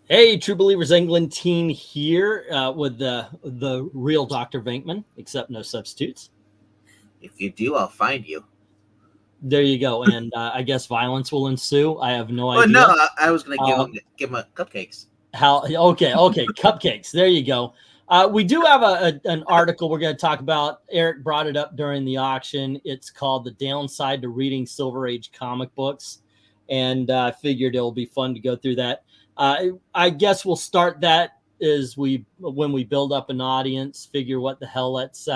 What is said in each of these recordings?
Hey, True Believers England team here with the real Dr. Venkman, except no substitutes. If you do, I'll find you. There you go. And I guess violence will ensue. I have no Oh idea. no, I was gonna give him cupcakes. Okay, cupcakes. There you go. We do have an article we're going to talk about. Eric brought it up during the auction. It's called "The Downside to Reading Silver Age Comic Books," and I figured it'll be fun to go through that. I guess we'll start that when we build up an audience, figure what the hell, let's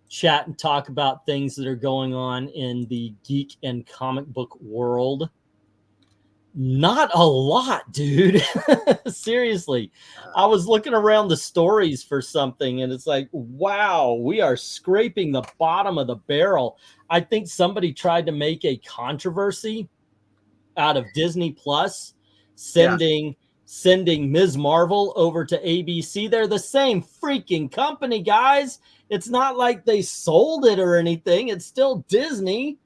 chat and talk about things that are going on in the geek and comic book world. Not a lot, dude. Seriously. I was looking around the stories for something and it's like, wow, we are scraping the bottom of the barrel. I think somebody tried to make a controversy out of Disney Plus sending Ms. Marvel over to ABC. They're the same freaking company, guys. It's not like they sold it or anything. It's still Disney.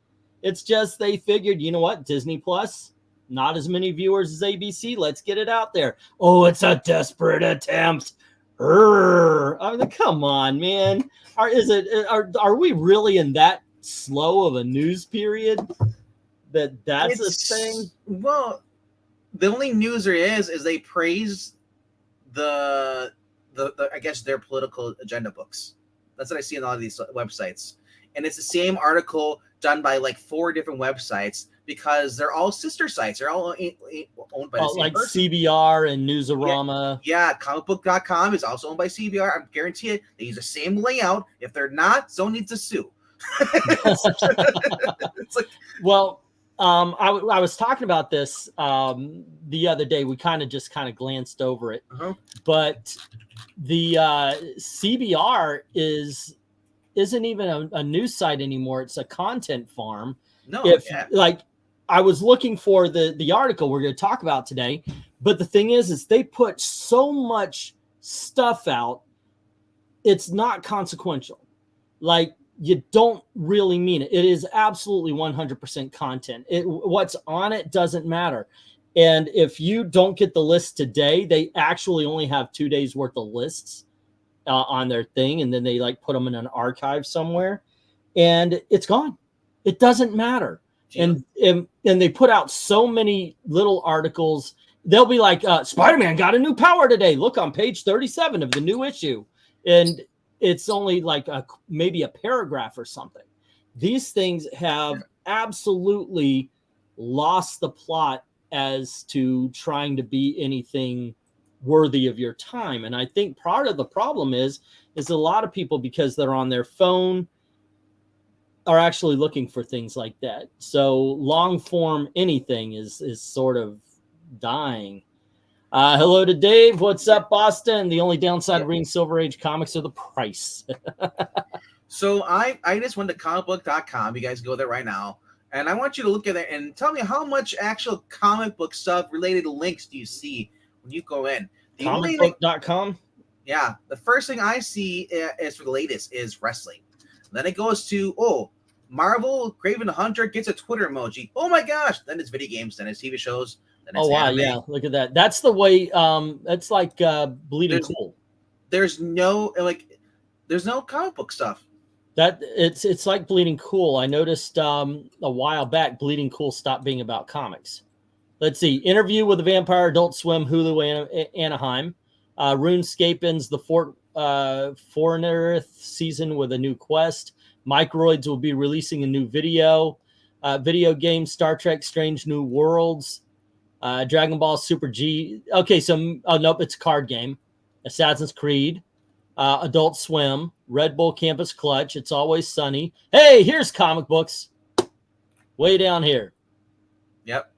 It's just they figured, you know what, Disney Plus, not as many viewers as ABC. Let's get it out there. Oh, it's a desperate attempt. I mean, come on, man. Are we really in that slow of a news period that's a thing? Well, the only news there is they praise the I guess their political agenda books. That's what I see in all of these websites, and it's the same article done by like 4 different websites because they're all sister sites. They're all owned by the same like person. CBR and Newsarama. Yeah, comicbook.com is also owned by CBR. I guarantee it. They use the same layout. If they're not, someone needs to sue. It's like, well, I was talking about this the other day. We kind of glanced over it, but the CBR isn't even a news site anymore. It's a content farm. No, like I was looking for the article we're going to talk about today, but the thing is they put so much stuff out. It's not consequential. Like, you don't really mean it. It is absolutely 100% content. What's on it doesn't matter. And if you don't get the list today, they actually only have 2 days worth of lists on their thing. And then they like put them in an archive somewhere and it's gone. It doesn't matter. And they put out so many little articles. They'll be like, Spider-Man got a new power today. Look on page 37 of the new issue. And it's only like maybe a paragraph or something. These things have absolutely lost the plot as to trying to be anything worthy of your time. And I think part of the problem is a lot of people, because they're on their phone, are actually looking for things like that. So long form anything is sort of dying. Hello to Dave. What's up, Boston? The only downside of reading Silver Age comics are the price. So I just went to comicbook.com. You guys go there right now. And I want you to look at it and tell me how much actual comic book stuff related to links do you see when you go in. Comicbook.com? Yeah. The first thing I see is for the latest is wrestling. Then it goes to, Marvel, Craven the Hunter gets a Twitter emoji. Oh my gosh. Then it's video games. Then it's TV shows. Oh wow, anime. Yeah, look at that. That's the way. That's like Bleeding Cool. There's no comic book stuff. That it's like Bleeding Cool. I noticed a while back Bleeding Cool stopped being about comics. Let's see. Interview with the Vampire, Adult Swim, Hulu, Anaheim. RuneScape ends the Foreignth season with a new quest. Microids will be releasing a new video game. Star Trek: Strange New Worlds. Dragon Ball Super G. Okay, so nope, it's a card game. Assassin's Creed, Adult Swim, Red Bull Campus Clutch. It's Always Sunny. Hey, here's comic books. Way down here. Yep.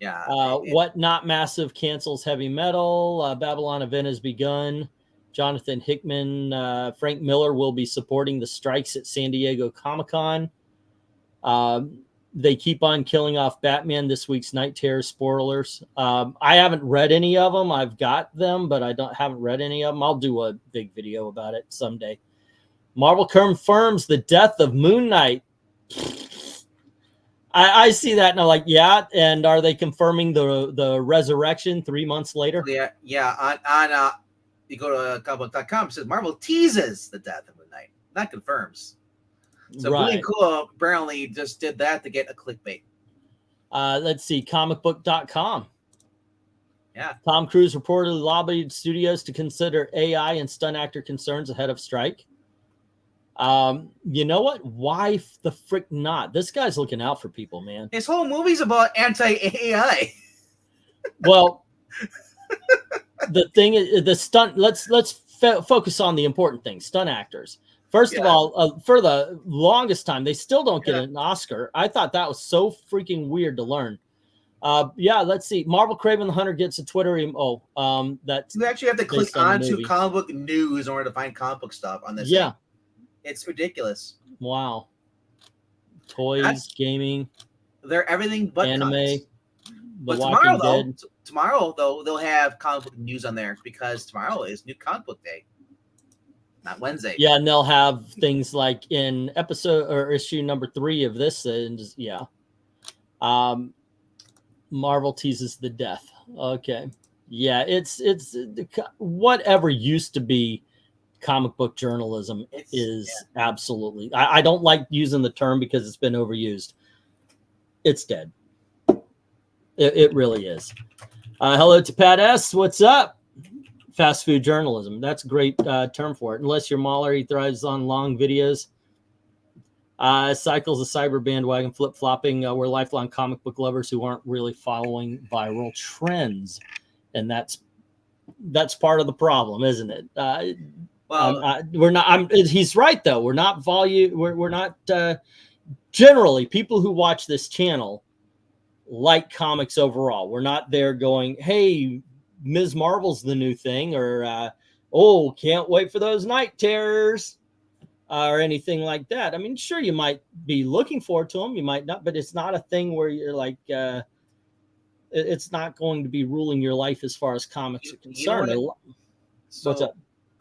Yeah. What Not Massive cancels Heavy Metal. Babylon Event has begun. Jonathan Hickman, Frank Miller will be supporting the strikes at San Diego Comic-Con. They keep on killing off Batman this week's Night Terror spoilers. I haven't read any of them. I've got them, but I haven't read any of them. I'll do a big video about it someday. Marvel confirms the death of Moon Knight. I see that and I'm like, yeah. And are they confirming the resurrection 3 months later? Yeah. On you go to comicbook.com, it says Marvel teases the death of Moon Knight, not confirms. So Right. Bleeding Cool apparently just did that to get a clickbait. Let's see, comicbook.com. Yeah. Tom Cruise reportedly lobbied studios to consider AI and stunt actor concerns ahead of strike. You know what? Why the frick not? This guy's looking out for people, man. His whole movie's about anti-AI. Well, the thing is, the stunt. Let's focus on the important things. Stunt actors. First of all, for the longest time, they still don't get an Oscar. I thought that was so freaking weird to learn. Let's see. Marvel Craven the Hunter gets a Twitter emo. That you actually have to click onto comic book news in order to find comic book stuff on this. Yeah, thing. It's ridiculous. Wow. Toys, gaming. They're everything but anime. Comics. But tomorrow though, they'll have comic book news on there because tomorrow is New Comic Book Day, not Wednesday. Yeah, and they'll have things like in episode or issue number 3 of this, and yeah. Marvel teases the death. Okay, yeah, it's whatever used to be comic book journalism is absolutely. I don't like using the term because it's been overused. It's dead. It really is. Hello to Pat S. What's up? Fast food journalism. That's a great term for it. Unless you're Mahler, he thrives on long videos. Cycles a cyber bandwagon flip-flopping. We're lifelong comic book lovers who aren't really following viral trends. And that's part of the problem, isn't it? We're not. He's right, though. We're not We're not generally people who watch this channel like comics overall. We're not there going, hey, Ms. Marvel's the new thing, or can't wait for those night terrors, or anything like that. I mean, sure, you might be looking forward to them, you might not, but it's not a thing where you're like, it's not going to be ruling your life as far as comics are concerned. What's up?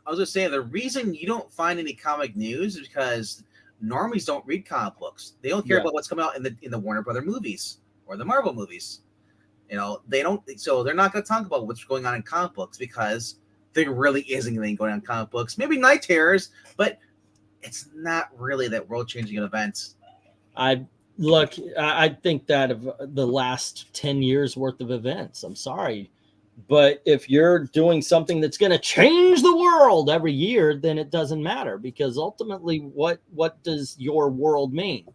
I was just saying the reason you don't find any comic news is because normies don't read comic books. They don't care about what's coming out in the Warner Brother movies or the Marvel movies. You know, they don't. So they're not going to talk about what's going on in comic books because there really isn't anything going on in comic books. Maybe night terrors, but it's not really that world-changing event. I think that of the last 10 years worth of events, I'm sorry, but if you're doing something that's going to change the world every year, then it doesn't matter, because ultimately what does your world mean?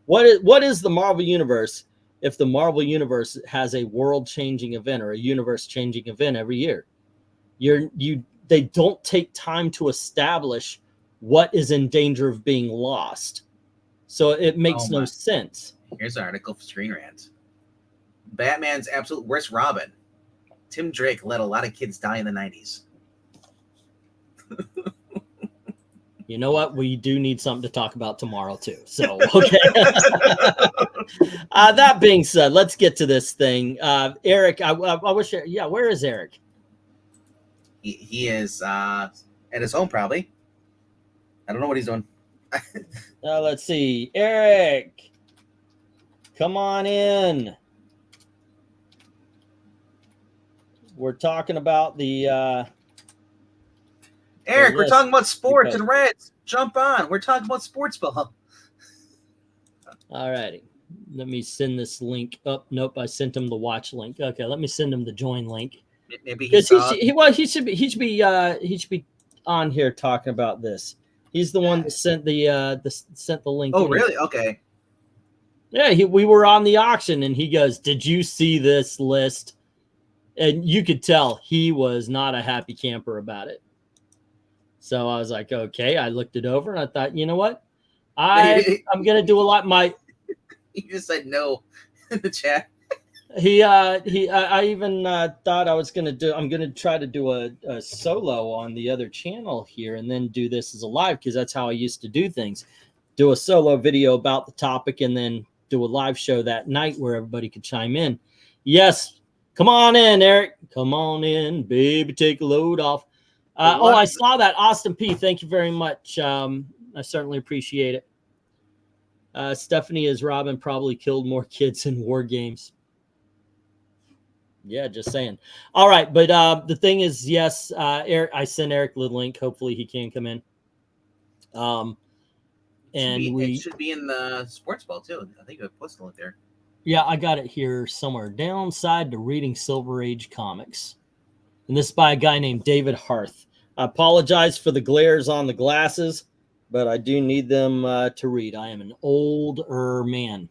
What is the Marvel universe if the Marvel universe has a world-changing event or a universe-changing event every year? They don't take time to establish what is in danger of being lost. So it makes no sense. Here's an article for Screen Rant. Batman's absolute worst Robin. Tim Drake let a lot of kids die in the 90s. You know what? We do need something to talk about tomorrow too. So, okay. That being said, let's get to this thing. Eric, I wish, where is Eric? He is at his home, probably. I don't know what he's doing. Let's see. Eric, come on in. We're talking about the Eric, we're talking about sports and Reds. Jump on. We're talking about sports ball. All righty. Let me send this link up. Nope, I sent him the watch link. Okay, let me send him the join link. Maybe he should be on here talking about this. He's the one that sent the link. Oh, really? Okay. Yeah, we were on the auction, and he goes, "Did you see this list?" And you could tell he was not a happy camper about it. So I was like, okay. I looked it over, and I thought, you know what? I'm gonna do a lot. He just said no in the chat. I even thought I'm going to try to do a solo on the other channel here and then do this as a live, because that's how I used to do things. Do a solo video about the topic and then do a live show that night where everybody could chime in. Yes. Come on in, Eric. Come on in, baby. Take a load off. I saw that. Austin P. Thank you very much. I certainly appreciate it. Stephanie as Robin probably killed more kids in war games. Yeah, just saying. All right, but the thing is, yes, Eric, I sent Eric the link. Hopefully he can come in. It should be in the sports ball too. I think I posted a link there. Yeah, I got it here somewhere. Downside to reading Silver Age comics. And this is by a guy named David Harth. I apologize for the glares on the glasses, but I do need them to read. I am an older man.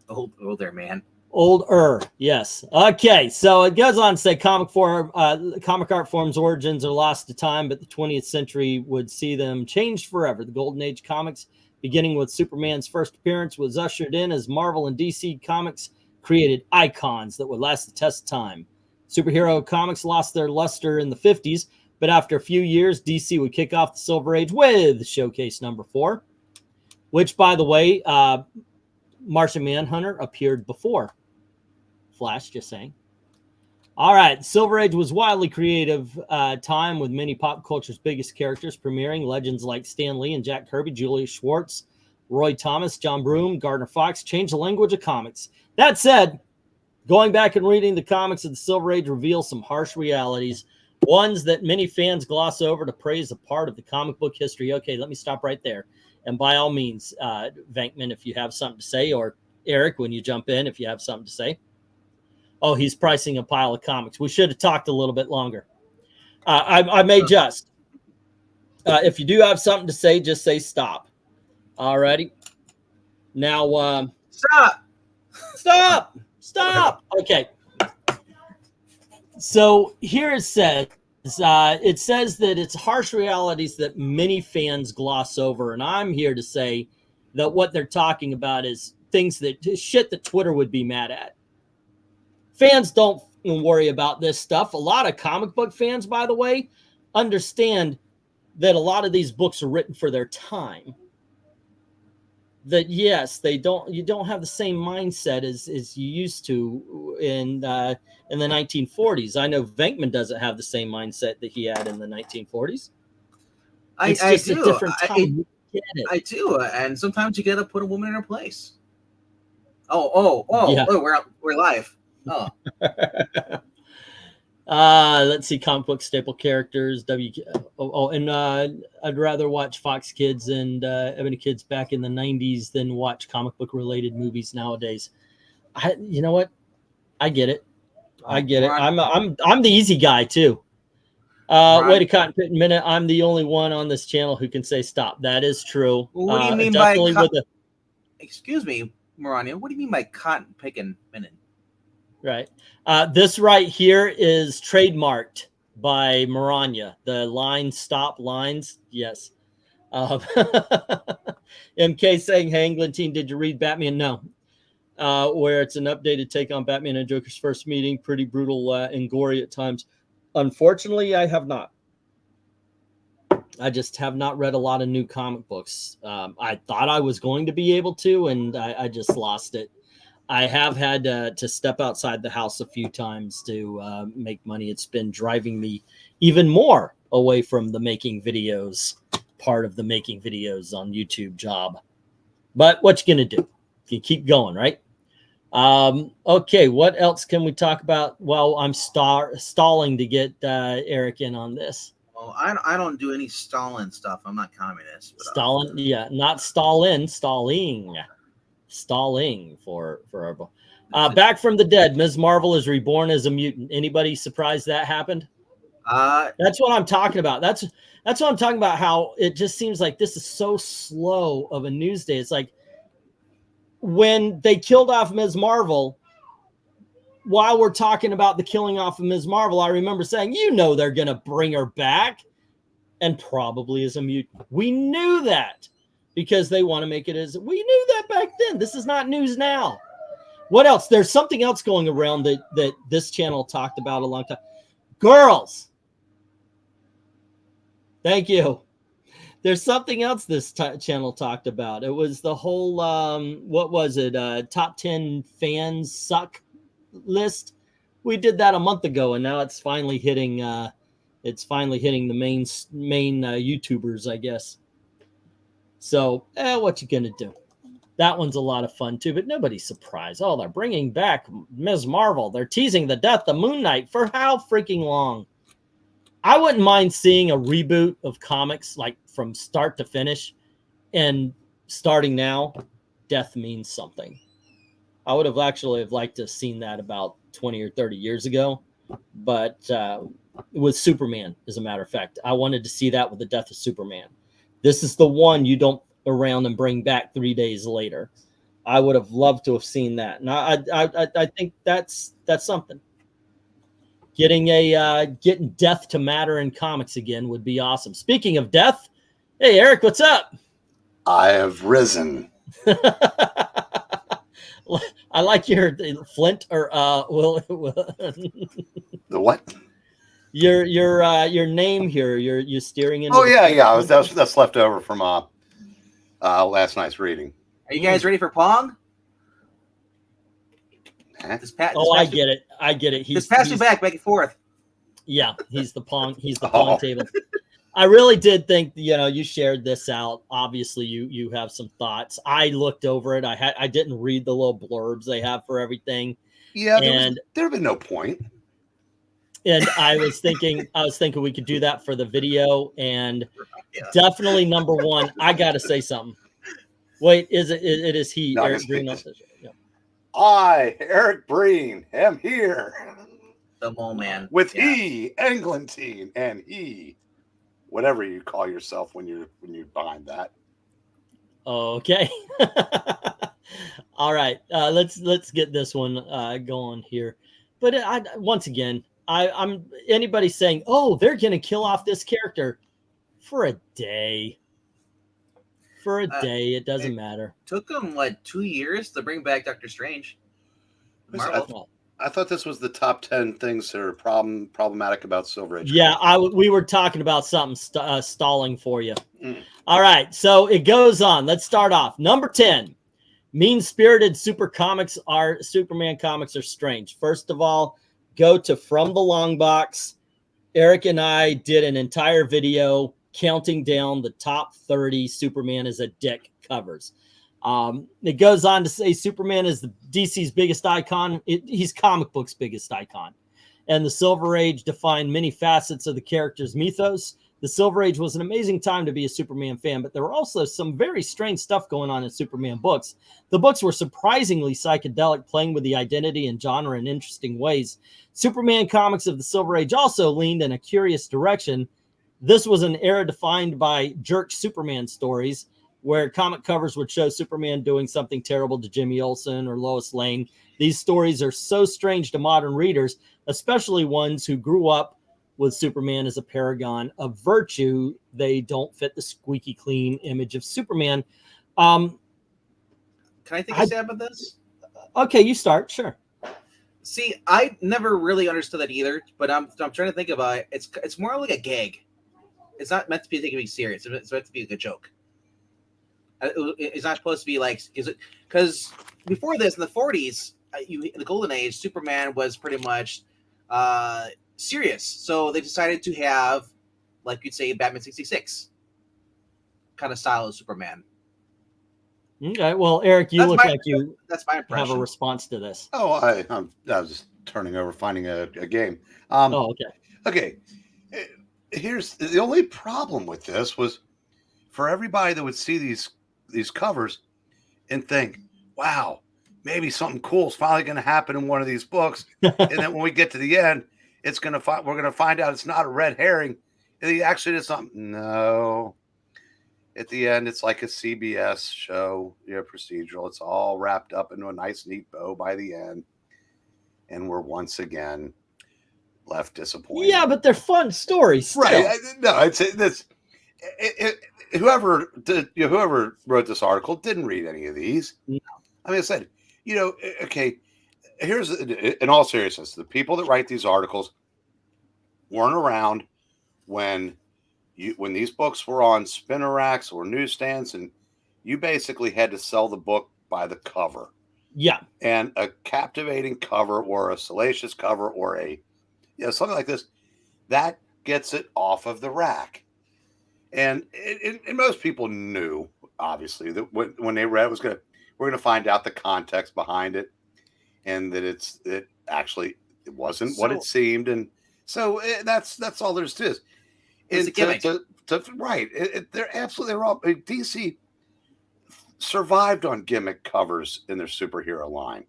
Older man. Older, yes. Okay, so it goes on to say comic art form's origins are lost to time, but the 20th century would see them changed forever. The Golden Age comics, beginning with Superman's first appearance, was ushered in as Marvel and DC comics created icons that would last the test of time. Superhero comics lost their luster in the 50s, but after a few years, DC would kick off the Silver Age with Showcase number 4, which, by the way, Martian Manhunter appeared before Flash, just saying. All right, Silver Age was wildly creative time with many pop culture's biggest characters premiering. Legends like Stan Lee and Jack Kirby, Julius Schwartz, Roy Thomas, John Broome, Gardner Fox changed the language of comics. That said, going back and reading the comics of the Silver Age reveals some harsh realities, ones that many fans gloss over to praise a part of the comic book history. Okay, let me stop right there. And by all means, Venkman, if you have something to say, or Eric, when you jump in, if you have something to say. Oh, he's pricing a pile of comics. We should have talked a little bit longer. I may just. If you do have something to say, just say stop. All righty. Now, Stop. Okay. So here it says that it's harsh realities that many fans gloss over. And I'm here to say that what they're talking about is shit that Twitter would be mad at. Fans don't worry about this stuff. A lot of comic book fans, by the way, understand that a lot of these books are written for their time. That yes, you don't have the same mindset as you used to in the 1940s. I know Venkman doesn't have the same mindset that he had in the 1940s. It's just a different time. I do, and sometimes you got to put a woman in her place. Yeah. We're live. Oh. Let's see, comic book staple characters. I'd rather watch Fox Kids and Ebony Kids back in the 90s than watch comic book related movies nowadays. You know what? I get it. I'm the easy guy too. Wait a cotton pit minute. I'm the only one on this channel who can say stop. That is true. What do you mean excuse me, Maranya, what do you mean by cotton picking minute? Right. This right here is trademarked by Maranya. The stop lines. Yes. MK saying, hey, England team, did you read Batman? No. Where it's an updated take on Batman and Joker's first meeting. Pretty brutal and gory at times. Unfortunately, I have not. I just have not read a lot of new comic books. I thought I was going to be able to, and I just lost it. I have had to step outside the house a few times to make money. It's been driving me even more away from the making videos, part of the making videos on YouTube job. But what you going to do? You keep going, right? Okay, what else can we talk about? Well, I'm stalling to get Eric in on this. Well, I don't do any Stalin stuff. I'm not communist. But Stalin, yeah, not Stalin, stalling for our back from the dead. Ms. Marvel is reborn as a mutant. Anybody surprised that happened? That's what I'm talking about. That's what I'm talking about. How it just seems like this is so slow of a news day. It's like when they killed off Ms. Marvel. While we're talking about the killing off of Ms. Marvel, I remember saying, they're going to bring her back and probably as a mutant. We knew that because they want to make it as we knew that back then. This is not news now. What else? There's something else going around that this channel talked about a long time. Girls. Thank you. There's something else this channel talked about. It was the whole, what was it? Top 10 fans suck list. We did that a month ago, and now it's finally hitting the main YouTubers, I guess. So, what you gonna do? That one's a lot of fun too, but nobody's surprised. Oh, they're bringing back Ms. Marvel. They're teasing the death of Moon Knight for how freaking long? I wouldn't mind seeing a reboot of comics like from start to finish, and starting now, death means something. I would have actually liked to have seen that about 20 or 30 years ago, but with Superman, as a matter of fact, I wanted to see that with the death of Superman. This is the one you don't around and bring back 3 days later. I would have loved to have seen that, and I think that's something. Getting death to matter in comics again would be awesome. Speaking of death, hey Eric, what's up? I have risen. I like your Flint or the what? Your name here. You're steering into. Oh yeah. That's left over from last night's reading. Are you guys ready for Pong? Huh? I get it. Just pass me back and forth. Yeah, he's the Pong. He's the Pong table. I really did think, you shared this out. Obviously, you have some thoughts. I looked over it. I didn't read the little blurbs they have for everything. Yeah, there have been no point. And I was thinking we could do that for the video. And definitely number one, I got to say something. Wait, it is he, no, Eric Breen. Yeah. I, Eric Breen, am here. The mole man. With he, Englentine, and he. Whatever you call yourself when you're behind that. Okay. All right. Let's get this one going here. But once again, I'm anybody saying, oh, they're gonna kill off this character for a day. For a day, it doesn't matter. Took them 2 years to bring back Doctor Strange. Marvel. I thought this was the top 10 things that are problematic about Silver Age. Yeah, we were talking about something stalling for you. All right, so it goes on. Let's start off. Number 10, mean-spirited Superman comics are strange. First of all, go to From the Long Box. Eric and I did an entire video counting down the top 30 Superman is a dick covers. It goes on to say Superman is the DC's biggest icon. He's comic books' biggest icon. And the Silver Age defined many facets of the character's mythos. The Silver Age was an amazing time to be a Superman fan, but there were also some very strange stuff going on in Superman books. The books were surprisingly psychedelic, playing with the identity and genre in interesting ways. Superman comics of the Silver Age also leaned in a curious direction. This was an era defined by jerk Superman stories, where comic covers would show Superman doing something terrible to Jimmy Olsen or Lois Lane. These stories are so strange to modern readers, especially ones who grew up with Superman as a paragon of virtue. They don't fit the squeaky clean image of Superman. Can I take a stab at this? Okay, you start. Sure. See, I never really understood that either, but I'm trying to think about it. It's more like a gag. It's not meant to be taken serious. It's meant to be like a joke. It's not supposed to be like, is it? Because before this, in the 40s, in the Golden Age, Superman was pretty much serious. So they decided to have, like you'd say, Batman 66 kind of style of Superman. Okay, well, Eric, that's my impression. Have a response to this. Oh, I was just turning over, finding a game. Okay. Okay. Here's the only problem with this was for everybody that would see these covers and think, wow, maybe something cool is finally going to happen in one of these books. And then when we get to the end, we're going to find out it's not a red herring. And he actually did something. No. At the end, it's like a CBS show, procedural. It's all wrapped up into a nice, neat bow by the end. And we're once again left disappointed. Yeah, but they're fun stories. Still. Right. No, it's this. Whoever wrote this article didn't read any of these. No. I mean, I said, okay, here's, in all seriousness, the people that write these articles weren't around when these books were on spinner racks or newsstands, and you basically had to sell the book by the cover. Yeah. And a captivating cover or a salacious cover or something like this, that gets it off of the rack. And most people knew obviously, that when they read it we're gonna find out the context behind it, and that it actually it wasn't what it seemed, and so that's all there's to it. It's a gimmick. Right. They're absolutely wrong. DC survived on gimmick covers in their superhero line.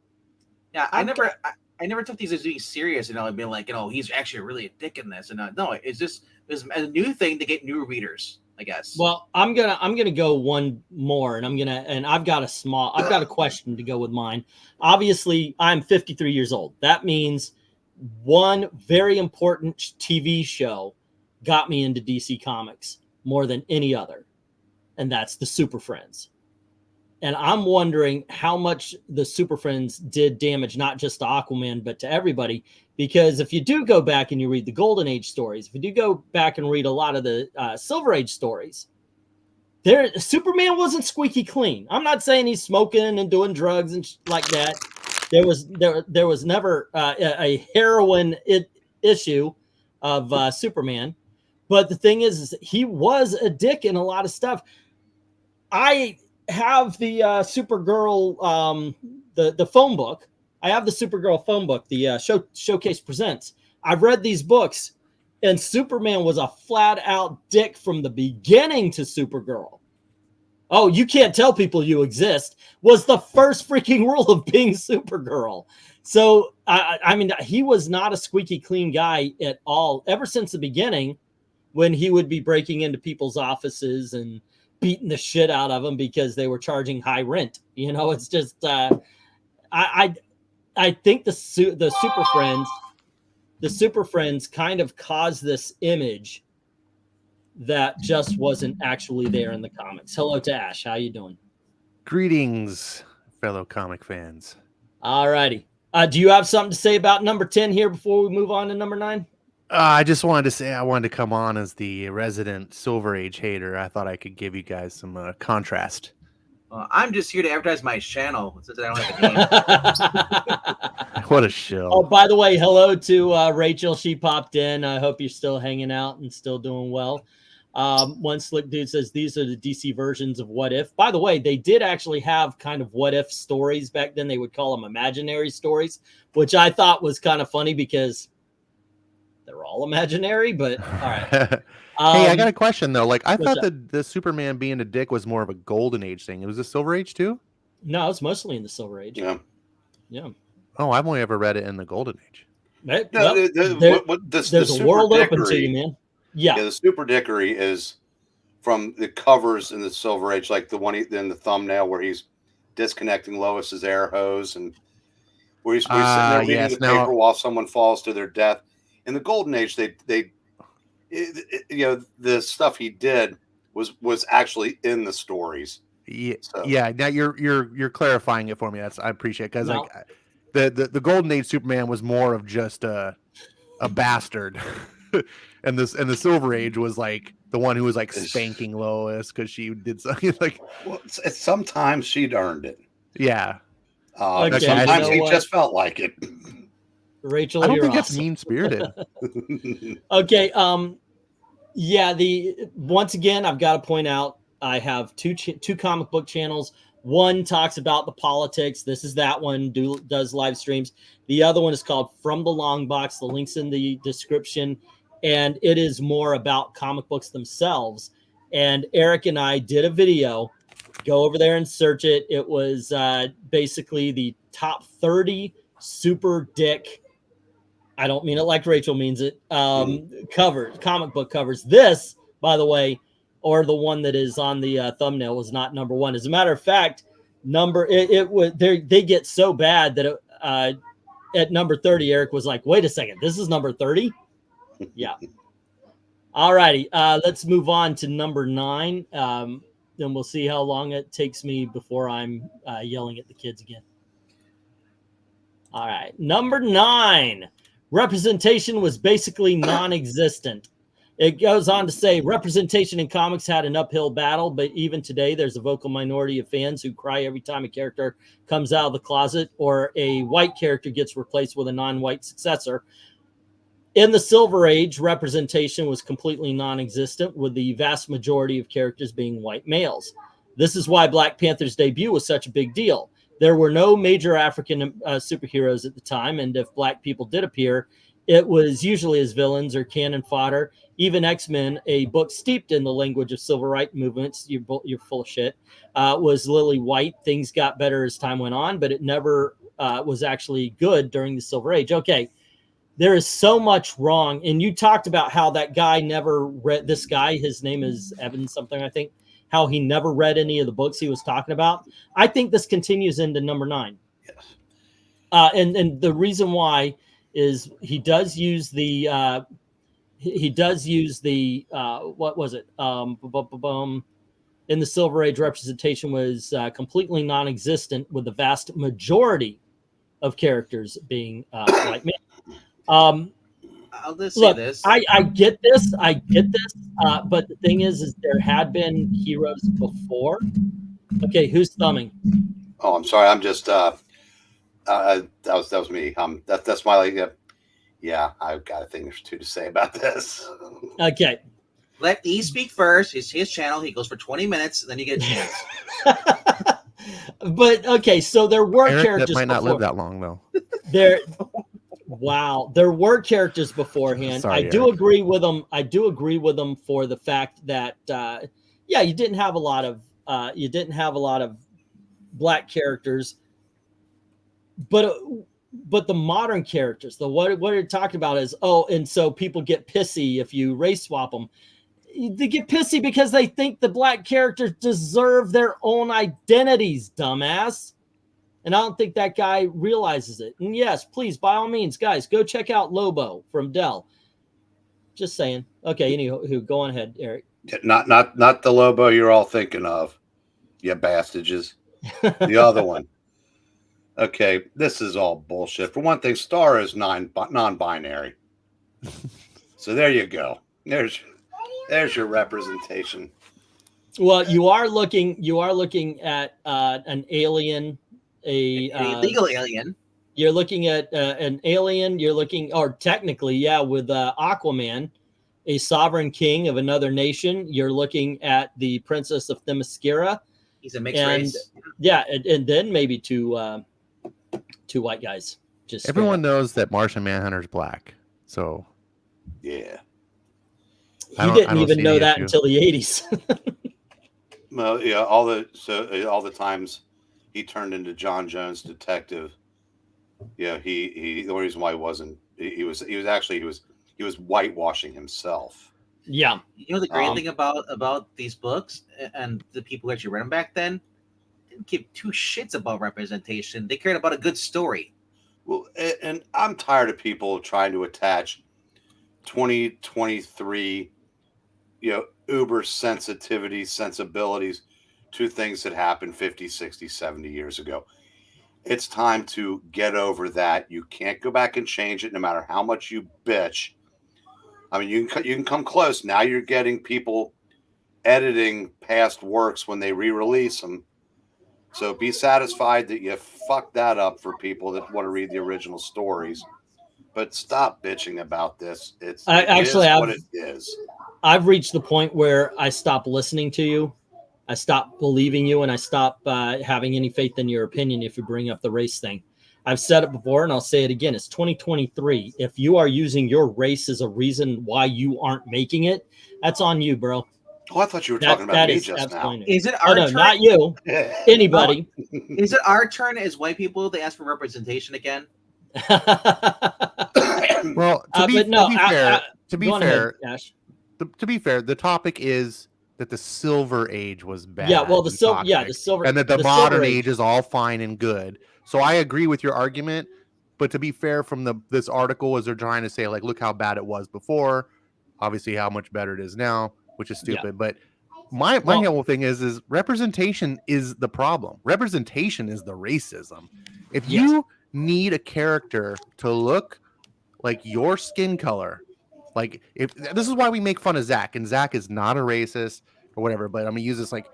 Yeah, I never took these as being serious, and being like, he's actually really a dick in this. And no, it's just a new thing to get new readers, I guess. Well, I'm gonna go one more, and I've got a question to go with mine. Obviously, I'm 53 years old. That means one very important TV show got me into DC Comics more than any other, and that's the Super Friends. And I'm wondering how much the Super Friends did damage, not just to Aquaman, but to everybody. Because if you do go back and you read the Golden Age stories, if you do go back and read a lot of the Silver Age stories, Superman wasn't squeaky clean. I'm not saying he's smoking and doing drugs and like that. There was never a heroin issue of Superman. But the thing is he was a dick in a lot of stuff. I have the Supergirl, the phone book. I have the Supergirl phone book, the Showcase Presents. I've read these books, and Superman was a flat out dick from the beginning to Supergirl. Oh, you can't tell people you exist was the first freaking rule of being Supergirl. So, I mean, he was not a squeaky clean guy at all, ever since the beginning, when he would be breaking into people's offices and beating the shit out of them because they were charging high rent. It's just, I think the Super Friends kind of caused this image that just wasn't actually there in the comics. Hello to Ash. How you doing? Greetings, fellow comic fans. All righty. Do you have something to say about number 10 here before we move on to number 9? I just wanted to say I wanted to come on as the resident Silver Age hater. I thought I could give you guys some contrast. I'm just here to advertise my channel. Since I don't have a game. What a show. Oh, by the way, hello to Rachel. She popped in. I hope you're still hanging out and still doing well. One slick dude says these are the DC versions of What If. By the way, they did actually have kind of what if stories back then. They would call them imaginary stories, which I thought was kind of funny because they're all imaginary, but all right. Hey, I got a question though. Like, I thought the Superman being a dick was more of a Golden Age thing. It was a Silver Age too? No, it's mostly in the Silver Age. Yeah. Oh, I've only ever read it in the Golden Age. There's a world open to you, man. Yeah, the Super Dickery is from the covers in the Silver Age, like the one in the thumbnail where he's disconnecting Lois's air hose, and where he's sitting there reading the paper while someone falls to their death. In the Golden Age, the stuff he did was actually in the stories. Yeah, yeah. Now you're clarifying it for me. I appreciate it, because like the Golden Age Superman was more of just a bastard. And the Silver Age was like the one who was like spanking Lois because she did something like. Well, sometimes she'd earned it. Yeah. Sometimes he just felt like it. Rachel, I don't think awesome. it's mean spirited. Okay. Once again, I've got to point out I have two comic book channels. One talks about the politics. This is that one does live streams. The other one is called From the Long Box. The link's in the description. And it is more about comic books themselves. And Eric and I did a video. Go over there and search it. It was basically the top 30 super dick, I don't mean it like Rachel means it, comic book covers. This, by the way, or the one that is on the thumbnail, was not number 1. As a matter of fact, they get so bad that at number 30, Eric was like, wait a second, this is number 30? Yeah. All righty. Let's move on to number 9. Then we'll see how long it takes me before I'm yelling at the kids again. All right. Number 9. Representation was basically non-existent. It goes on to say representation in comics had an uphill battle, but even today there's a vocal minority of fans who cry every time a character comes out of the closet or a white character gets replaced with a non-white successor. In the Silver Age, representation was completely non-existent, with the vast majority of characters being white males. This is why Black Panther's debut was such a big deal. There were no major African superheroes at the time, and if black people did appear, it was usually as villains or cannon fodder. Even X-Men, a book steeped in the language of civil rights movements, you're full of shit, was lily white. Things got better as time went on, but it never was actually good during the Silver Age. Okay, there is so much wrong. And you talked about how that guy never read, this guy, his name is Evan something, I think, how he never read any of the books he was talking about. I think this continues into number 9. Yes. And the reason why is he does use the what was it? In the Silver Age, representation was completely non-existent, with the vast majority of characters being white men. I'll just say this. I get this. But the thing is there had been heroes before. Okay, who's thumbing? Oh, I'm sorry. I'm just that was me. That's my yeah. I've got a thing or two to say about this. Okay. Let E speak first. It's his channel. He goes for 20 minutes, and then you get a chance. But okay, so there were characters that might not before. live that long though. There were characters beforehand. Sorry, I do agree with them. I do agree with them for the fact that you didn't have a lot of black characters, but the modern characters, what you're talking about is, and so people get pissy if you race swap them. They get pissy because they think the black characters deserve their own identities, dumbass. And I don't think that guy realizes it. And yes, please, by all means, guys, go check out Lobo from Dell. Just saying. Okay, anywho, go on ahead, Eric. Not the Lobo you're all thinking of, you bastages. The other one. Okay, this is all bullshit. For one thing, Star is non-binary. So there you go. There's your representation. Well, you are looking at an alien, a legal alien. You're looking at an alien. You're looking, or technically, with Aquaman, a sovereign king of another nation. You're looking at the Princess of Themyscira. He's a mixed race. Yeah, and then maybe two white guys. Just everyone knows that Martian Manhunter's black, so yeah. You didn't even know that until the 80s. Well, yeah, all the times he turned into John Jones detective. Yeah, he the only reason why he was whitewashing himself. Yeah. You know the great thing about these books and the people who actually read them back then, didn't give two shits about representation. They cared about a good story. Well, and I'm tired of people trying to attach 2023 uber sensibilities to things that happened 50, 60, 70 years ago. It's time to get over that. You can't go back and change it no matter how much you bitch. I mean, you can come close. Now you're getting people editing past works when they re-release them. So be satisfied that you fucked that up for people that want to read the original stories. But stop bitching about this. It is what it is. I've reached the point where I stop listening to you. I stop believing you, and I stop having any faith in your opinion if you bring up the race thing. I've said it before, and I'll say it again. It's 2023. If you are using your race as a reason why you aren't making it, that's on you, bro. Oh, I thought you were talking about me just now. Is it our turn? No, not you. Anybody. Is it our turn as white people to ask for representation again? Well, to be fair, the topic is that the Silver Age was bad. Yeah, well, the silver, and that the modern age is all fine and good. So I agree with your argument, but to be fair, from this article, as they're trying to say, like, look how bad it was before, obviously how much better it is now, which is stupid. Yeah. But my whole thing is representation is the problem. Representation is the racism. If you need a character to look like your skin color, like, if this is why we make fun of Zach, and Zach is not a racist or whatever, but I'm gonna use this, like,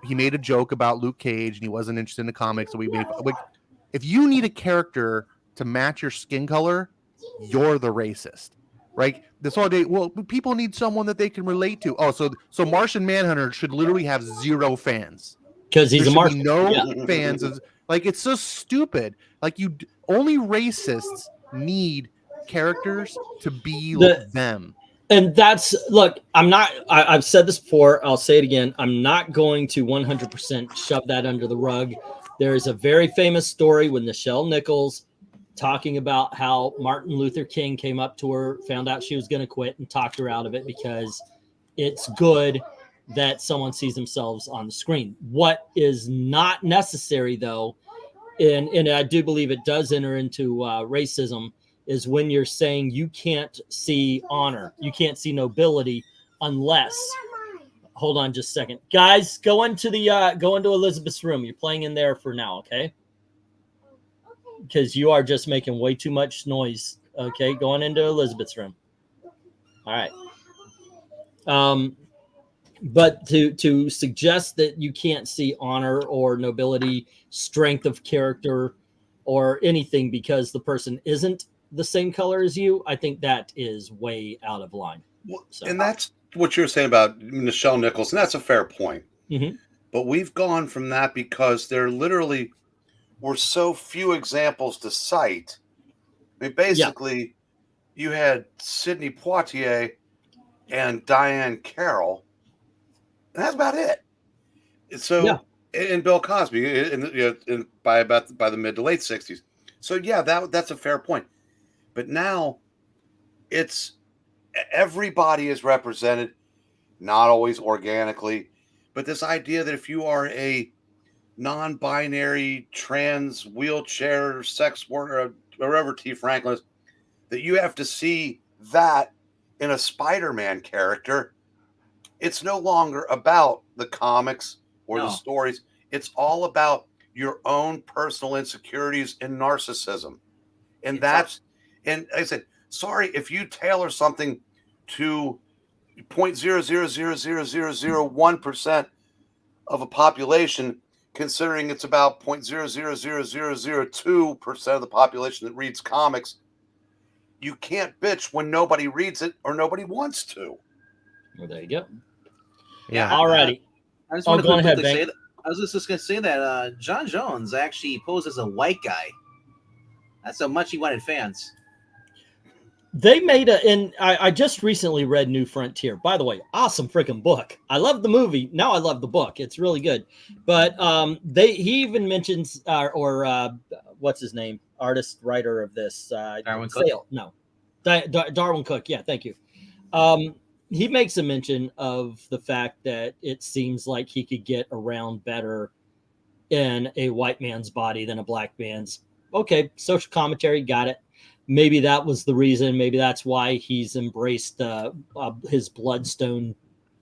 he made a joke about Luke Cage and he wasn't interested in the comics, so we made, like, if you need a character to match your skin color, you're the racist, right? This whole day, well, people need someone that they can relate to. Oh, so Martian Manhunter should literally have 0 fans. because he's There a should be Martian. no fans of like it's so stupid. Like only racists need characters to be them. And that's look, I've said this before, I'll say it again. I'm not going to 100% shove that under the rug. There is a very famous story with Nichelle Nichols talking about how Martin Luther King came up to her, found out she was going to quit, and talked her out of it because it's good that someone sees themselves on the screen. What is not necessary, though, and I do believe it does enter into racism, is when you're saying you can't see honor, you can't see nobility unless. Hold on just a second, guys. Go into Elizabeth's room. You're playing in there for now, okay? Because you are just making way too much noise. Okay, going into Elizabeth's room. All right. But to suggest that you can't see honor or nobility, strength of character, or anything because the person isn't the same color as you, I think that is way out of line. So. And that's what you're saying about Nichelle Nichols, and that's a fair point. Mm-hmm. But we've gone from that because there literally were so few examples to cite. I mean, basically, you had Sidney Poitier and Diane Carroll, and that's about it. So, and Bill Cosby, by the mid to late 60s. So, that's a fair point. But now, it's everybody is represented, not always organically, but this idea that if you are a non-binary, trans, wheelchair, sex worker, wherever T. Franklin is, that you have to see that in a Spider-Man character. It's no longer about the comics or the stories. It's all about your own personal insecurities and narcissism. And and like I said, sorry, if you tailor something to 0.0000001% of a population, considering it's about 0.00002% of the population that reads comics, you can't bitch when nobody reads it or nobody wants to. Well, there you go. Yeah. Alrighty. I just want to go ahead, say that. I was just going to say that John Jones actually posed as a white guy. That's how much he wanted fans. They made and I just recently read New Frontier. By the way, awesome freaking book. I love the movie. Now I love the book. It's really good. But he even mentions what's his name? Artist, writer of this. Darwin Cook? No. Darwin Cook. Yeah, thank you. He makes a mention of the fact that it seems like he could get around better in a white man's body than a black man's. Okay, social commentary, got it. Maybe that was the reason. Maybe that's why he's embraced his Bloodstone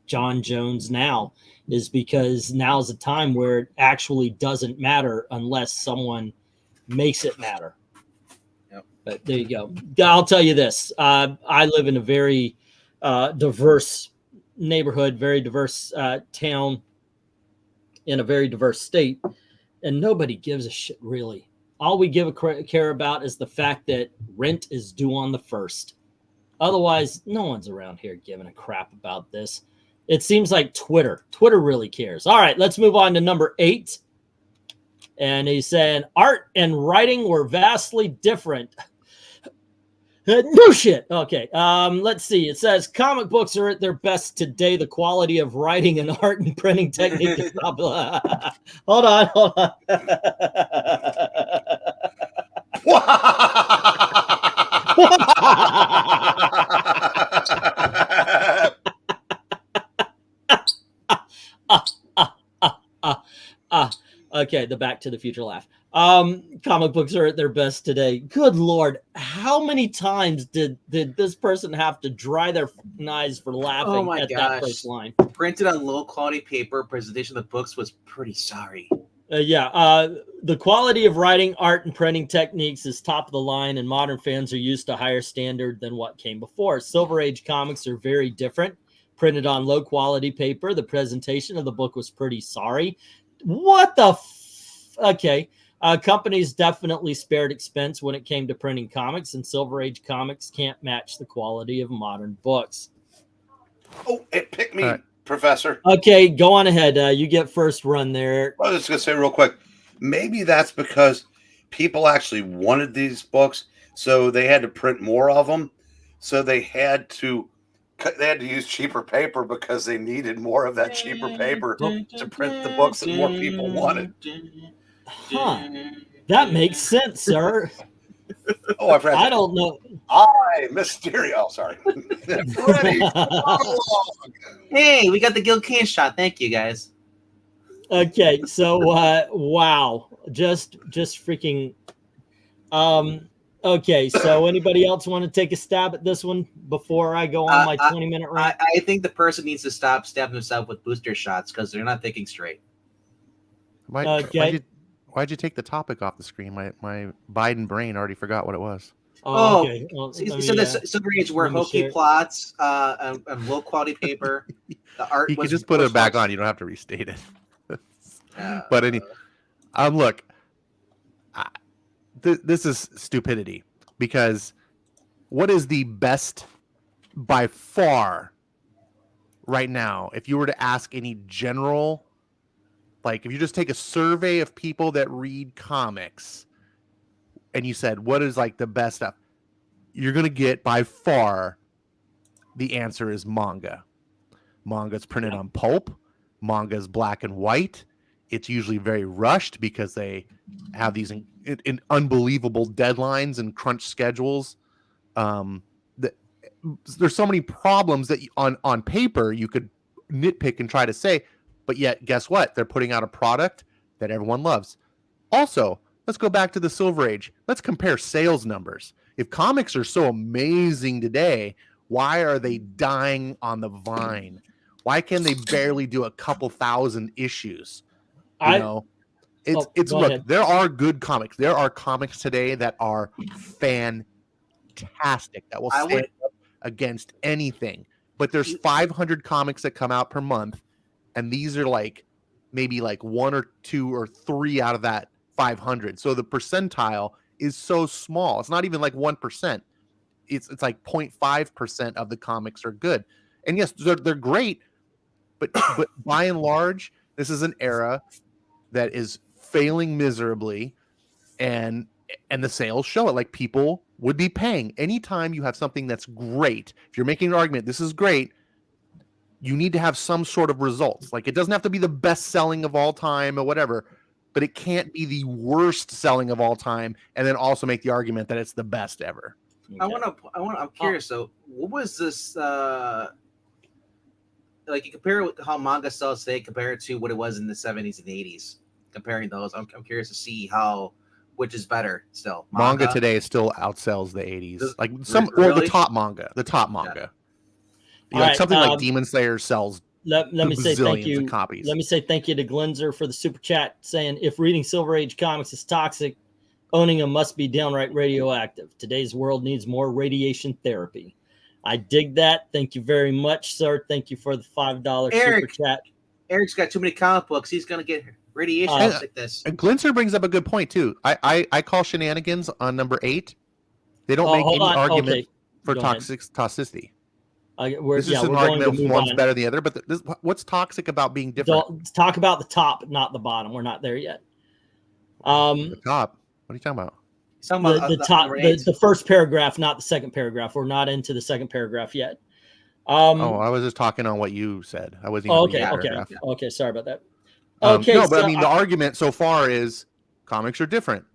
John Jones now, is because now's a time where it actually doesn't matter unless someone makes it matter. Yep. But there you go. I'll tell you this. I live in a very diverse neighborhood, very diverse town in a very diverse state, and nobody gives a shit, really. All we care about is the fact that rent is due on the 1st. Otherwise, no one's around here giving a crap about this. It seems like Twitter really cares. All right, let's move on to number 8. And he's saying art and writing were vastly different. No shit. Okay. Let's see. It says comic books are at their best today. The quality of writing and art and printing technique is blah, blah. Hold on. Okay, the Back to the Future laugh. Comic books are at their best today. Good Lord, how many times did this person have to dry their eyes for laughing that first line? Printed on low quality paper, presentation of the books was pretty sorry. The quality of writing, art, and printing techniques is top of the line, and modern fans are used to a higher standard than what came before. Silver Age comics are very different. Printed on low quality paper, the presentation of the book was pretty sorry. What the okay. Companies definitely spared expense when it came to printing comics, and Silver Age comics can't match the quality of modern books. Oh, it picked me Professor. Okay, go on ahead. You get first run there. I was just gonna say real quick, maybe that's because people actually wanted these books, so they had to print more of them. So they had to use cheaper paper because they needed more of that cheaper paper to print the books that more people wanted. Huh. That makes sense, sir. Oh, I forgot. I don't know. I Mysterio. Sorry. Ready. Hey, we got the Gil Kane shot. Thank you, guys. Okay, so wow, just freaking. Okay, so anybody else want to take a stab at this one before I go on my 20-minute rant? I think the person needs to stop stabbing himself with booster shots because they're not thinking straight. Okay. Why'd you take the topic off the screen? My Biden brain already forgot what it was. Oh, okay. Well, so the Silver Age were hokey plots and low quality paper. The art. You can just put it back on. You don't have to restate it. But look, this is stupidity, because what is the best by far right now? If you were to ask any general, like if you just take a survey of people that read comics and you said, what is like the best stuff? You're going to get by far the answer is manga. Manga's printed on pulp. Manga's black and white. It's usually very rushed because they have these in unbelievable deadlines and crunch schedules. There's so many problems that on paper you could nitpick and try to say, but yet guess what? They're putting out a product that everyone loves. Also, let's go back to the Silver Age. Let's compare sales numbers. If comics are so amazing today, why are they dying on the vine? Why can they barely do a couple thousand issues? Look, there are good comics. There are comics today that are fantastic, that will stand up against anything. But there's 500 comics that come out per month, and these are maybe 1 or 2 or 3 out of that 500. So the percentile is so small. It's not even 1%. It's like 0.5% of the comics are good. And yes, they're great, but by and large, this is an era that is failing miserably, and the sales show it. People would be paying anytime you have something that's great. If you're making an argument, this is great, you need to have some sort of results. It doesn't have to be the best selling of all time or whatever, but it can't be the worst selling of all time and then also make the argument that it's the best ever. Okay. I'm curious. So what was this, you compare it with how manga sells today compared to what it was in the 70s and 80s, comparing those. I'm curious to see which is better still. Manga today still outsells the 80s. Really? Or the top manga. Yeah. Something like Demon Slayer sells let me say thank you. Copies. Let me say thank you to Glenzer for the super chat saying, if reading Silver Age comics is toxic, owning them must be downright radioactive. Today's world needs more radiation therapy. I dig that. Thank you very much, sir. Thank you for the $5 super chat. Eric's got too many comic books. He's going to get radiation like this. And Glenzer brings up a good point, too. I call shenanigans on number 8. They don't make any argument for toxicity. This is an argument if one's better than the other, but what's toxic about being different? Talk about the top, not the bottom. We're not there yet. The top? What are you talking about? The top, the first paragraph, not the second paragraph. We're not into the second paragraph yet. I was just talking on what you said. I wasn't even reading the paragraph. Okay. Sorry about that. The argument so far is comics are different.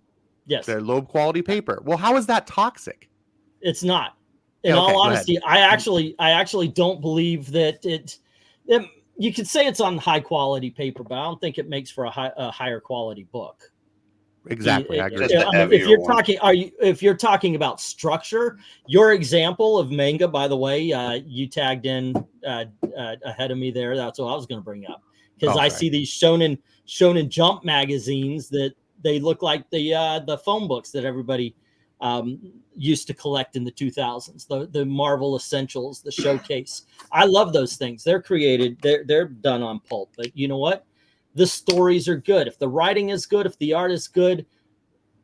Yes, they're low quality paper. Well, how is that toxic? It's not. In all honesty, I actually don't believe that it. You could say it's on high quality paper, but I don't think it makes for a higher quality book. Exactly. I agree. If you're talking about structure, your example of manga, by the way, you tagged in ahead of me there. That's what I was going to bring up, because I see these Shonen Jump magazines that they look like the phone books that everybody used to collect in the 2000s, the Marvel Essentials, the Showcase. I love those things. They're created, they're done on pulp, but you know what? The stories are good. If the writing is good, if the art is good,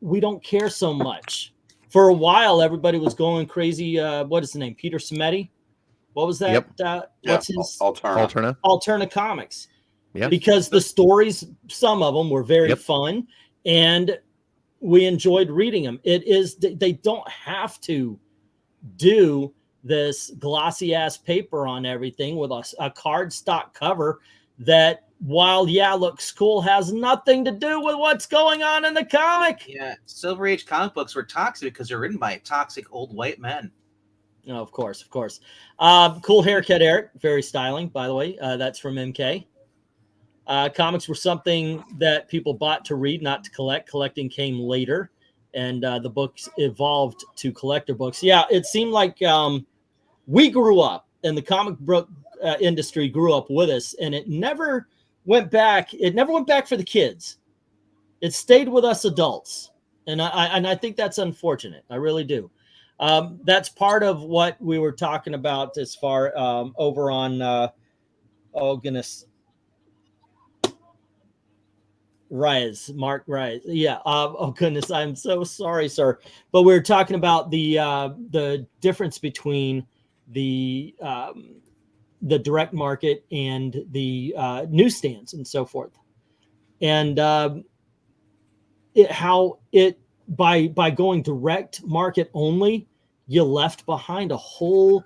we don't care so much. For a while, everybody was going crazy. What is the name? Peter Simeti? What was that? Yep. What's his Alterna Comics? Yep. Because the stories, some of them were very fun, and we enjoyed reading them. They don't have to do this glossy ass paper on everything with a cardstock cover that, while looks cool, has nothing to do with what's going on in the comic. Yeah, Silver Age comic books were toxic because they're written by toxic old white men. Oh, of course. Cool haircut, Eric. Very styling, by the way. That's from MK. Comics were something that people bought to read, not to collect. Collecting came later, and the books evolved to collector books. Yeah, it seemed like we grew up, and the comic book industry grew up with us, and it never went back. It never went back for the kids. It stayed with us adults, and I think that's unfortunate. I really do. That's part of what we were talking about as far over on Mark Rise. Yeah. Oh goodness, I'm so sorry, sir. But we were talking about the difference between the direct market and the newsstands and so forth, and by going direct market only, you left behind a whole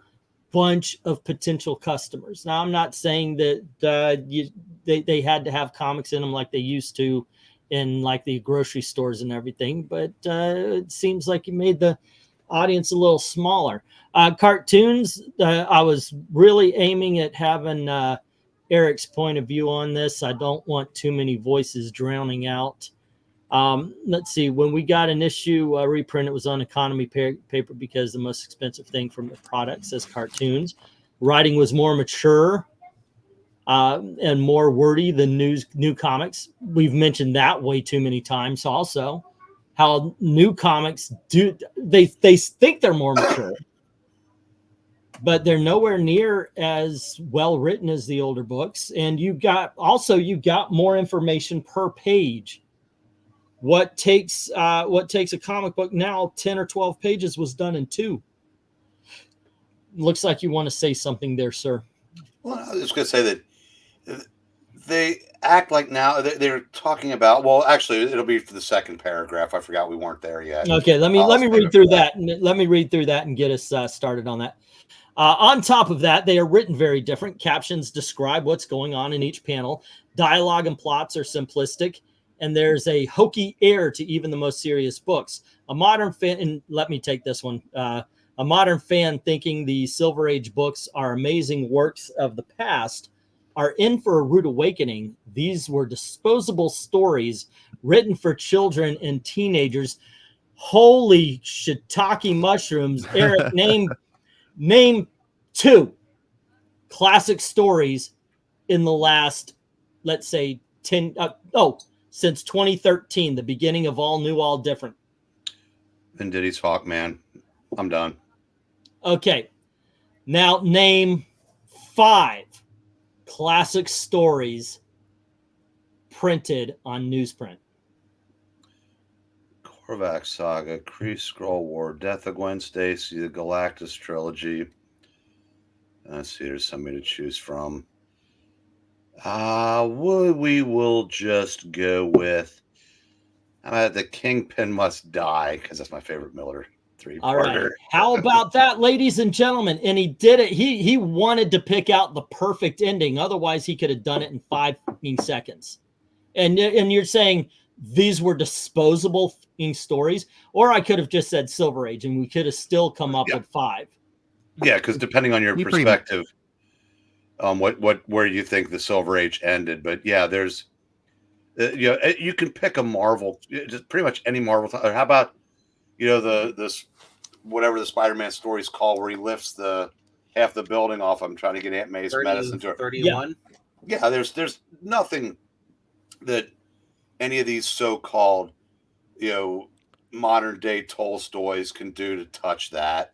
bunch of potential customers. Now, I'm not saying that they had to have comics in them like they used to in like the grocery stores and everything, but it seems like you made the audience a little smaller. Cartoons, I was really aiming at having Eric's point of view on this. I don't want too many voices drowning out. Let's see, when we got an issue reprint, it was on economy paper because the most expensive thing from the product says cartoons. Writing was more mature and more wordy than new comics. We've mentioned that way too many times also, how new comics they think they're more mature, but they're nowhere near as well written as the older books. And you got more information per page. What takes a comic book now 10 or 12 pages was done in 2. Looks like you want to say something there, sir. Well, I was just going to say that they act like now they're talking about. Well, actually, it'll be for the second paragraph. I forgot we weren't there yet. Okay, let me read through that. Let me read through that and get us started on that. On top of that, they are written very different. Captions describe what's going on in each panel. Dialogue and plots are simplistic, and there's a hokey air to even the most serious books. A modern fan, and let me take this one. A modern fan thinking the Silver Age books are amazing works of the past are in for a rude awakening. These were disposable stories written for children and teenagers. Holy shiitake mushrooms. Eric, name 2 classic stories in the last, let's say, 10, since 2013, the beginning of All New, All Different. Venditti's Hawkman. I'm done. Okay. Now name 5 classic stories printed on newsprint. Korvac Saga, Kree Skrull War, Death of Gwen Stacy, the Galactus Trilogy. Let's see, there's somebody to choose from. We will just go with The Kingpin Must Die, because that's my favorite Miller 3-parter. All right. How about that, ladies and gentlemen? And he did it. He wanted to pick out the perfect ending. Otherwise, he could have done it in 15 seconds. And you're saying these were disposable stories, or I could have just said Silver Age, and we could have still come up with 5. Yeah, because depending on your perspective, where you think the Silver Age ended, but yeah, there's, you can pick a Marvel, just pretty much any Marvel. Or how about, this whatever the Spider-Man story's called, where he lifts half the building off. I'm trying to get Aunt May's medicine to her. 31. Yeah, there's nothing that any of these so-called, modern day Tolstoys can do to touch that.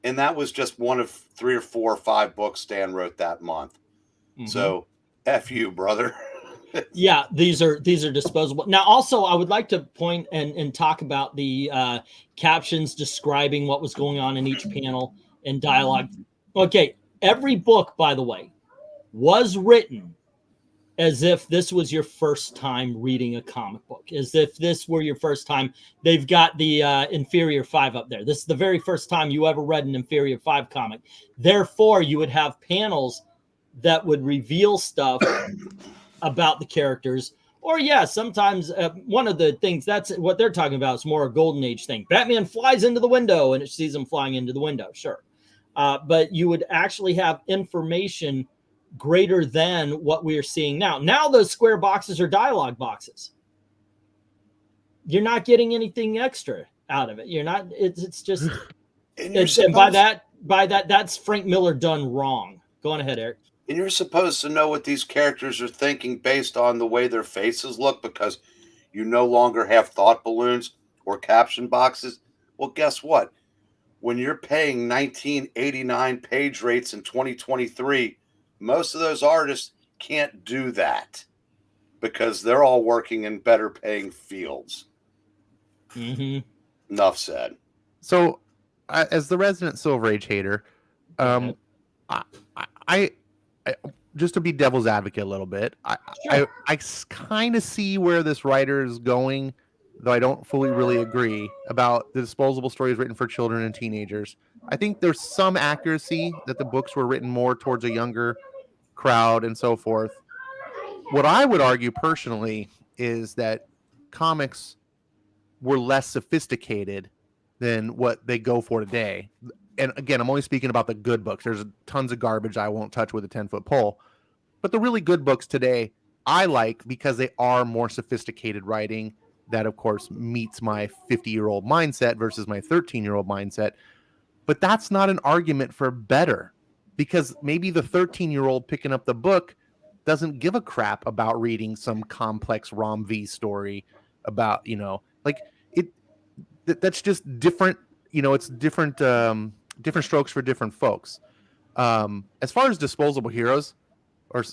And that was just one of 3 or 4 or 5 books Stan wrote that month. Mm-hmm. So, F you, brother. Yeah, these are disposable. Now, also, I would like to point and talk about the captions describing what was going on in each panel and dialogue. Okay, every book, by the way, was written as if this was your first time reading a comic book, as if this were your first time. They've got the Inferior 5 up there. This is the very first time you ever read an Inferior 5 comic. Therefore, you would have panels that would reveal stuff about the characters. Or, yeah, sometimes one of the things, that's what they're talking about, is more a Golden Age thing. Batman flies into the window, and it sees him flying into the window, sure. But you would actually have information greater than what we are seeing now. Now those square boxes are dialogue boxes. You're not getting anything extra out of it. You're not. It's just. And by that, that's Frank Miller done wrong. Go on ahead, Eric. And you're supposed to know what these characters are thinking based on the way their faces look, because you no longer have thought balloons or caption boxes. Well, guess what? When you're paying 1989 page rates in 2023, most of those artists can't do that because they're all working in better paying fields. Mm-hmm. Enough said. So, as the resident Silver Age hater, I just to be devil's advocate a little bit, I kind of see where this writer is going, though I don't fully really agree about the disposable stories written for children and teenagers. I think there's some accuracy that the books were written more towards a younger crowd and so forth. What I would argue personally is that comics were less sophisticated than what they go for today. And again, I'm only speaking about the good books. There's tons of garbage I won't touch with a 10-foot pole. But the really good books today, I like because they are more sophisticated writing that, of course, meets my 50-year-old mindset versus my 13-year-old mindset. But that's not an argument for better, because maybe the 13-year-old picking up the book doesn't give a crap about reading some complex Rom V story about, that's just different. It's different, different strokes for different folks. As far as disposable heroes or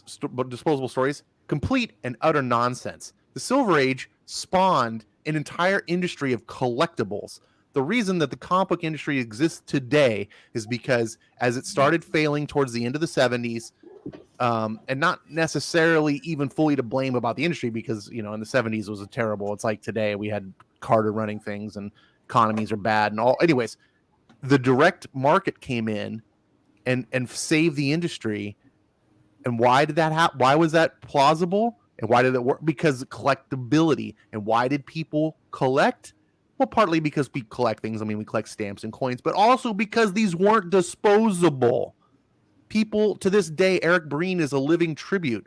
disposable stories, complete and utter nonsense. The Silver Age spawned an entire industry of collectibles. The reason that the comic book industry exists today is because as it started failing towards the end of the 70s, and not necessarily even fully to blame about the industry, because, in the 70s was terrible. It's like today we had Carter running things and economies are bad and all. Anyways, the direct market came in and saved the industry. And why did that happen? Why was that plausible? And why did it work? Because collectability. And why did people collect? Well, partly because we collect things. I mean, we collect stamps and coins, but also because these weren't disposable. People to this day, Eric Breen is a living tribute.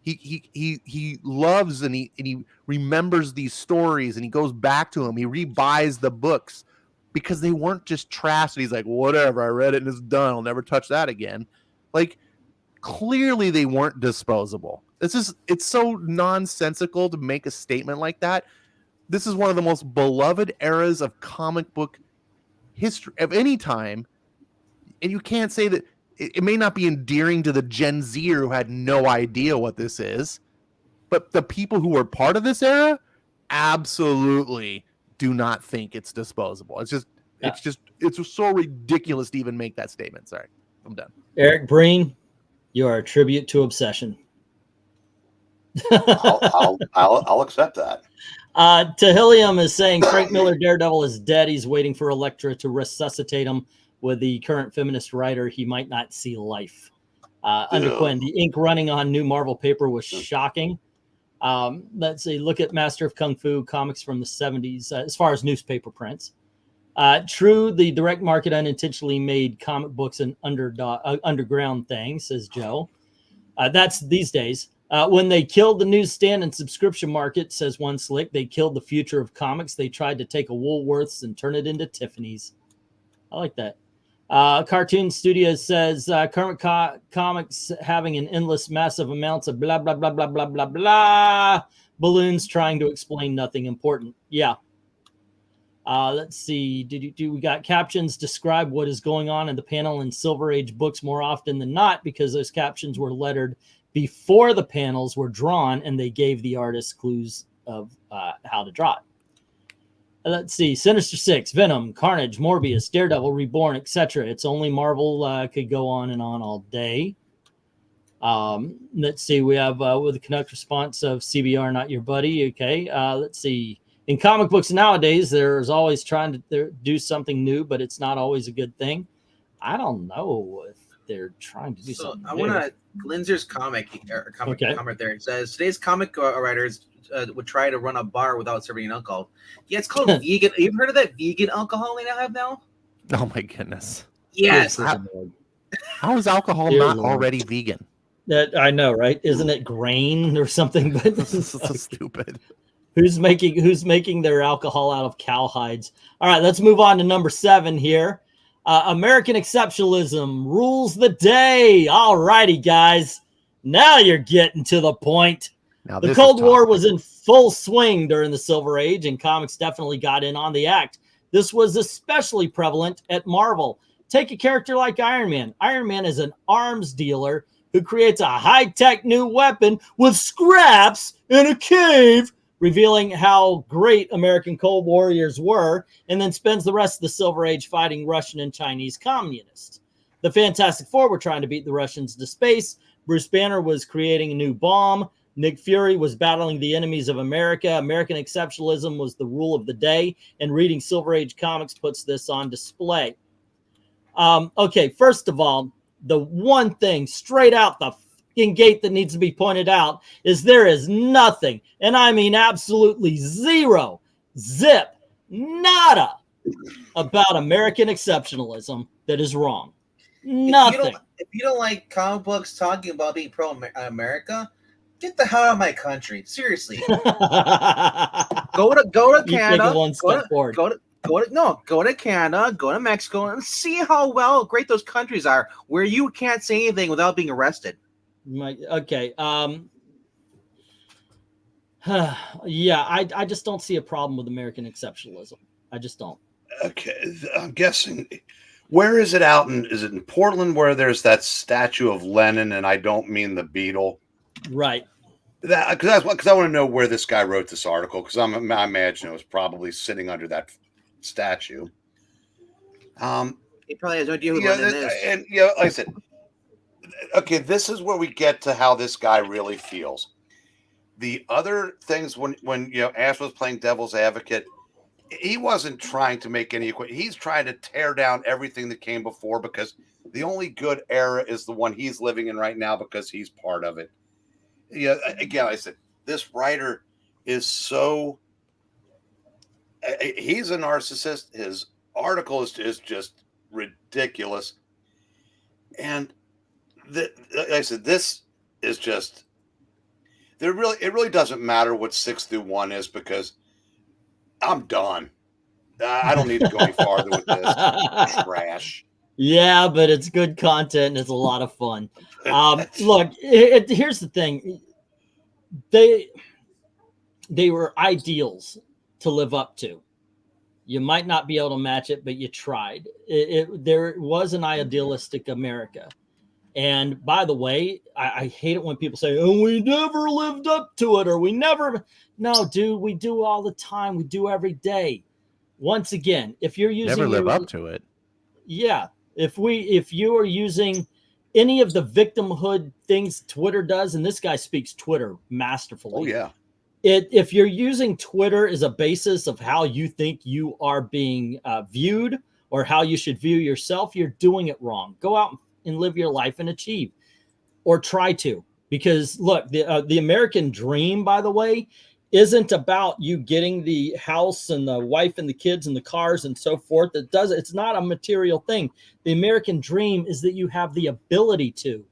He loves and he remembers these stories, and he goes back to them. He rebuys the books because they weren't just trash. And he's like, whatever, I read it and it's done. I'll never touch that again. Like, clearly they weren't disposable. It's so nonsensical to make a statement like that. This is one of the most beloved eras of comic book history of any time. And you can't say that it may not be endearing to the Gen Zer who had no idea what this is, but the people who were part of this era absolutely do not think it's disposable. It's so ridiculous to even make that statement. Sorry, I'm done. Eric Breen, you are a tribute to obsession. I'll accept that. Tahilium is saying Frank Miller Daredevil is dead. He's waiting for Elektra to resuscitate him. With the current feminist writer, he might not see life. Underquinn, the ink running on new Marvel paper was shocking. Let's see. Look at Master of Kung Fu comics from the 70s as far as newspaper prints. True, the direct market unintentionally made comic books an underground thing, says Joe. That's these days. When they killed the newsstand and subscription market, says One Slick, they killed the future of comics. They tried to take a Woolworths and turn it into Tiffany's. I like that. Cartoon Studios says current comics having an endless massive amounts of blah, blah, blah, blah, blah, blah, blah. Balloons trying to explain nothing important. Yeah. Let's see. We got captions describe what is going on in the panel in Silver Age books more often than not, because those captions were lettered before the panels were drawn and they gave the artist clues of how to draw it. Let's see. Sinister Six, Venom, Carnage, Morbius, Daredevil, Reborn, etc. It's only Marvel. Could go on and on all day. Let's see. We have with the Canuck response of CBR, not your buddy. Okay. Let's see. In comic books nowadays, there's always trying to do something new, but it's not always a good thing. I don't know if they're trying to do something. I want to Glinzer's comment there. It says today's comic writers would try to run a bar without serving alcohol. Yeah, it's called vegan. You've heard of that vegan alcohol they now have now? Oh my goodness. Yes. How is alcohol not already vegan? That I know, right? Isn't it grain or something? But this is so stupid. Who's making their alcohol out of cow hides? All right, let's move on to number 7 here. American exceptionalism rules the day. All righty, guys. Now you're getting to the point. Now the Cold War was in full swing during the Silver Age, and comics definitely got in on the act. This was especially prevalent at Marvel. Take a character like Iron Man. Iron Man is an arms dealer who creates a high-tech new weapon with scraps in a cave, revealing how great American Cold Warriors were, and then spends the rest of the Silver Age fighting Russian and Chinese communists. The Fantastic Four were trying to beat the Russians to space. Bruce Banner was creating a new bomb. Nick Fury was battling the enemies of America. American exceptionalism was the rule of the day, and reading Silver Age comics puts this on display. Okay, first of all, the one thing straight out the gate that needs to be pointed out is there is nothing, and I mean absolutely zero, zip, nada about American exceptionalism that is wrong. Nothing. If you don't like comic books talking about being pro-America, get the hell out of my country. Seriously. Go to Canada. Go to Canada, go to Mexico, and see how great those countries are, where you can't say anything without being arrested. Okay. Yeah, I just don't see a problem with American exceptionalism. I just don't. Okay, I'm guessing. Where is it out? Is it in Portland where there's that statue of Lenin? And I don't mean the Beatle. Right. Because I want to know where this guy wrote this article. Because I imagine it was probably sitting under that statue. He probably has no idea who Lenin is. And like I said, okay, this is where we get to how this guy really feels. The other things when Ash was playing devil's advocate, he wasn't trying to make any equation. He's trying to tear down everything that came before because the only good era is the one he's living in right now because he's part of it. Yeah, again, I said this writer is so. He's a narcissist. His article is just ridiculous, and like I said, this is just. It really doesn't matter what 6 through 1 is because I'm done. I don't need to go any farther with this trash. Yeah, but it's good content and it's a lot of fun. Look, here's the thing. They were ideals to live up to. You might not be able to match it, but you tried. There was an idealistic America. And by the way, I hate it when people say, oh, we never lived up to it, or we never. No, dude, we do all the time. We do every day. Once again, if you're using never live up to it. Yeah. If you are using any of the victimhood things Twitter does, and this guy speaks Twitter masterfully. Oh, yeah. If you're using Twitter as a basis of how you think you are being viewed or how you should view yourself, you're doing it wrong. Go out and live your life and achieve, or try to, because look, the American dream, by the way, isn't about you getting the house and the wife and the kids and the cars and so forth. It's not a material thing. The American dream is that you have the ability to.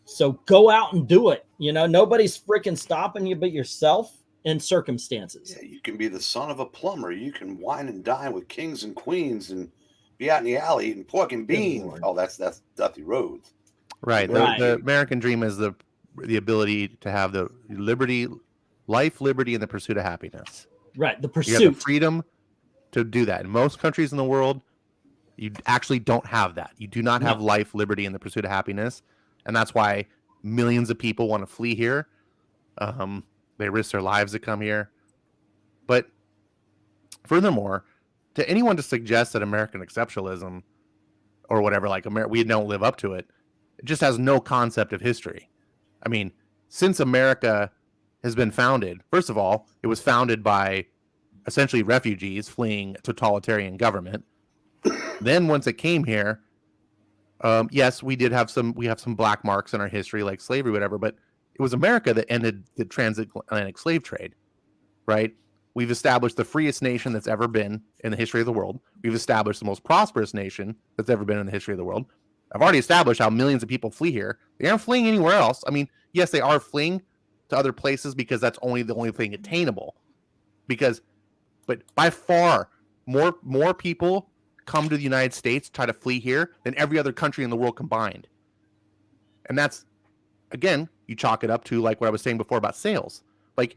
So go out and do it. Nobody's freaking stopping you but yourself and circumstances. Yeah, you can be the son of a plumber. You can wine and dine with kings and queens and be out in the alley eating pork and beans. Oh, that's Dusty Rhodes. Right. The American dream is the ability to have the life, liberty, and the pursuit of happiness. Right. The pursuit. You have the freedom to do that. In most countries in the world, you actually don't have that. You do not have life, liberty, and the pursuit of happiness. And that's why millions of people want to flee here. They risk their lives to come here. But Furthermore, to anyone to suggest that American exceptionalism or whatever, like we don't live up to it, it just has no concept of history. I mean, since America has been founded, first of all, it was founded by essentially refugees fleeing totalitarian government. Then once it came here, yes, we have some black marks in our history, like slavery, whatever, but it was America that ended the transatlantic slave trade, right? We've established the freest nation that's ever been in the history of the world. We've established the most prosperous nation that's ever been in the history of the world. I've already established how millions of people flee here. They aren't fleeing anywhere else. I mean, yes, they are fleeing to other places because that's the only thing attainable. But by far, more people come to the United States, try to flee here than every other country in the world combined. And that's, again, you chalk it up to like what I was saying before about sales. Like,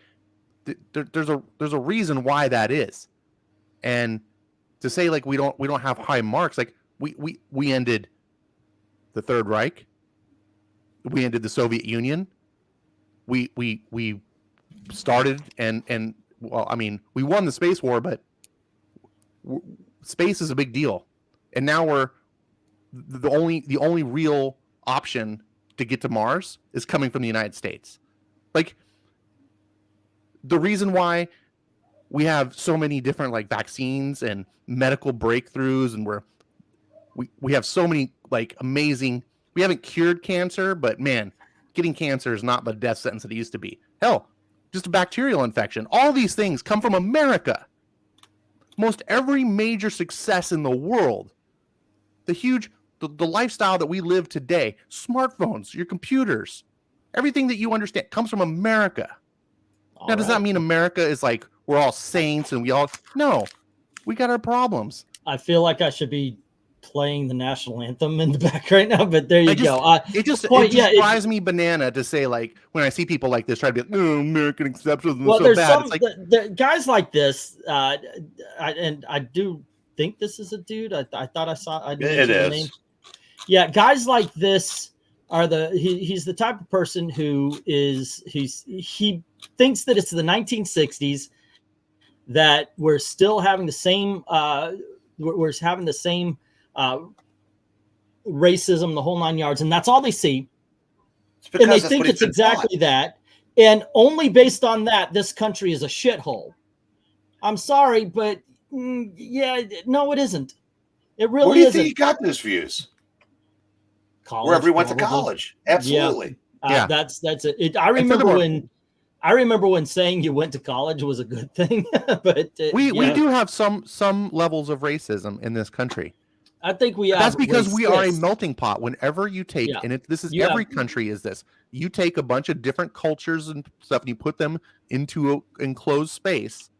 there's a reason why that is. And to say like we don't have high marks, like we ended the Third Reich, we ended the Soviet Union, we started and well, I mean, we won the space war, but space is a big deal, and now we're the only real option to get to Mars is coming from the United States. Like, the reason why we have so many different like vaccines and medical breakthroughs, and we have so many like amazing. We haven't cured cancer, but man, getting cancer is not the death sentence that it used to be. Hell, just a bacterial infection. All these things come from America. Most every major success in the world, the lifestyle that we live today, smartphones, your computers, everything that you understand comes from America. Now, does that mean America is like we're all saints and no, we got our problems. I feel like I should be playing the national anthem in the back right now, but there you go. It just drives me banana to say, like, when I see people like this try to be like, oh, American exceptionalism is so bad. The guys like this, and I do think this is a dude. I thought I saw. I didn't know the name. Yeah, guys like this are he's the type of person who he thinks that it's the 1960s, that we're still having the same racism, the whole 9 yards, and that's all they see. And they think it's exactly that. And only based on that, this country is a shithole. I'm sorry, but yeah, no, it isn't. It really isn't. Where do you think you got those views? College, wherever he went to college. Absolutely. Yeah. That's it. I remember when saying you went to college was a good thing, but we do have some levels of racism in this country. I think we have. That's because we are a melting pot. Whenever you take, and this is every country is this. You take a bunch of different cultures and stuff, and you put them into an enclosed space.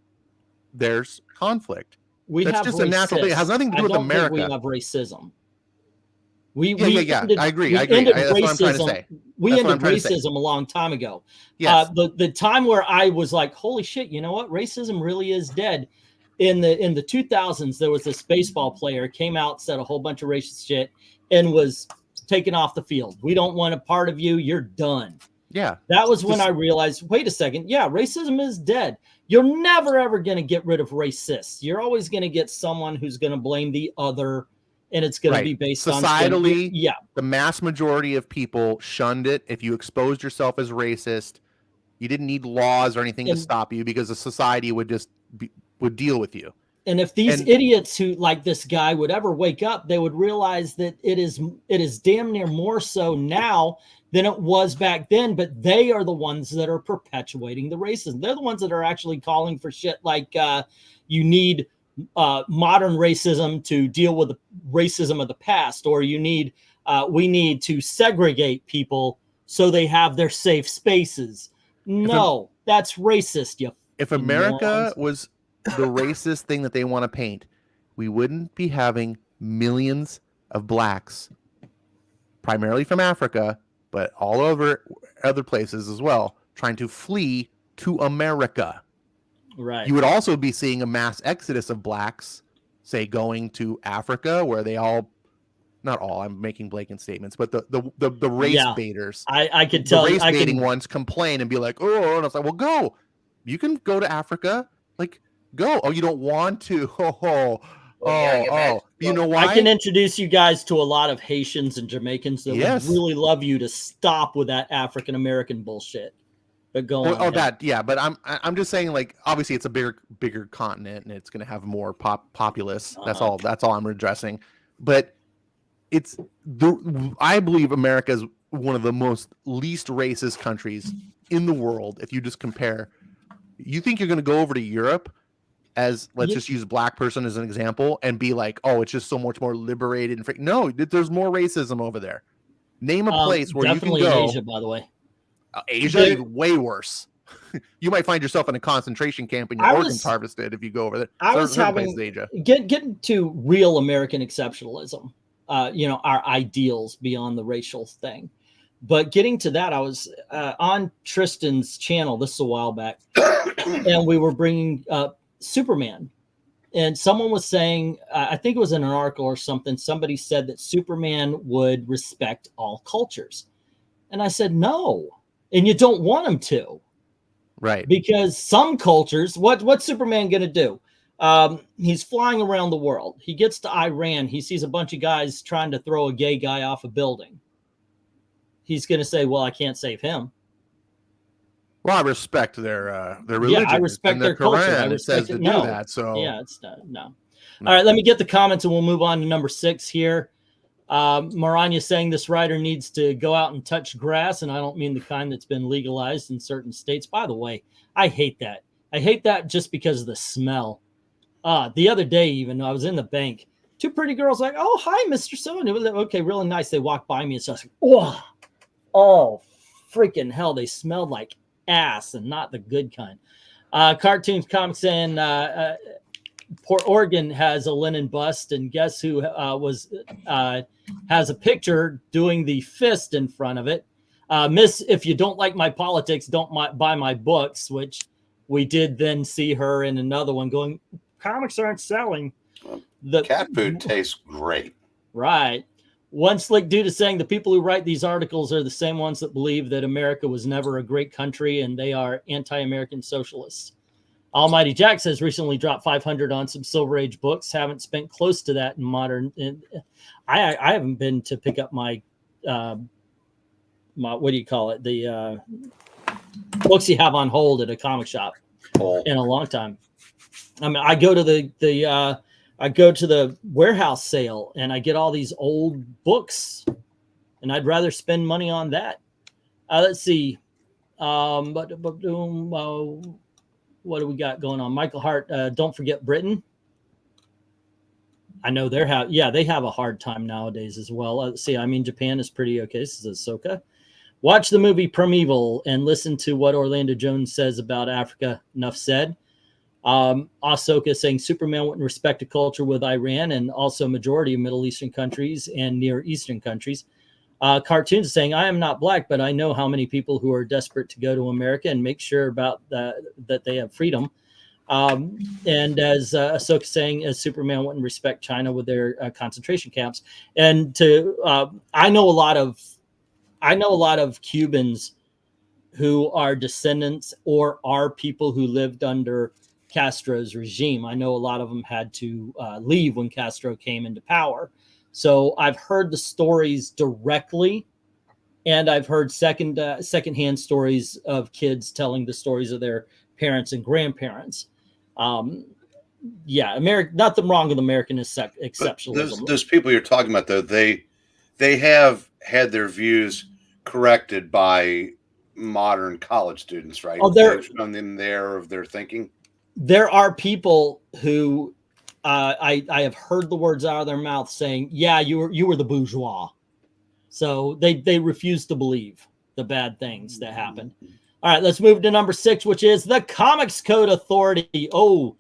There's conflict. That's just a natural thing. It has nothing to do with America. We have racism. I agree. That's what I'm trying to say. We ended racism a long time ago. Yes. The time where I was like, holy shit, you know what? Racism really is dead. In the 2000s, there was this baseball player came out, said a whole bunch of racist shit, and was taken off the field. We don't want a part of you. You're done. Yeah. That was when I realized, wait a second. Yeah, racism is dead. You're never, ever going to get rid of racists. You're always going to get someone who's going to blame the other. And it's going to be based societally, on the mass majority of people shunned it. If you exposed yourself as racist, you didn't need laws or anything to stop you, because the society would just would deal with you. And if these idiots who like this guy would ever wake up, they would realize that it is damn near more so now than it was back then. But they are the ones that are perpetuating the racism. They're the ones that are actually calling for shit like you need modern racism to deal with the racism of the past, or we need to segregate people so they have their safe spaces. No, that's racist. If America was the racist thing that they want to paint, we wouldn't be having millions of blacks, primarily from Africa, but all over other places as well, trying to flee to America. Right. You would also be seeing a mass exodus of blacks, say, going to Africa, where they all, not all, I'm making blanket statements, but the race baiters. I could tell. The race baiting ones complain and be like, oh, and it's like, well, go. You can go to Africa. Like, Go. Oh, you don't want to? You know why? I can introduce you guys to a lot of Haitians and Jamaicans that would really love you to stop with that African American bullshit. But go on. But I'm just saying, like, obviously it's a bigger continent and it's going to have more populace. That's all I'm addressing. But I believe America is one of the most least racist countries in the world. If you just compare, you think you're going to go over to Europe as, let's just use a black person as an example and be like, oh, it's just so much more liberated and free. No, there's more racism over there. Name a place where you can go. Definitely Asia, by the way. Asia is way worse. You might find yourself in a concentration camp and your organs harvested if you go over there. I was having getting to real American exceptionalism, our ideals beyond the racial thing. But getting to that, I was on Tristan's channel, this is a while back, and we were bringing up Superman. And someone was saying, I think it was in an article or something, somebody said that Superman would respect all cultures. And I said, no. And you don't want him to. Right. Because some cultures, what's Superman going to do? He's flying around the world. He gets to Iran. He sees a bunch of guys trying to throw a gay guy off a building. He's going to say, well, I can't save him. Well, I respect their religion. Yeah, I respect their culture. I respect it. Do that. So yeah, it's no. All right, let me get the comments and we'll move on to number 6 here. Maranya saying this writer needs to go out and touch grass, and I don't mean the kind that's been legalized in certain states. By the way, I hate that. I hate that just because of the smell. The other day, even I was in the bank, 2 pretty girls like, oh, hi, Mr. So. Okay, really nice. They walked by me and so I was like, oh, freaking hell. They smelled like ass and not the good kind. Cartoons Comics saying Port Oregon has a linen bust, and guess who has a picture doing the fist in front of it. Miss, if you don't like my politics, don't buy my books, which we did then see her in another one going, comics aren't selling. The cat food tastes great. Right. One slick dude is saying the people who write these articles are the same ones that believe that America was never a great country and they are anti-American socialists. Almighty Jack says recently dropped 500 on some Silver Age books. Haven't spent close to that in modern. I haven't been to pick up my what do you call it? The books you have on hold at a comic shop in a long time. I mean, I go to the warehouse sale and I get all these old books, and I'd rather spend money on that. Let's see. What do we got going on? Michael Hart, don't forget Britain. I know they have a hard time nowadays as well. Let's see. I mean, Japan is pretty okay. This is Ahsoka. Watch the movie Primeval and listen to what Orlando Jones says about Africa. Enough said. Ahsoka saying Superman wouldn't respect a culture with Iran and also majority of Middle Eastern countries and Near Eastern countries. Cartoons saying, I am not black, but I know how many people who are desperate to go to America and make sure about that they have freedom. And as Ahsoka saying, as Superman wouldn't respect China with their concentration camps. And I know a lot of Cubans who are descendants or are people who lived under Castro's regime. I know a lot of them had to leave when Castro came into power. So I've heard the stories directly, and I've heard secondhand stories of kids telling the stories of their parents and grandparents. Nothing wrong with American exceptionalism. Those people you're talking about, though, they have had their views corrected by modern college students, right? They've shown them of their thinking. There are people who I have heard the words out of their mouth saying, yeah, you were the bourgeois. So they refuse to believe the bad things that happened. All right, let's move to number 6, which is the Comics Code Authority. Oh,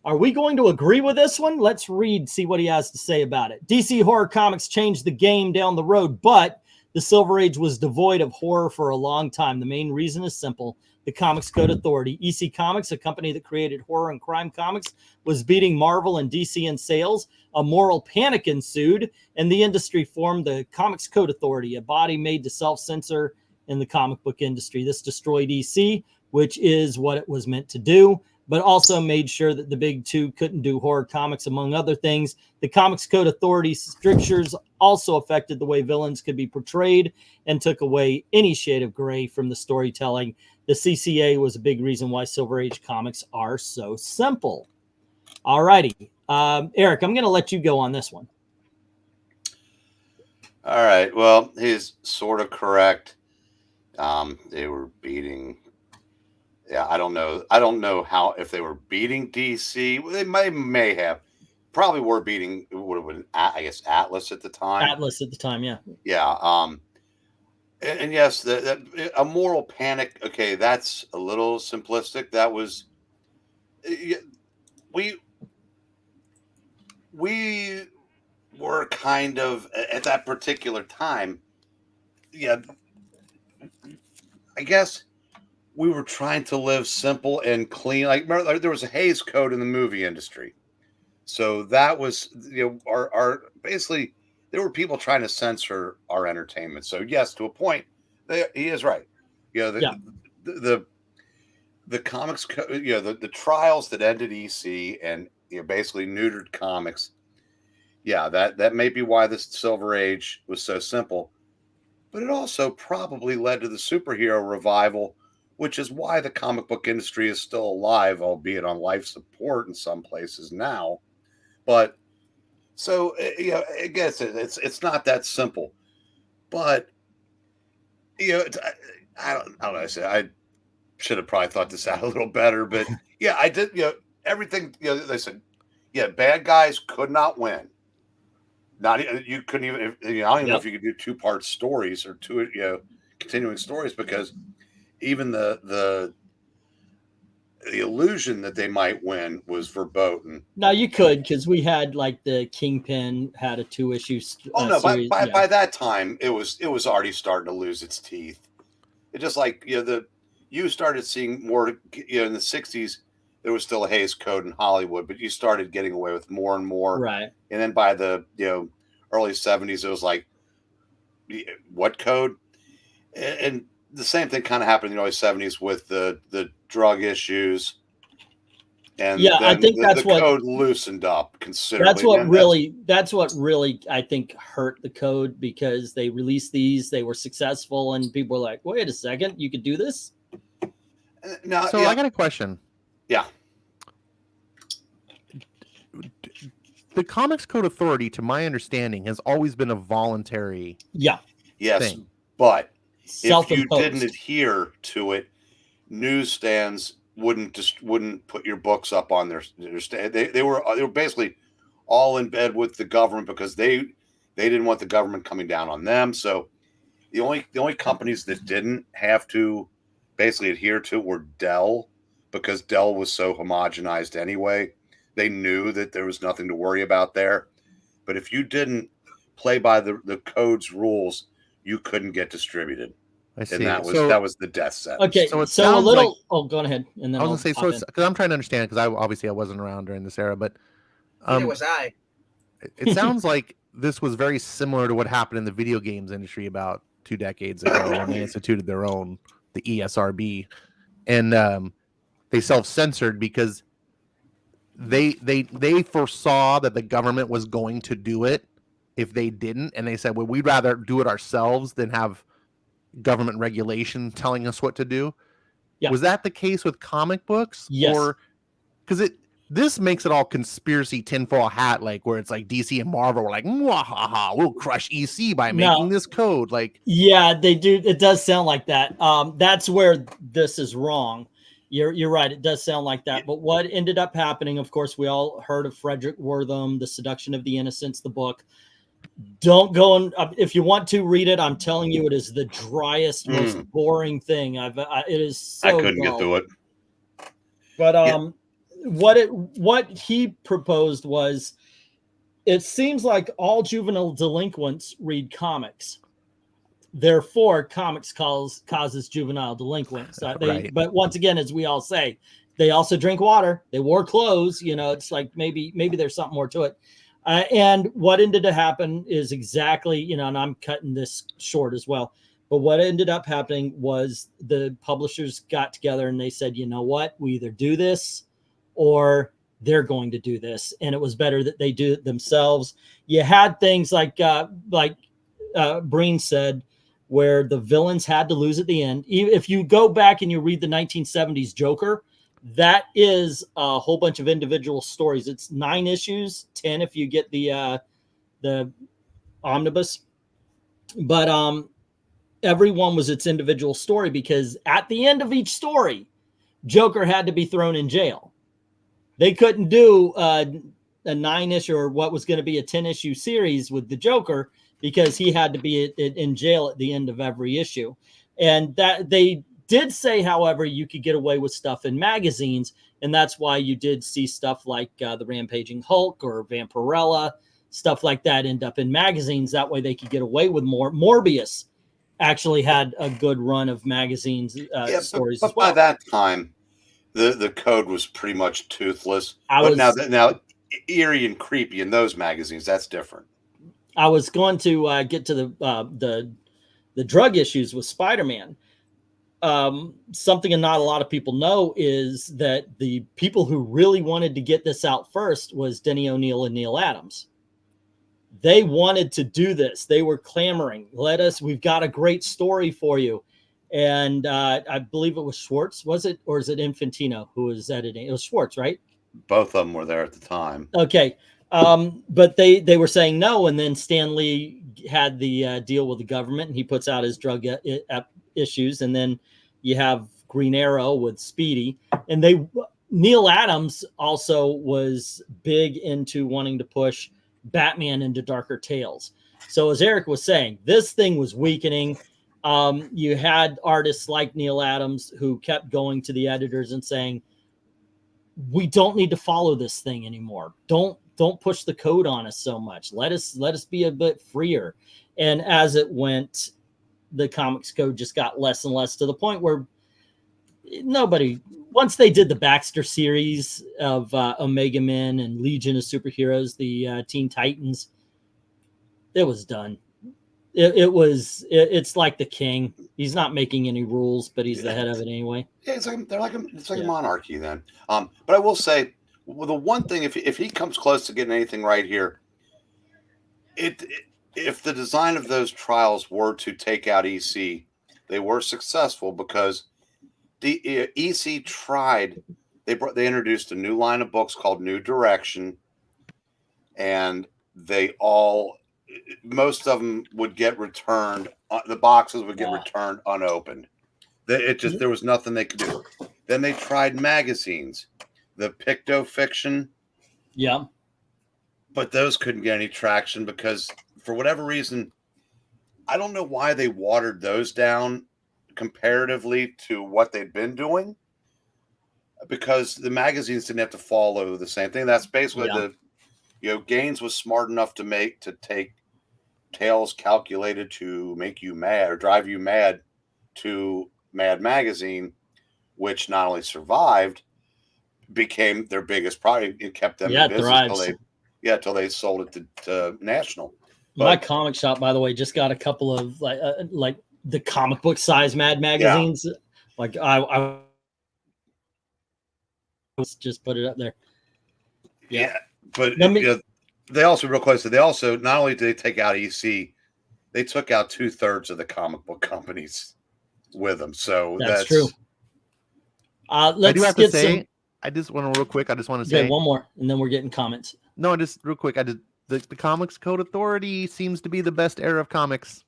are we going to agree with this one? Let's see what he has to say about it. DC Horror Comics changed the game down the road, but the Silver Age was devoid of horror for a long time. The main reason is simple. The Comics Code Authority, EC Comics, a company that created horror and crime comics, was beating Marvel and DC in sales. A moral panic ensued, and the industry formed the Comics Code Authority, a body made to self-censor in the comic book industry. This destroyed EC, which is what it was meant to do. but also made sure that the big two couldn't do horror comics, among other things. The Comics Code Authority strictures also affected the way villains could be portrayed and took away any shade of gray from the storytelling. The CCA was a big reason why Silver Age comics are so simple. All righty. Eric, I'm going to let you go on this one. All right. Well, he's sort of correct. They were beating. Yeah, I don't know. I don't know how, if they were beating DC. They may have. Probably were beating. It would have been, I guess, Atlas at the time. Atlas at the time, yeah. Yeah. And yes, a moral panic. Okay, that's a little simplistic. That was. We were kind of at that particular time. Yeah. I guess we were trying to live simple and clean. Like, remember, there was a Hays Code in the movie industry. So that was, our basically, there were people trying to censor our entertainment. So yes, to a point, he is right. The comics, the trials that ended EC and basically neutered comics. Yeah, that may be why this Silver Age was so simple. But it also probably led to the superhero revival, which is why the comic book industry is still alive, albeit on life support in some places now. But so, I guess it's not that simple. But, I don't know. I should have probably thought this out a little better. But, yeah, I did, everything, they said, bad guys could not win. You couldn't even, I don't even know if you could do 2-part stories or continuing stories, because even the illusion that they might win was verboten. Now you could, because we had like the Kingpin had a 2-issue. Series. By that time it was already starting to lose its teeth. It just like you started seeing more. In the 60s there was still a Hays Code in Hollywood, but you started getting away with more and more. Right. And then by the early 70s, it was like, what code? And the same thing kind of happened in the early 70s with the drug issues. And I think that's the what code loosened up considerably. That's what really I think hurt the code, because they released these, they were successful, and people were like, wait a second, you could do this? Now, I got a question. Yeah. The Comics Code Authority, to my understanding, has always been a voluntary thing. But if you Self-imposed. didn't adhere to it, newsstands wouldn't put your books up on their stand. They were basically all in bed with the government, because they didn't want the government coming down on them. So the only companies that didn't have to basically adhere to were Dell, because Dell was so homogenized anyway. They knew that there was nothing to worry about there. But if you didn't play by the code's rules, you couldn't get distributed. I see. And that was the death sentence. Okay, so a little. Go ahead, and then I was gonna say, because I'm trying to understand, because I wasn't around during this era, but neither was I. It sounds like this was very similar to what happened in the video games industry about 2 decades ago when they instituted their own, the ESRB, and they self-censored because they foresaw that the government was going to do it if they didn't, and they said, well, we'd rather do it ourselves than have government regulation telling us what to do. Yeah. Was that the case with comic books? Yes. Or because this makes it all conspiracy tinfoil hat, like where it's like DC and Marvel were like, we'll crush EC by making this code. Like, yeah, they do. It does sound like that. That's where this is wrong. You're right. It does sound like that. But what ended up happening, of course, we all heard of Frederick Wortham, The Seduction of the Innocents, the book. Don't go and if you want to read it, I'm telling you, it is the driest, most boring thing. It is so I couldn't get through it. But what he proposed was, it seems like all juvenile delinquents read comics. Therefore, comics causes juvenile delinquents. Right. But once again, as we all say, they also drink water. They wore clothes. It's like maybe there's something more to it. And what ended to happen is exactly, and I'm cutting this short as well, but what ended up happening was the publishers got together and they said, you know what, we either do this or they're going to do this, and it was better that they do it themselves. You had things like Breen said, where the villains had to lose at the end. Even if you go back and you read the 1970s Joker, that is a whole bunch of individual stories. It's 9 issues, 10 if you get the omnibus, but everyone was its individual story, because at the end of each story, Joker had to be thrown in jail. They couldn't do a 9-issue or what was going to be a 10-issue series with the Joker, because he had to be in jail at the end of every issue. And that they did say, however, you could get away with stuff in magazines, and that's why you did see stuff like the Rampaging Hulk or Vampirella, stuff like that end up in magazines. That way they could get away with more. Morbius actually had a good run of magazines stories but as well. by that time, the code was pretty much toothless. Now eerie and creepy in those magazines, that's different. I was going to get to the drug issues with Spider-Man. Something that not a lot of people know is that the people who really wanted to get this out first was Denny O'Neil and Neil Adams. They wanted to do this. They were clamoring, we've got a great story for you. And I believe it was Schwartz, was it? Or is it Infantino who was editing? It was Schwartz, right? Both of them were there at the time. Okay. But they were saying no. And then Stan Lee had the deal with the government, and he puts out his drug issues. And then you have Green Arrow with Speedy. And Neil Adams also was big into wanting to push Batman into darker tales. So as Eric was saying, this thing was weakening. You had artists like Neil Adams who kept going to the editors and saying, we don't need to follow this thing anymore. Don't push the code on us so much. Let us be a bit freer. And as it went, the comics code just got less and less, to the point where once they did the Baxter series of Omega Men and Legion of Superheroes, the Teen Titans, it was done. It's like the king. He's not making any rules, but he's the head of it anyway. Yeah, it's like a monarchy then. But I will say, well, the one thing, if he comes close to getting anything right here, if the design of those trials were to take out EC, they were successful, because the EC tried. They introduced a new line of books called New Direction, and most of them would get returned. The boxes would get returned unopened. There was nothing they could do. Then they tried magazines, the Picto Fiction. Yeah. But those couldn't get any traction, because for whatever reason, I don't know why they watered those down comparatively to what they'd been doing, because the magazines didn't have to follow the same thing. That's basically Gaines was smart enough to take tales calculated to make you mad or drive you mad to Mad Magazine, which not only survived, became their biggest product. It kept them in business until they sold it to National. But my comic shop, by the way, just got a couple of like the comic book size Mad magazines. Yeah. Like I just put it up there. Yeah, but they also, real close to, not only did they take out EC, they took out 2/3 of the comic book companies with them. So that's true. Let's get some. I just want to real quick. I just want to say one more, and then we're getting comments. No, just real quick. The Comics Code Authority seems to be the best era of comics.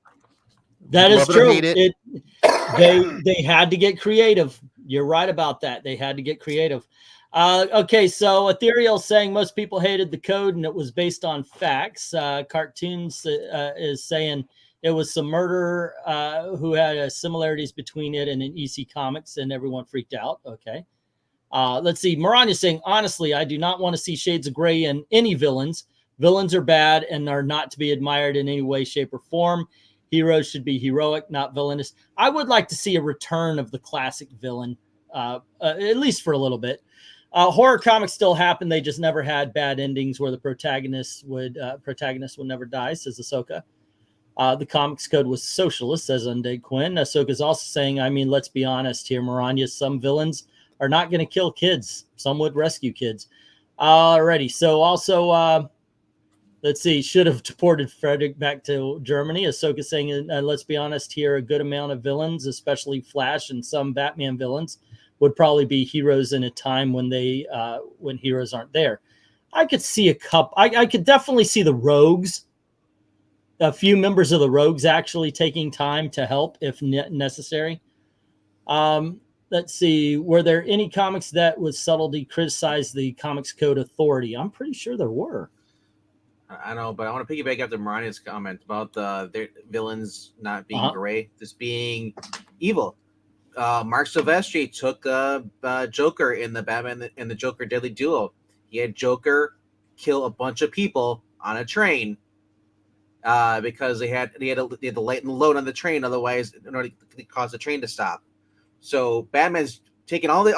That is true. They had to get creative. You're right about that. They had to get creative. Okay, so Ethereal saying most people hated the code and it was based on facts. Cartoons is saying it was some murderer who had similarities between it and an EC Comics, and everyone freaked out. Okay. Let's see. Maranya saying, honestly, I do not want to see shades of gray in any villains. Villains are bad and are not to be admired in any way, shape, or form. Heroes should be heroic, not villainous. I would like to see a return of the classic villain, at least for a little bit. Horror comics still happen. They just never had bad endings where the protagonist would never die, says Ahsoka. The Comics Code was socialist, says Undead Quinn. Ahsoka's also saying, I mean, let's be honest here, Maranya, some villains are not going to kill kids. Some would rescue kids. Alrighty. So also, let's see, should have deported Frederick back to Germany. Ahsoka saying, let's be honest here, a good amount of villains, especially Flash and some Batman villains, would probably be heroes in a time when when heroes aren't there. I could see a couple. I could definitely see the Rogues, a few members of the Rogues actually taking time to help if necessary. Let's see, were there any comics that with subtlety criticized the Comics Code Authority? I'm pretty sure there were. I know, but I want to piggyback after Maranya's comment about the villains not being gray, just being evil. Mark Silvestri took Joker in the Batman and the Joker Deadly Duo. He had Joker kill a bunch of people on a train because they had to lighten the load on the train, otherwise, in order to cause the train to stop. So Batman's taking all these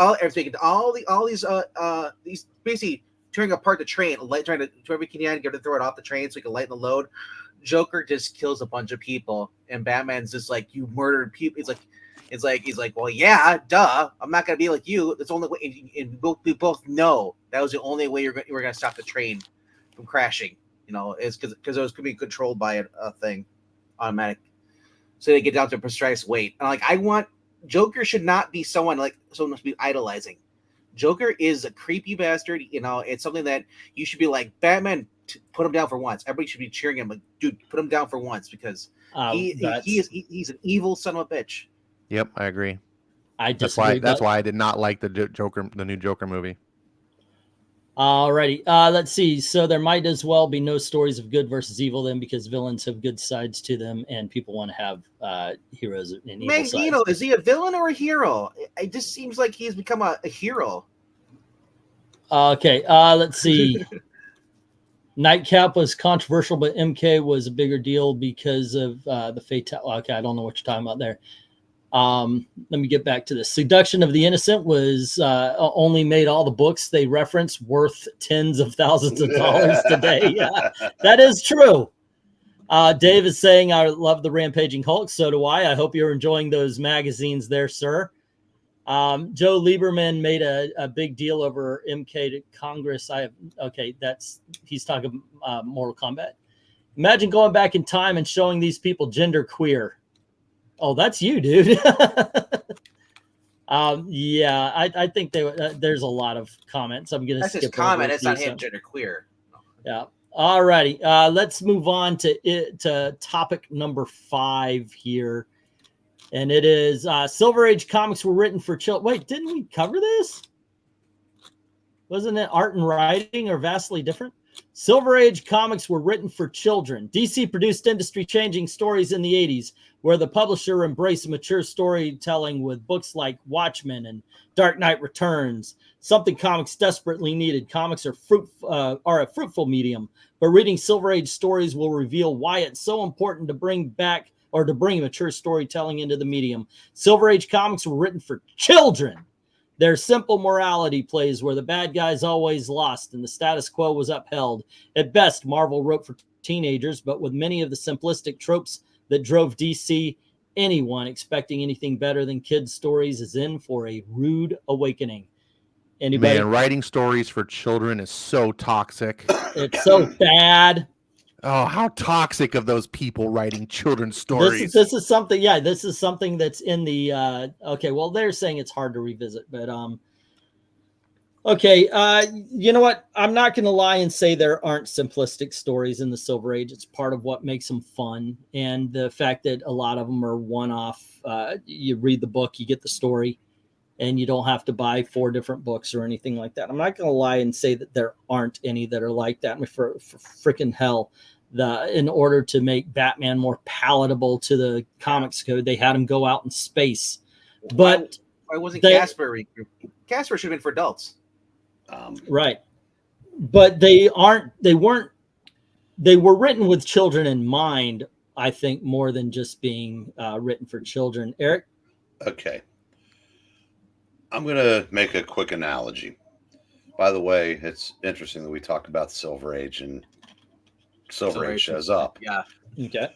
basically tearing apart the train, trying to do everything he can to throw it off the train so he can lighten the load. Joker just kills a bunch of people, and Batman's just like, you murdered people. He's like, well, yeah, duh. I'm not gonna be like you. It's the only way. And we both know that was the only way you were gonna stop the train from crashing. You know, is because it was gonna be controlled by a thing, automatic. So they get down to a precise weight. And I want Joker should not be someone to be idolizing. Joker is a creepy bastard. You know, it's something that you should be like, Batman, put him down for once. Everybody should be cheering him. Like, dude, put him down for once because he's an evil son of a bitch. Yep, I agree. That's why I did not like the new Joker movie. Alrighty, let's see. So there might as well be no stories of good versus evil then, because villains have good sides to them, and people want to have heroes and evil sides. Magneto, is he a villain or a hero? It just seems like he's become a hero. Okay, let's see. Nightcap was controversial, but MK was a bigger deal because of the fatality. Okay, I don't know what you're talking about there. Let me get back to this. Seduction of the Innocent was only made all the books they reference worth tens of thousands of dollars today. Yeah, that is true. Dave is saying, I love the Rampaging Hulk. So do I. I hope you're enjoying those magazines there, sir. Joe Lieberman made a big deal over MK to Congress. He's talking Mortal Kombat. Imagine going back in time and showing these people gender queer. Oh, that's you, dude. Yeah, I think there's a lot of comments. I'm gonna skip his comment. It's not him gender queer. Yeah. All righty. Let's move on to topic number 5 here, and it is Silver Age comics were written for children. Wait, didn't we cover this? Wasn't it art and writing or vastly different? Silver Age comics were written for children. DC produced industry-changing stories in the 80s, where the publisher embraced mature storytelling with books like Watchmen and Dark Knight Returns, something comics desperately needed. Comics are a fruitful medium, but reading Silver Age stories will reveal why it's so important to bring mature storytelling into the medium. Silver Age comics were written for children. Their simple morality plays where the bad guys always lost and the status quo was upheld. At best, Marvel wrote for teenagers, but with many of the simplistic tropes that drove DC, anyone expecting anything better than kids' stories is in for a rude awakening. Anybody? Man, writing stories for children is so toxic. It's so bad. Oh, how toxic of those people writing children's stories. This is something, yeah, this is something that's in the, okay, well, they're saying it's hard to revisit, but, okay, you know what? I'm not going to lie and say there aren't simplistic stories in the Silver Age. It's part of what makes them fun, and the fact that a lot of them are one-off. You read the book, you get the story, and you don't have to buy 4 different books or anything like that. I'm not going to lie and say that there aren't any that are like that. I mean, for freaking hell. In order to make Batman more palatable to the Comics Code, they had him go out in space. But why wasn't Casper? Casper should have been for adults. Right. But they were written with children in mind, I think, more than just being written for children. Eric? Okay. I'm going to make a quick analogy. By the way, it's interesting that we talked about the Silver Age and Silver Age shows up. Yeah. Okay.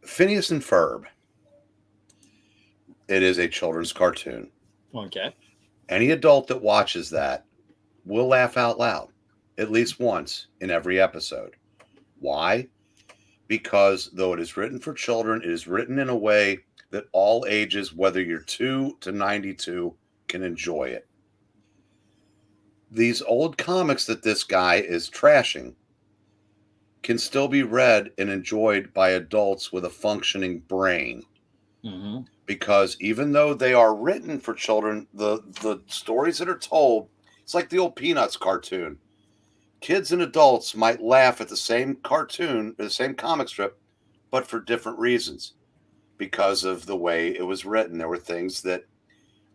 Phineas and Ferb. It is a children's cartoon. Okay. Any adult that watches that will laugh out loud at least once in every episode. Why? Because though it is written for children, it is written in a way that all ages, whether you're 2 to 92, can enjoy it. These old comics that this guy is trashing can still be read and enjoyed by adults with a functioning brain. Mm-hmm. Because even though they are written for children, the stories that are told, it's like the old Peanuts cartoon. Kids and adults might laugh at the same cartoon, the same comic strip, but for different reasons. Because of the way it was written. There were things that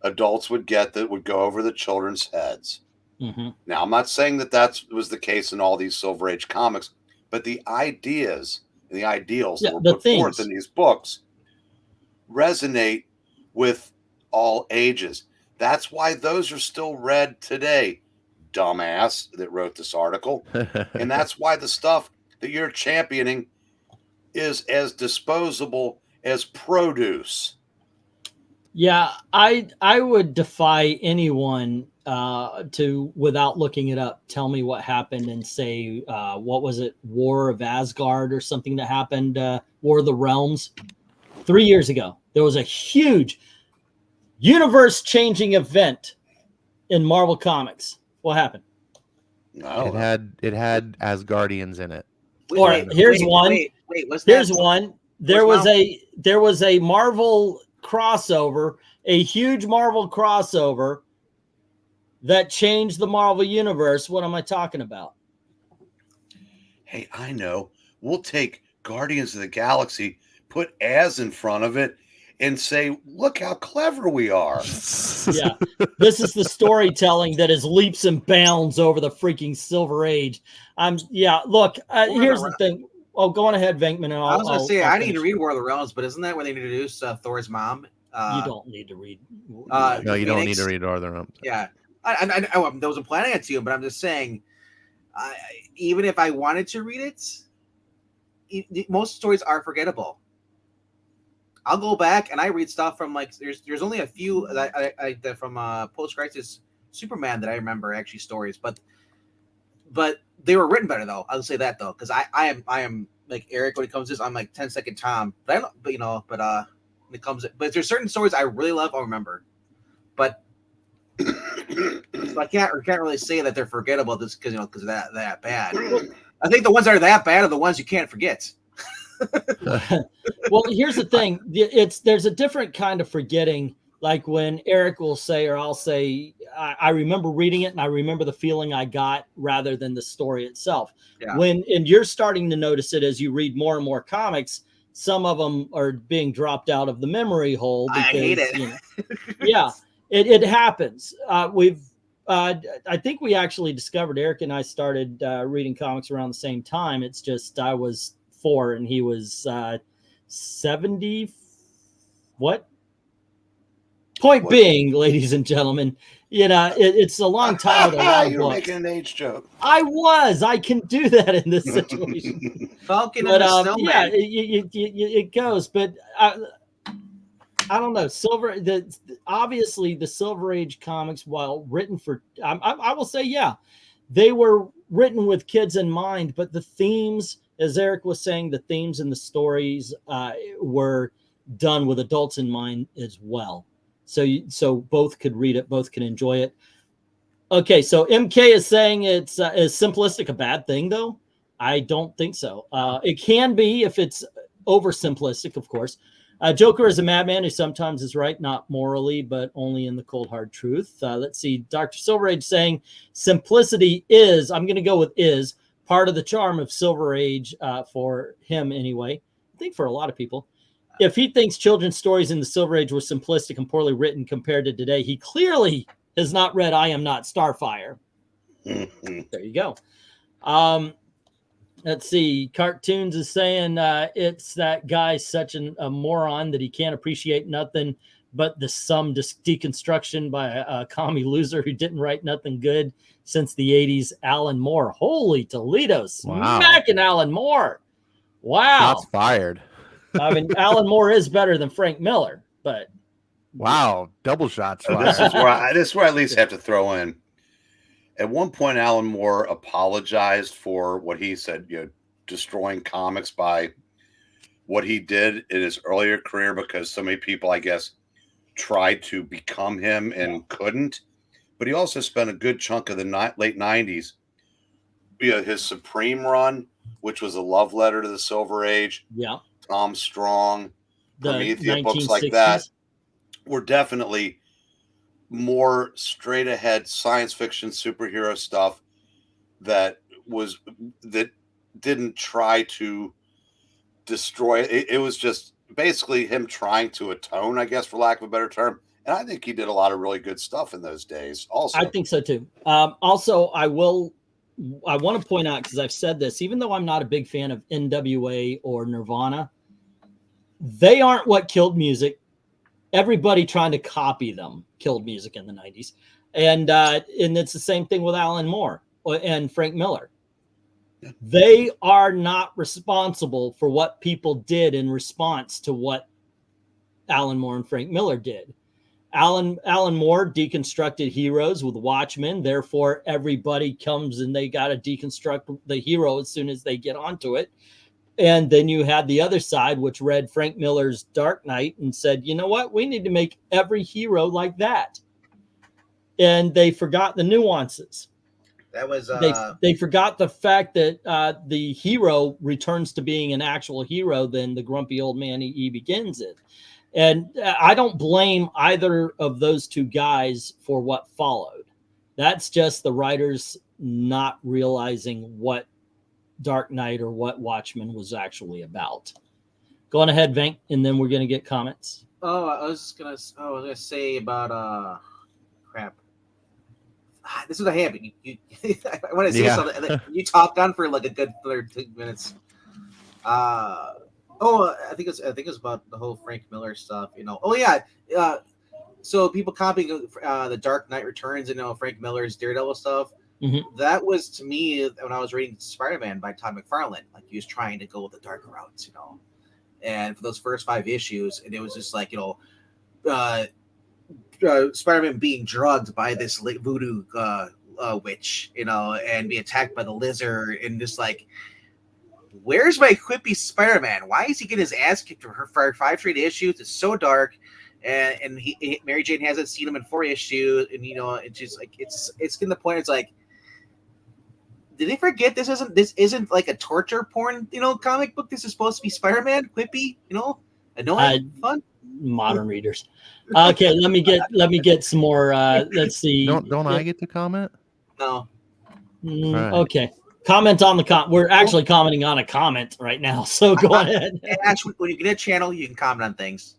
adults would get that would go over the children's heads. Mm-hmm. Now, I'm not saying that was the case in all these Silver Age comics, but the ideas and the ideals that were put forth in these books resonate with all ages. That's why those are still read today, dumbass that wrote this article. And that's why the stuff that you're championing is as disposable as produce. Yeah, I would defy anyone to, without looking it up, tell me what happened and say, what was it, War of Asgard or something that happened, War of the Realms, 3 years ago. There was a huge universe-changing event in Marvel Comics. What happened? No, it had Asgardians in it. Here's one. What's Here's that? one. There was a Marvel crossover, a huge Marvel crossover that changed the Marvel universe. What am I talking about? Hey, I know. We'll take Guardians of the Galaxy, put as in front of it, and say, look how clever we are. Yeah. This is the storytelling that is leaps and bounds over the freaking Silver Age. Look, here's the thing. Oh, go on ahead, Venkman. And I was going to say, I need to read War of the Realms, but isn't that where they introduced Thor's mom? You don't need to read. No, you don't need to read War of the Realms. Yeah. I wasn't planning it to, but I'm just saying, even if I wanted to read it, most stories are forgettable. I'll go back and I read stuff from there's only a few that from post-crisis Superman that I remember actually stories, but they were written better though. I'll say that though, because I am like Eric when it comes to this. I'm like 10-second Tom, but when it comes to, but there's certain stories I really love. I'll remember, but so I can't really say that they're forgettable just because because that bad. I think the ones that are that bad are the ones you can't forget. Well, here's the thing. There's a different kind of forgetting. Like when Eric will say, or I'll say, I remember reading it and I remember the feeling I got rather than the story itself. Yeah. And you're starting to notice it as you read more and more comics. Some of them are being dropped out of the memory hole. Because, I hate it. Yeah, it happens. I think we actually discovered, Eric and I started reading comics around the same time. It's just I was 4 and he was 70. What? Point being, ladies and gentlemen, it's a long time with a lot of You're books. making an age joke. I can do that in this situation. Falcon and the Snowman. Yeah, it goes. But I don't know. Obviously the Silver Age comics, while written for, I will say, yeah, they were written with kids in mind, but the themes, as Eric was saying, the themes and the stories were done with adults in mind as well. So both could read it, both can enjoy it. Okay, so MK is saying is simplistic a bad thing, though? I don't think so. It can be if it's oversimplistic, of course. Joker is a madman who sometimes is right, not morally, but only in the cold, hard truth. Let's see. Dr. Silver Age saying simplicity is, I'm going to go with is, part of the charm of Silver Age for him anyway. I think for a lot of people. If he thinks children's stories in the Silver Age were simplistic and poorly written compared to today, he clearly has not read I Am Not Starfire. There you go. Let's see. Cartoons is saying it's that guy's such a moron that he can't appreciate nothing but the some deconstruction by a commie loser who didn't write nothing good since the 80s, Alan Moore. Holy Toledo. Smacking Alan Moore. Wow. Shots fired. I mean, Alan Moore is better than Frank Miller, but Wow, double shots. So this is where I at least have to throw in. At one point, Alan Moore apologized for what he said, destroying comics by what he did in his earlier career, because so many people, I guess, tried to become him and couldn't. But he also spent a good chunk of the late 90s, his Supreme run, which was a love letter to the Silver Age. Yeah. Tom Strong, The Promethea, books 1960s. like that were definitely more straight ahead science fiction superhero stuff that didn't try to destroy it. It was just basically him trying to atone, I guess, for lack of a better term. And I think he did a lot of really good stuff in those days also. I think so too. Also, I want to point out, because I've said this, even though I'm not a big fan of NWA or Nirvana, they aren't what killed music. Everybody trying to copy them killed music in the 90s. And it's the same thing with Alan Moore and Frank Miller. Yeah. They are not responsible for what people did in response to what Alan Moore and Frank Miller did. Alan Moore deconstructed heroes with Watchmen. Therefore, everybody comes and they got to deconstruct the hero as soon as they get onto it. And then you had the other side, which read Frank Miller's Dark Knight and said, you know what? We need to make every hero like that. And they forgot the nuances. That was they forgot the fact that the hero returns to being an actual hero than the grumpy old man he begins it. And I don't blame either of those two guys for what followed. That's just the writers not realizing what Dark Knight or what Watchmen was actually about. Go on ahead, Venk, and then we're going to get comments. I was gonna say about crap. This is what happened. I want to say something. You talked on for like a good 30 minutes. I think it's about the whole Frank Miller stuff. So people copying the Dark Knight Returns and Frank Miller's Daredevil stuff. Mm-hmm. That was, to me, when I was reading Spider-Man by Todd McFarlane, like he was trying to go the darker routes, And for those first 5 issues, and it was just like Spider-Man being drugged by this voodoo witch, and be attacked by the lizard, and just like, where's my quippy Spider-Man? Why is he getting his ass kicked for 5 straight issues? It's so dark, and Mary Jane hasn't seen him in 4 issues, and it's just like it's getting to the point. It's like, did they forget this isn't like a torture porn comic book? This is supposed to be Spider-Man quippy, annoying, fun. Modern readers. Okay, let me get some more. Let's see. Don't I get to comment? No. Right. Okay. Comment on the We're actually commenting on a comment right now, so go ahead. Actually, when you get a channel, you can comment on things.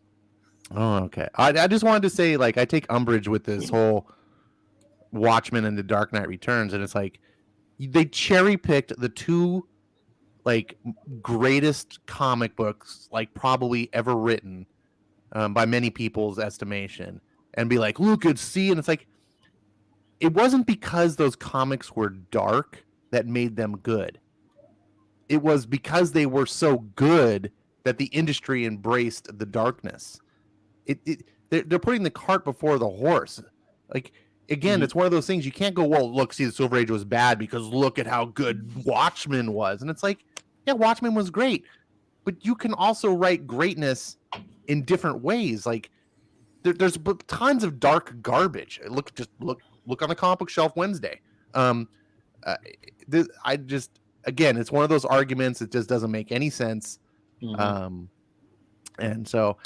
Oh, okay. I just wanted to say, like, I take umbrage with this whole Watchmen and the Dark Knight Returns, and it's like they cherry picked the 2 like greatest comic books like probably ever written by many people's estimation, and be like, look, it's and it's like, it wasn't because those comics were dark that made them good. It was because they were so good that the industry embraced the darkness. They're putting the cart before the horse. Like, again, it's one of those things you can't go, well, look, see, the Silver Age was bad because look at how good Watchmen was. And it's like, yeah, Watchmen was great, but you can also write greatness in different ways. Like, there's tons of dark garbage. Look on the comic book shelf Wednesday. Again, it's one of those arguments that just doesn't make any sense. Mm-hmm. And so,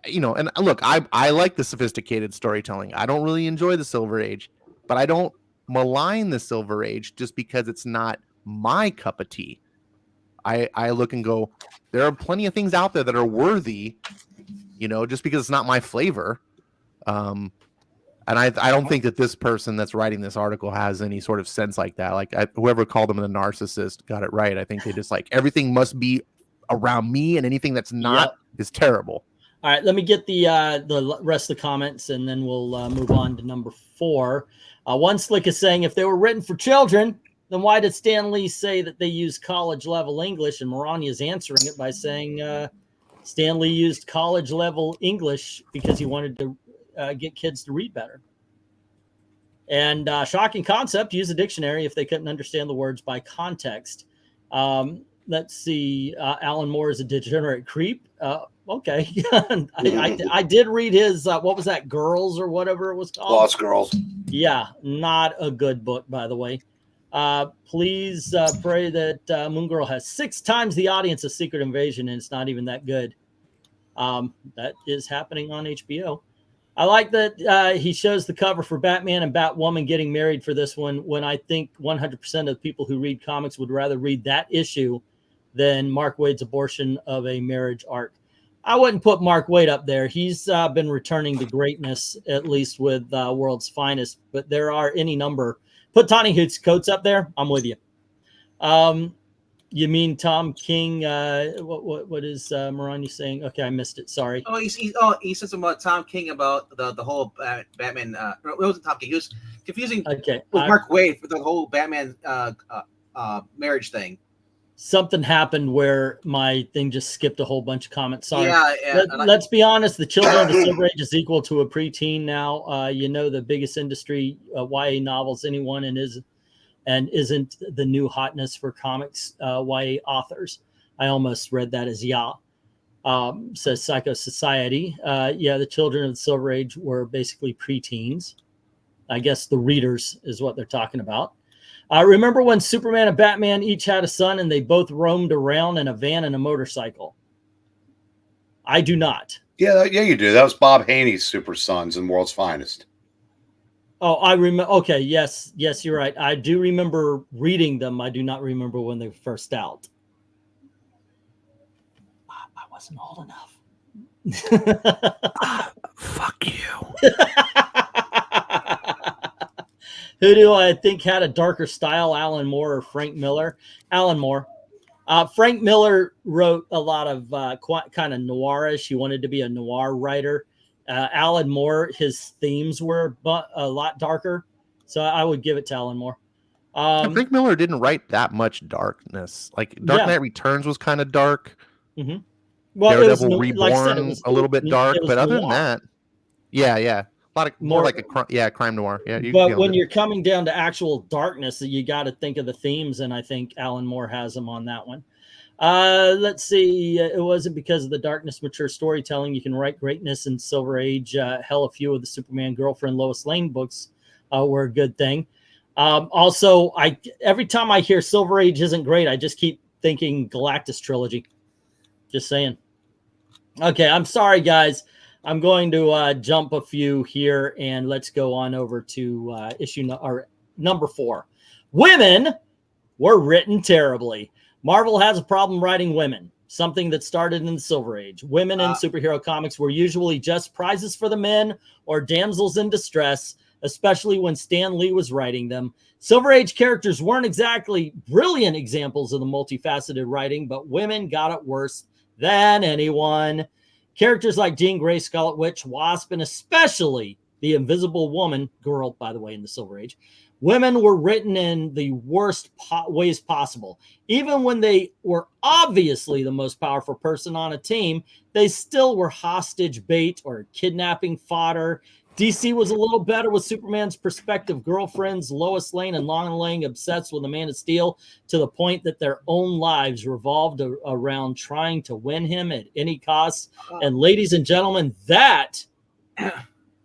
and look, I like the sophisticated storytelling. I don't really enjoy the Silver Age, but I don't malign the Silver Age just because it's not my cup of tea. I look and go, there are plenty of things out there that are worthy, just because it's not my flavor. And I don't think that this person that's writing this article has any sort of sense like that. Like, whoever called them a narcissist got it right. I think they just like, everything must be around me, and anything that's not is terrible. All right, let me get the rest of the comments, and then we'll move on to number 4. One Slick is saying, if they were written for children, then why did Stan Lee say that they used college-level English? And Maranya is answering it by saying Stan Lee used college-level English because he wanted to get kids to read better. And shocking concept, use a dictionary if they couldn't understand the words by context. Let's see. Alan Moore is a degenerate creep. Okay. I did read his, what was that, Girls or whatever it was called? Lost Girls. Yeah, not a good book, by the way. Please pray that Moon Girl has 6 times the audience of Secret Invasion, and it's not even that good. That is happening on HBO. I like that he shows the cover for Batman and Batwoman getting married for this one, when I think 100% of the people who read comics would rather read that issue than Mark Waid's abortion of a marriage arc. I wouldn't put Mark Waid up there. He's been returning to greatness, at least with World's Finest, but there are any number. Put Tawny Hoots Coats up there. I'm with you. You mean Tom King? What is Maranya saying? Okay, I missed it. Sorry. Oh, he said something about Tom King about the whole Batman. It wasn't Tom King. He was confusing with Mark Waid for the whole Batman marriage thing. Something happened where my thing just skipped a whole bunch of comments. Sorry. Yeah. Let's be honest. The children of the Silver Age is equal to a preteen now. The biggest industry, YA novels, anyone, and isn't the new hotness for comics, YA authors. I almost read that as says Psycho Society. The children of the Silver Age were basically preteens. I guess the readers is what they're talking about. Remember when Superman and Batman each had a son and they both roamed around in a van and a motorcycle? I do not. Yeah, you do. That was Bob Haney's Super Sons and World's Finest. Oh, I remember. Okay, yes, you're right. I do remember reading them. I do not remember when they were first out. I wasn't old enough. Fuck you. Who do I think had a darker style, Alan Moore or Frank Miller? Alan Moore. Frank Miller wrote a lot of kind of noirish. He wanted to be a noir writer. Alan Moore, his themes were a lot darker. So I would give it to Alan Moore. Frank Miller didn't write that much darkness. Like Dark Knight Returns was kind of dark. Mm-hmm. Well, Daredevil Reborn a little bit dark, but other than that, yeah. A lot of more like a crime noir. Yeah, but when you're coming down to actual darkness, you got to think of the themes, and I think Alan Moore has them on that one. Let's see. It wasn't because of the darkness, mature storytelling. You can write greatness in Silver Age. Hell, a few of the Superman girlfriend Lois Lane books were a good thing. Also, every time I hear Silver Age isn't great, I just keep thinking Galactus trilogy. Just saying. Okay, I'm sorry, guys. I'm going to jump a few here, and let's go on over to issue number 4. Women were written terribly. Marvel has a problem writing women, something that started in the Silver Age. Women in superhero comics were usually just prizes for the men or damsels in distress, especially when Stan Lee was writing them. Silver Age characters weren't exactly brilliant examples of the multifaceted writing, but women got it worse than anyone. Characters like Jean Grey, Scarlet Witch, Wasp, and especially the Invisible Woman, girl, by the way, in the Silver Age, women were written in the worst ways possible. Even when they were obviously the most powerful person on a team, they still were hostage bait or kidnapping fodder. DC was a little better with Superman's prospective girlfriends, Lois Lane and Lana Lang, obsessed with the Man of Steel to the point that their own lives revolved around trying to win him at any cost. And ladies and gentlemen, that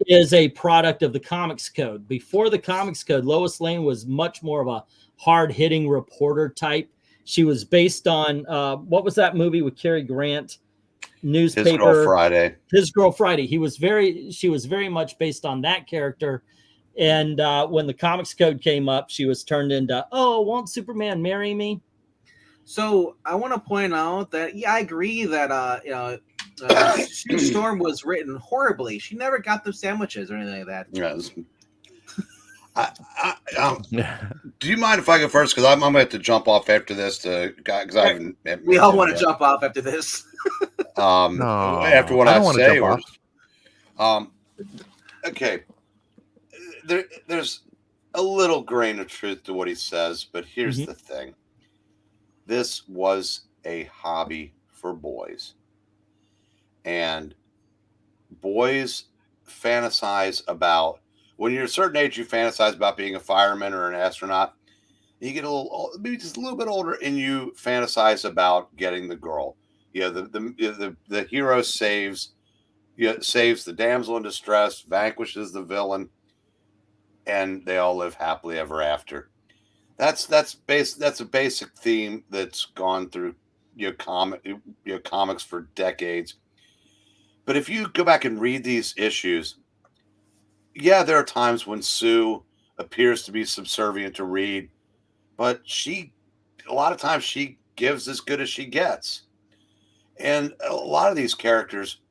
is a product of the Comics Code. Before the Comics Code, Lois Lane was much more of a hard-hitting reporter type. She was based on, what was that movie with Cary Grant? Newspaper. His Girl Friday. She was very much based on that character. And when the Comics Code came up, she was turned into, oh, won't Superman marry me? So I want to point out that, I agree that, Storm was written horribly. She never got the sandwiches or anything like that. Yes. Do you mind if I go first? Because I'm going to have to jump off after this because I haven't. We all want to jump off after this. No, after what I say, okay. There's a little grain of truth to what he says, but here's the thing: this was a hobby for boys, and boys fantasize about, when you're a certain age, you fantasize about being a fireman or an astronaut. You get a little, maybe just a little bit older, and you fantasize about getting the girl. The hero saves the damsel in distress, vanquishes the villain, and they all live happily ever after. That's a basic theme that's gone through comics for decades. But if you go back and read these issues, yeah, there are times when Sue appears to be subservient to Reed, but a lot of times she gives as good as she gets. And a lot of these characters,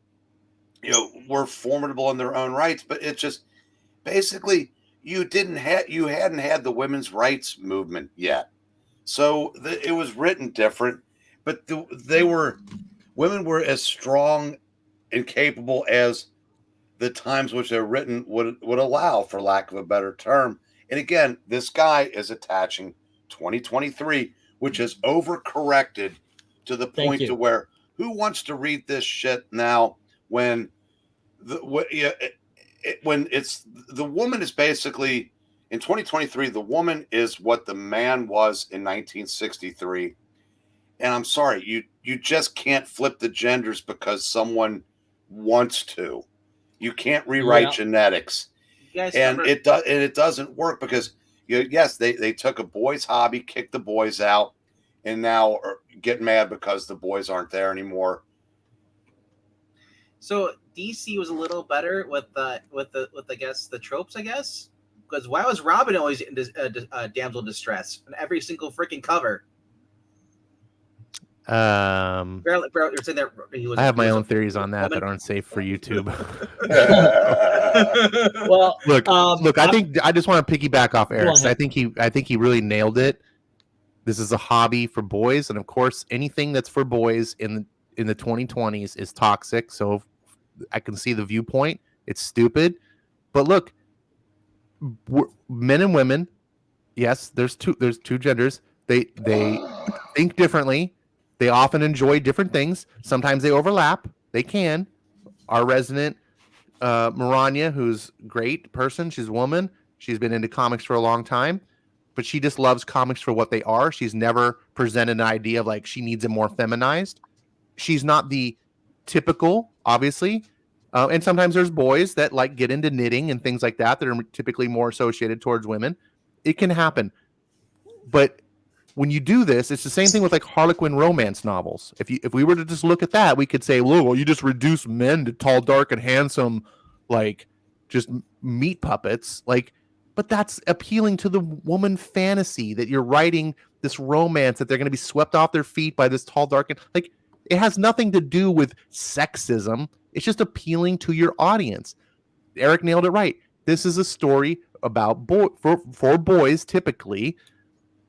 were formidable in their own rights, but it's just basically you hadn't had the women's rights movement yet. So it was written different, but women were as strong and capable as the times which they're written would allow, for lack of a better term. And again, this guy is attaching 2023, which has overcorrected to the point to where who wants to read this shit now when it's the woman is basically in 2023, the woman is what the man was in 1963. And I'm sorry, you just can't flip the genders because someone wants to. You can't rewrite genetics. And it doesn't work because yes, they took a boy's hobby, kicked the boys out, and now are getting mad because the boys aren't there anymore. So DC was a little better with I guess the tropes, I guess, because why was Robin always in damsel distress in every single freaking cover? I have my own theories on that aren't safe for YouTube. Well, look, I just want to piggyback off Eric's. I think he really nailed it. This is a hobby for boys, and of course, anything that's for boys in the 2020s is toxic. So I can see the viewpoint. It's stupid, but look, men and women. Yes, there's two genders. They think differently. They often enjoy different things. Sometimes they overlap. They can. Our resident Maranya, who's a great person, she's a woman. She's been into comics for a long time, but she just loves comics for what they are. She's never presented an idea of like she needs it more feminized. She's not the typical, obviously. And sometimes there's boys that like get into knitting and things like that are typically more associated towards women. It can happen. But when you do this, it's the same thing with like Harlequin romance novels. If we were to just look at that, we could say, well, you just reduce men to tall, dark, and handsome, like just meat puppets. Like, but that's appealing to the woman fantasy that you're writing this romance that they're going to be swept off their feet by this tall, dark, and like it has nothing to do with sexism. It's just appealing to your audience. Eric nailed it right. This is a story about for boys typically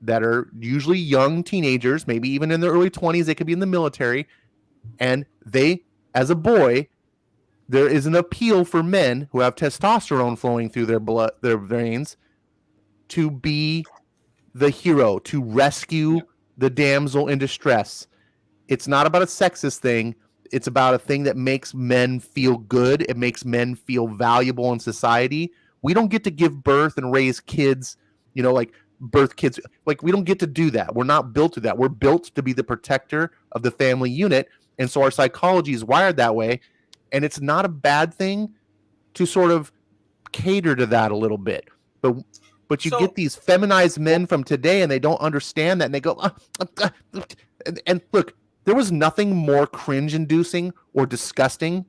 that are usually young teenagers, maybe even in their early 20s. They could be in the military. And they, as a boy, there is an appeal for men who have testosterone flowing through their blood, their veins, to be the hero, to rescue the damsel in distress. It's not about a sexist thing. It's about a thing that makes men feel good. It makes men feel valuable in society. We don't get to give birth and raise kids, like birth kids. Like, we don't get to do that. We're not built to that. We're built to be the protector of the family unit. And so our psychology is wired that way. And it's not a bad thing to sort of cater to that a little bit. But you get these feminized men from today and they don't understand that. And they go, and look, there was nothing more cringe-inducing or disgusting.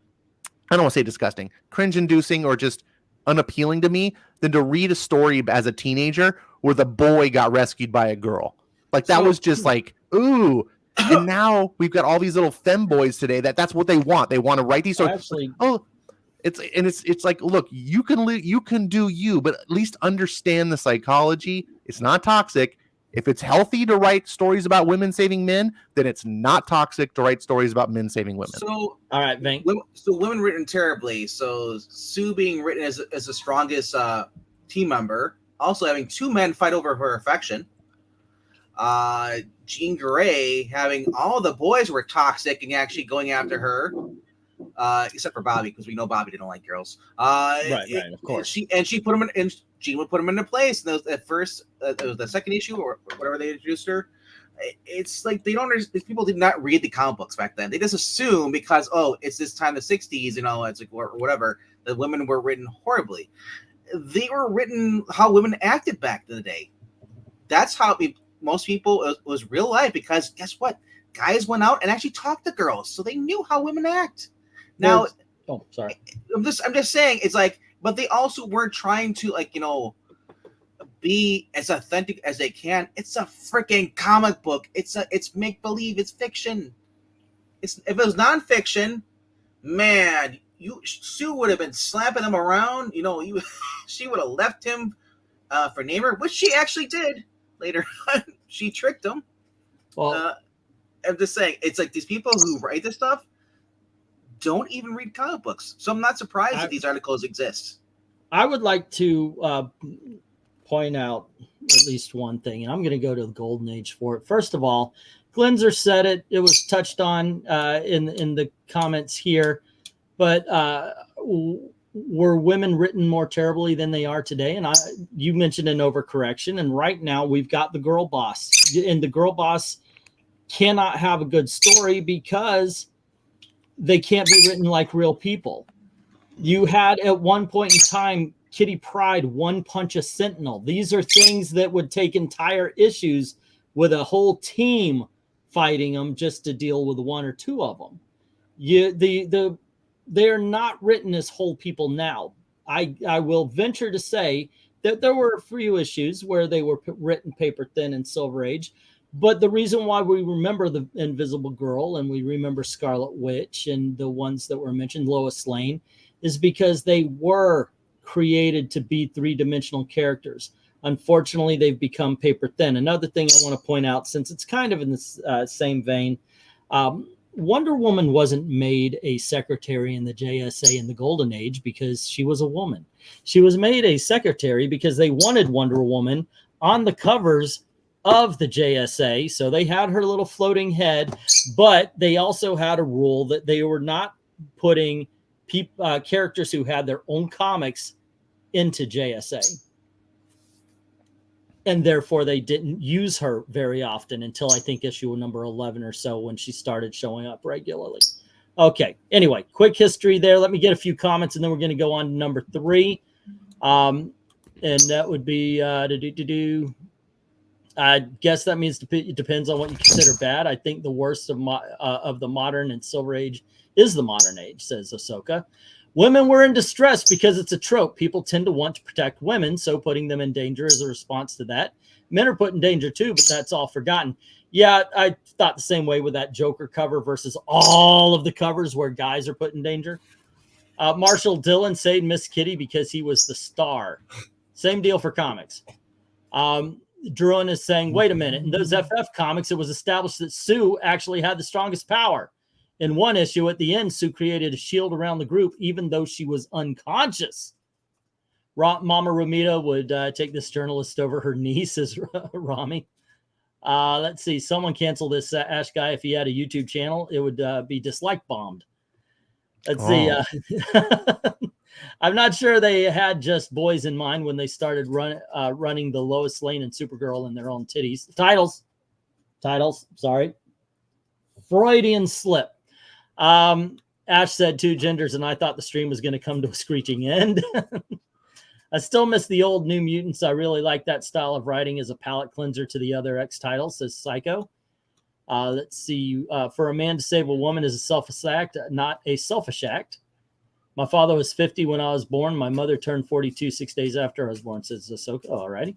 I don't want to say disgusting, cringe-inducing or just unappealing to me than to read a story as a teenager where the boy got rescued by a girl. Like, that was just like, ooh. And now we've got all these little femboys today that's what they want. They want to write these stories. It's like, look, you can do you, but at least understand the psychology. It's not toxic. If it's healthy to write stories about women saving men, then it's not toxic to write stories about men saving women. So, all right, Venk. So women written terribly. So Sue being written as the strongest team member, also having two men fight over her affection. Jean Grey having all the boys were toxic and actually going after her. except for Bobby, because we know Bobby didn't like girls. Right, of course. She put him in, and Jean would put him into place. And at first, it was the second issue or whatever they introduced her. It's like they don't understand. These people did not read the comic books back then. They just assume because it's this time the 60s, it's like or whatever, that women were written horribly. They were written how women acted back in the day. That's how most people it was real life, because guess what? Guys went out and actually talked to girls, so they knew how women act. Now, sorry. I'm just saying, it's like, but they also weren't trying to be as authentic as they can. It's a freaking comic book. It's make believe. It's fiction. If it was nonfiction, man, Sue would have been slapping him around. She would have left him for Namer, which she actually did later on. She tricked him. Well, I'm just saying, it's like these people who write this stuff don't even read comic books. So I'm not surprised that these articles exist. I would like to point out at least one thing, and I'm going to go to the golden age for it. First of all, Glenzer said it. It was touched on in the comments here, but were women written more terribly than they are today? And you mentioned an overcorrection, and right now we've got the girl boss, and the girl boss cannot have a good story because they can't be written like real people. You had at one point in time Kitty Pryde one punch a sentinel. These are things that would take entire issues with a whole team fighting them just to deal with one or two of them. They're not written as whole people now. I will venture to say that there were a few issues where they were written paper thin in Silver Age. But the reason why we remember the Invisible Girl and we remember Scarlet Witch and the ones that were mentioned, Lois Lane, is because they were created to be three-dimensional characters. Unfortunately, they've become paper thin. Another thing I want to point out, since it's kind of in the same vein, Wonder Woman wasn't made a secretary in the JSA in the Golden Age because she was a woman. She was made a secretary because they wanted Wonder Woman on the covers of the JSA. So they had her little floating head, but they also had a rule that they were not putting characters who had their own comics into JSA. And therefore they didn't use her very often until I think issue number 11 or so, when she started showing up regularly. Okay. Anyway, quick history there. Let me get a few comments and then we're going to go on to number 3. And that would be I guess that means it depends on what you consider bad. I think the worst of the modern and Silver Age is the modern age, says Ahsoka. Women were in distress because it's a trope. People tend to want to protect women, so putting them in danger is a response to that. Men are put in danger too, but that's all forgotten. Yeah, I thought the same way with that Joker cover versus all of the covers where guys are put in danger. Marshall Dillon said Miss Kitty because he was the star. Same deal for comics. Druin is saying, wait a minute. In those FF comics, it was established that Sue actually had the strongest power. In one issue at the end, Sue created a shield around the group, even though she was unconscious. Mama Ramita would take this journalist over her niece, says Rami. Let's see. Someone cancel this Ash guy. If he had a YouTube channel, it would be dislike bombed. Let's see. I'm not sure they had just boys in mind when they started running the Lois Lane and Supergirl in their own titles. Sorry. Freudian slip. Ash said 2 genders, and I thought the stream was going to come to a screeching end. I still miss the old New Mutants. I really like that style of writing as a palate cleanser to the other X titles, says Psycho. Let's see. For a man to save a woman is a selfish act, not a selfish act. My father was 50 when I was born. My mother turned 42 6 days after I was born, says Ahsoka. Oh, all righty.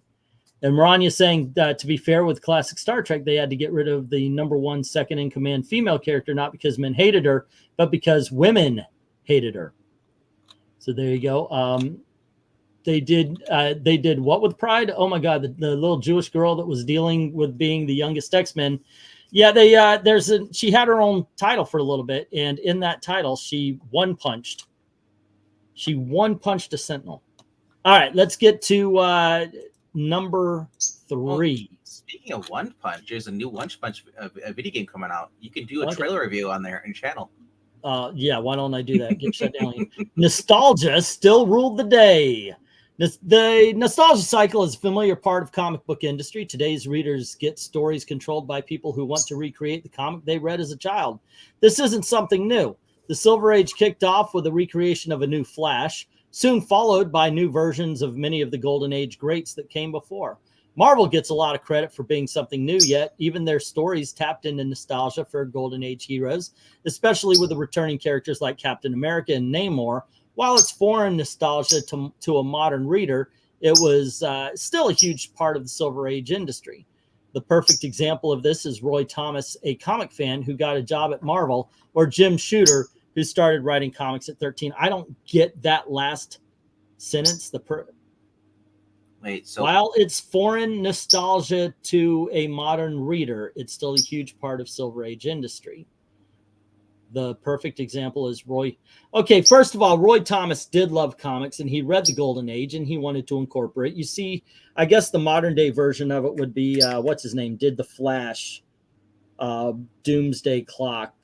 And Maranya saying, to be fair, with classic Star Trek, they had to get rid of the #1 second-in-command female character, not because men hated her, but because women hated her. So there you go. They did what with Pride? Oh, my God, the little Jewish girl that was dealing with being the youngest X-Men. Yeah, she had her own title for a little bit, and in that title, she one-punched. She one-punched a Sentinel. All right, let's get to number 3. Well, speaking of One Punch, there's a new One Punch video game coming out. You can do a trailer review on there on your channel. Yeah, why don't I do that? Get shut down. Nostalgia still ruled the day. The nostalgia cycle is a familiar part of comic book industry. Today's readers get stories controlled by people who want to recreate the comic they read as a child. This isn't something new. The Silver Age kicked off with a recreation of a new Flash, soon followed by new versions of many of the Golden Age greats that came before. Marvel gets a lot of credit for being something new, yet even their stories tapped into nostalgia for Golden Age heroes, especially with the returning characters like Captain America and Namor. While it's foreign nostalgia to a modern reader, it was still a huge part of the Silver Age industry. The perfect example of this is Roy Thomas, a comic fan who got a job at Marvel, or Jim Shooter, who started writing comics at 13. I don't get that last sentence. Wait, so while it's foreign nostalgia to a modern reader, it's still a huge part of Silver Age industry. The perfect example is Roy. Okay, first of all, Roy Thomas did love comics, and he read the Golden Age, and he wanted to incorporate. You see, I guess the modern day version of it would be, what's his name? Did the Flash, Doomsday Clock,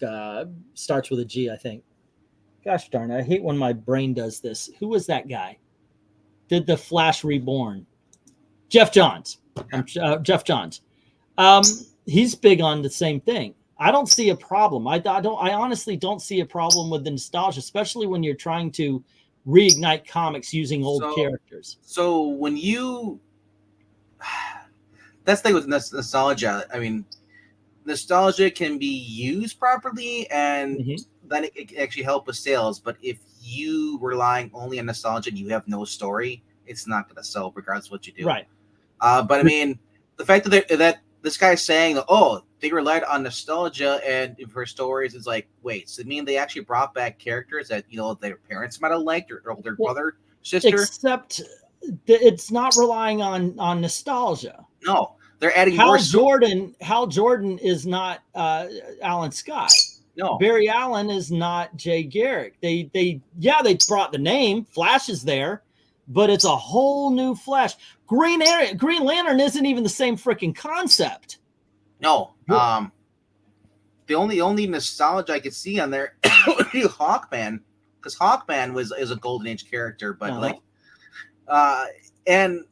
starts with a G, I think. Gosh darn it, I hate when my brain does this. Who was that guy? Did the Flash Reborn? Jeff Johns. Jeff Johns. He's big on the same thing. I don't see a problem. I honestly don't see a problem with the nostalgia, especially when you're trying to reignite comics using old characters. So when you, that's the thing with nostalgia. I mean, nostalgia can be used properly, and then it can actually help with sales. But if you relying only on nostalgia and you have no story, it's not going to sell regardless of what you do. Right. But I mean, the fact that this guy's saying that, oh, they relied on nostalgia and for stories, is like, wait, so I mean they actually brought back characters that, you know, their parents might have liked, or their brother, sister. Except it's not relying on nostalgia. No, they're adding Hal more. Jordan is not Alan Scott. No, Barry Allen is not Jay Garrick. They brought the name. Flash is there, but it's a whole new Flash. Green Lantern isn't even the same freaking concept. No. The only nostalgia I could see on there would be Hawkman, because Hawkman is a Golden Age character, but and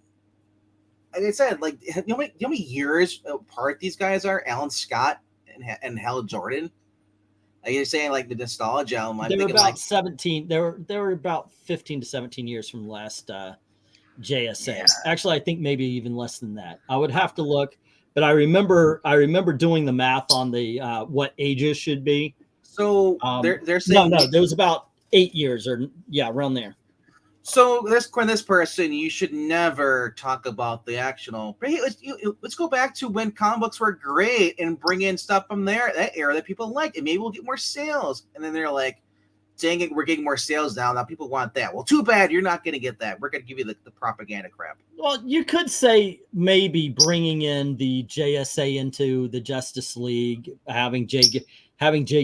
like I said, like, you know how many years apart these guys are? Alan Scott and Hal Jordan. Like you're saying, like the nostalgia. They were about 17. They were about 15 to 17 years from last JSA. Yeah. Actually, I think maybe even less than that. I would have to look, but I remember doing the math on the what ages should be. So they're saying no, there was about 8 years, or around there. So this person, you should never talk about the actual. Hey, let's go back to when comic books were great and bring in stuff from that era that people liked, and maybe we'll get more sales. And then they're like, dang it, we're getting more sales now people want that. Well, too bad, you're not going to get that. We're going to give you the propaganda crap. Well, you could say maybe bringing in the JSA into the Justice League, having Jay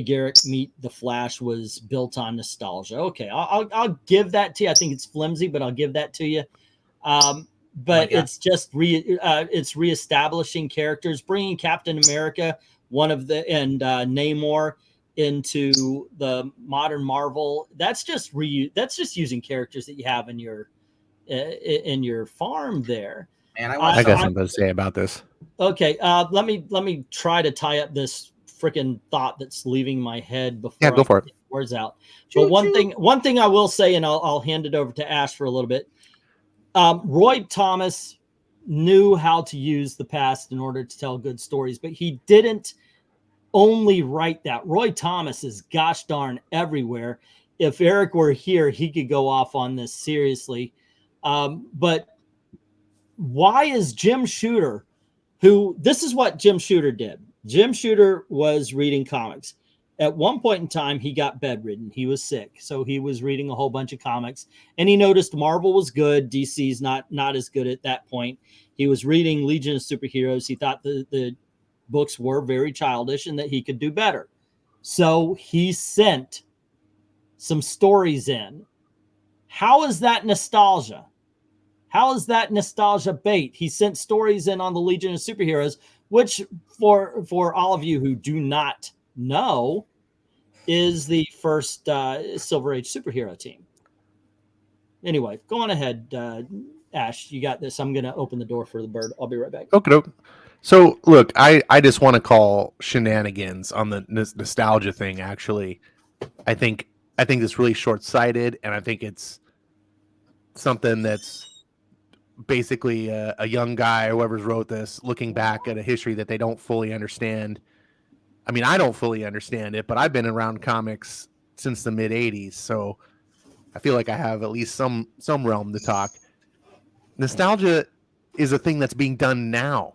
Garrick meet the Flash was built on nostalgia. Okay, I'll give that to you. I think it's flimsy, but I'll give that to you. But it's just it's reestablishing characters, bringing Captain America, and Namor into the modern Marvel. That's just using characters that you have in your farm there. Man, I got something to say about this. Okay, let me try to tie up this freaking thought that's leaving my head before go for it. Words out. But one thing I will say, and I'll hand it over to Ash for a little bit. Roy Thomas knew how to use the past in order to tell good stories, but he didn't only write that. Roy Thomas is gosh darn everywhere. If Eric were here, he could go off on this seriously. But why is Jim Shooter, this is what Jim Shooter did. Jim Shooter was reading comics. At one point in time, he got bedridden. He was sick. So he was reading a whole bunch of comics, and he noticed Marvel was good. DC's not as good at that point. He was reading Legion of Superheroes. He thought the books were very childish and that he could do better. So he sent some stories in. How is that nostalgia? How is that nostalgia bait? He sent stories in on the Legion of Superheroes, which for all of you who do not know, is the first Silver Age superhero team. Anyway, go on ahead, Ash. You got this. I'm going to open the door for the bird. I'll be right back. Okay. So look, I just want to call shenanigans on the nostalgia thing. Actually, I think it's really short-sighted, and I think it's something that's basically a young guy, whoever's wrote this, looking back at a history that they don't fully understand. I mean, I don't fully understand it, but I've been around comics since the mid '80s, so I feel like I have at least some realm to talk. Nostalgia is a thing that's being done now,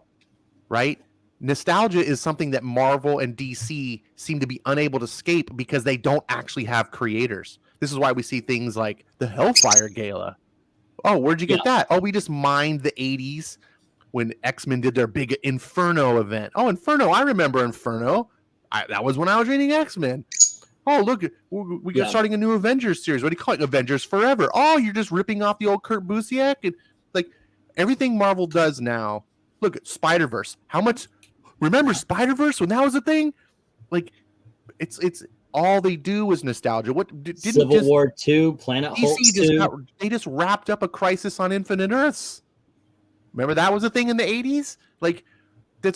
right? Nostalgia is something that Marvel and DC seem to be unable to escape because they don't actually have creators. This is why we see things like the Hellfire Gala. Oh, where'd you get that? Oh, we just mined the 80s when X-Men did their big Inferno event. Oh, Inferno. I remember Inferno. That was when I was reading X-Men. Oh, look, we got starting a new Avengers series. What do you call it? Avengers Forever. Oh, you're just ripping off the old Kurt Busiek? And like everything Marvel does now. Look at Spider-Verse. How much? Remember Spider-Verse when that was a thing? Like, it's all they do is nostalgia. What didn't Civil War 2, Planet Hulk 2. They just wrapped up a Crisis on Infinite Earths. Remember that was a thing in the 80s? Like, I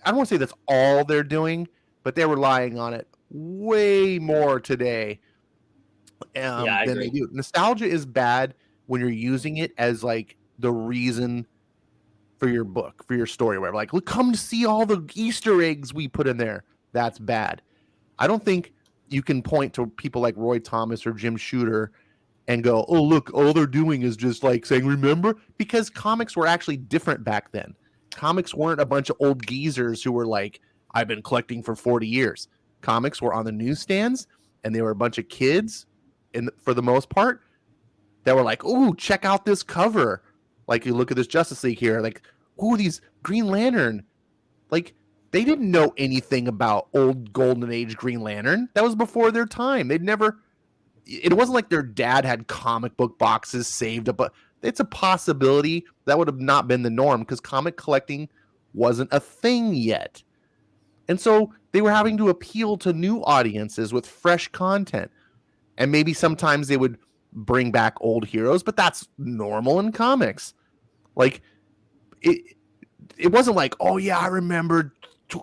don't want to say that's all they're doing, but they're relying on it way more today than they do. Nostalgia is bad when you're using it as like the reason for your book, for your story, whatever. Like, look, come to see all the Easter eggs we put in there. That's bad. I don't think you can point to people like Roy Thomas or Jim Shooter and go, oh, look, all they're doing is just like saying, remember? Because comics were actually different back then. Comics weren't a bunch of old geezers who were like, I've been collecting for 40 years. Comics were on the newsstands, and they were a bunch of kids, for the most part, that were like, oh, check out this cover. Like, you look at this Justice League here, like, oh, these Green Lantern. Like, they didn't know anything about old Golden Age Green Lantern. That was before their time. It wasn't like their dad had comic book boxes saved up. But it's a possibility that would have not been the norm because comic collecting wasn't a thing yet. And so they were having to appeal to new audiences with fresh content. And maybe sometimes they would bring back old heroes, but that's normal in comics. Like, it wasn't like, oh, yeah, I remember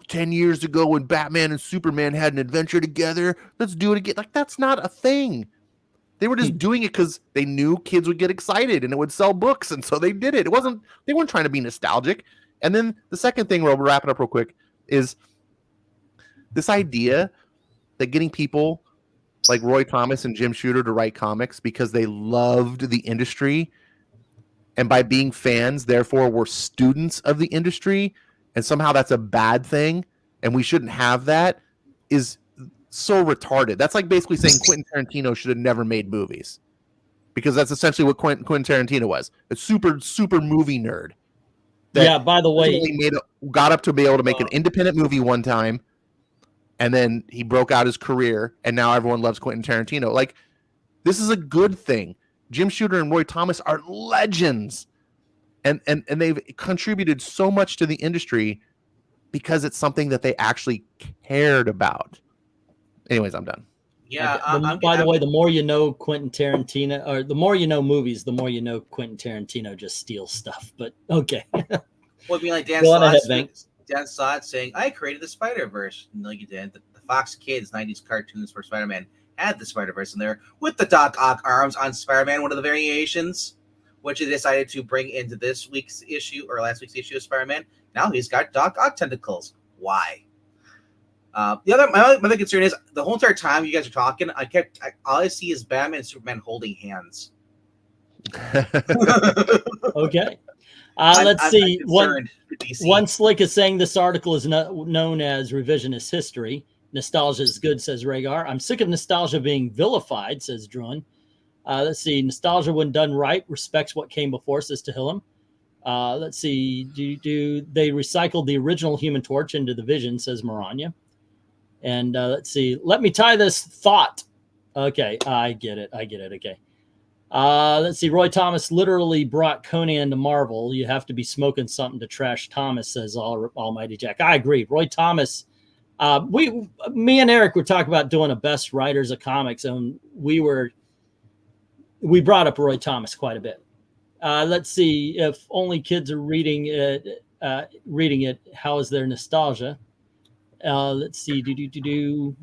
10 years ago when Batman and Superman had an adventure together. Let's do it again. Like, that's not a thing. They were just doing it because they knew kids would get excited and it would sell books. And so they did it. They weren't trying to be nostalgic. And then the second thing, we'll wrap it up real quick, is this idea that getting people like Roy Thomas and Jim Shooter to write comics because they loved the industry, and by being fans, therefore, were students of the industry, and somehow that's a bad thing, and we shouldn't have that, is so retarded. That's like basically saying Quentin Tarantino should have never made movies, because that's essentially what Quentin Tarantino was, a super, super movie nerd. Yeah, by the way, got up to be able to make an independent movie one time, and then he broke out his career, and now everyone loves Quentin Tarantino. Like, this is a good thing. Jim Shooter and Roy Thomas are legends, and they've contributed so much to the industry because it's something that they actually cared about. Anyways, I'm done. Yeah. By the way, the more you know Quentin Tarantino, or the more you know movies, the more you know Quentin Tarantino just steals stuff. But okay. Well, it'd be like Dan Slott saying, I created the Spider-Verse. No, you didn't. The Fox Kids 90s cartoons for Spider-Man had the Spider-Verse in there with the Doc Ock arms on Spider-Man, one of the variations, which they decided to bring into this week's issue or last week's issue of Spider-Man. Now he's got Doc Ock tentacles. Why? My other concern is the whole entire time you guys are talking, all I see is Batman and Superman holding hands. Okay. Let's see. One Slick is saying this article is known as revisionist history. Nostalgia is good, says Rhaegar. I'm sick of nostalgia being vilified, says Druin. Let's see. Nostalgia, when done right, respects what came before, says Tehillim. Let's see. Do they recycled the original Human Torch into the Vision, says Maranya. And let's see. Let me tie this thought. Okay, I get it. Okay. Let's see. Roy Thomas literally brought Conan to Marvel. You have to be smoking something to trash Thomas, says Almighty Jack. I agree. Roy Thomas Me and Eric were talking about doing a best writers of comics, and we brought up Roy Thomas quite a bit. Let's see, if only kids are reading it. How is their nostalgia? Let's see. Let's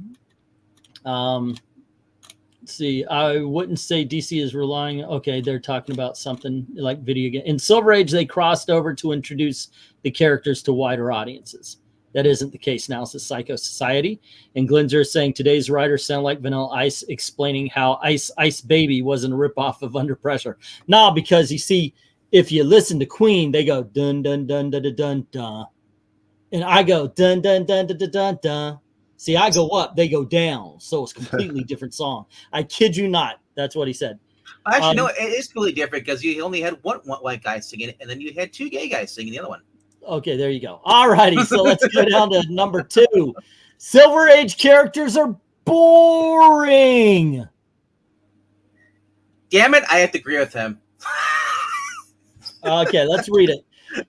see. I wouldn't say DC is relying. Okay, they're talking about something like video game. In Silver Age, they crossed over to introduce the characters to wider audiences. That isn't the case now. It's a Psycho Society. And Glinzer is saying today's writers sound like Vanilla Ice explaining how Ice Baby wasn't a ripoff of Under Pressure. No, because you see, if you listen to Queen, they go dun dun dun dun dun dun dun, and I go dun dun dun dun dun dun dun. See, I go up, they go down, so it's a completely different song. I kid you not. That's what he said. Actually, no, it is completely different because you only had one white guy singing it, and then you had two gay guys singing the other one. Okay, there you go. All righty, so let's go down to number 2. Silver Age characters are boring. Damn it, I have to agree with him. Okay, let's read it.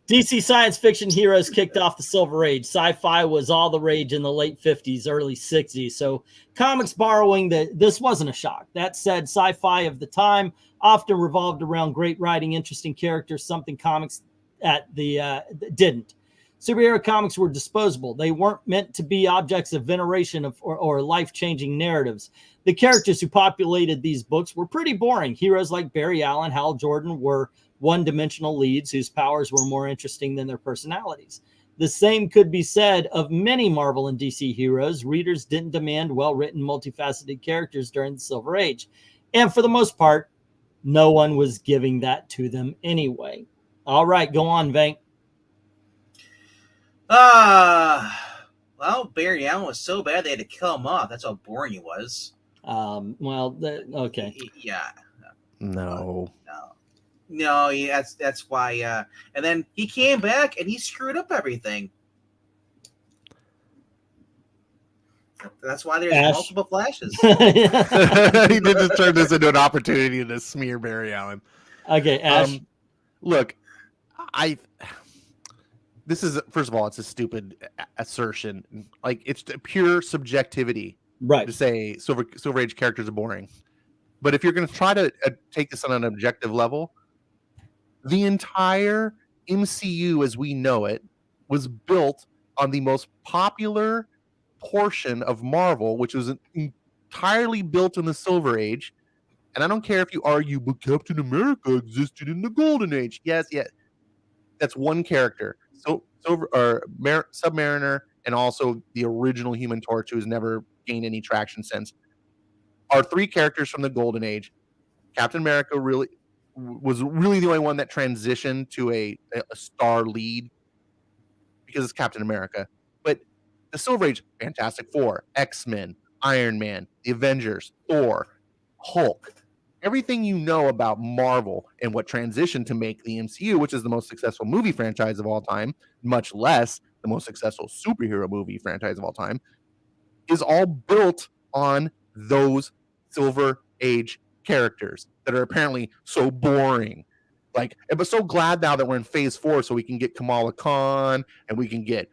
DC science fiction heroes kicked off the Silver Age. Sci-fi was all the rage in the late 50s, early 60s. So comics borrowing this wasn't a shock. That said, sci-fi of the time often revolved around great writing, interesting characters, something comics didn't. Superhero comics were disposable. They weren't meant to be objects of veneration or life-changing narratives. The characters who populated these books were pretty boring. Heroes like Barry Allen, Hal Jordan were one-dimensional leads whose powers were more interesting than their personalities. The same could be said of many Marvel and DC heroes. Readers didn't demand well-written, multifaceted characters during the Silver Age. And for the most part, no one was giving that to them anyway. All right, go on, Venk. Well, Barry Allen was so bad they had to kill him off. That's how boring he was. Okay. Yeah. No, yeah, that's why. And then he came back and he screwed up everything. That's why there's multiple Flashes. he did just turn this into an opportunity to smear Barry Allen. Okay, Ash. Look, this is, first of all, it's a stupid assertion. Like, it's pure subjectivity, right, to say Silver Age characters are boring. But if you're going to try to take this on an objective level, the entire MCU as we know it was built on the most popular portion of Marvel, which was entirely built in the Silver Age. And I don't care if you argue, but Captain America existed in the Golden Age. Yes. That's one character. Submariner, and also the original Human Torch, who has never gained any traction since, are 3 characters from the Golden Age. Captain America was really the only one that transitioned to a star lead because it's Captain America. But the Silver Age, Fantastic Four, X-Men, Iron Man, the Avengers, Thor, Hulk, everything you know about Marvel and what transitioned to make the MCU, which is the most successful movie franchise of all time, much less the most successful superhero movie franchise of all time, is all built on those Silver Age characters that are apparently so boring. Like, I'm so glad now that we're in phase 4, so we can get Kamala Khan and we can get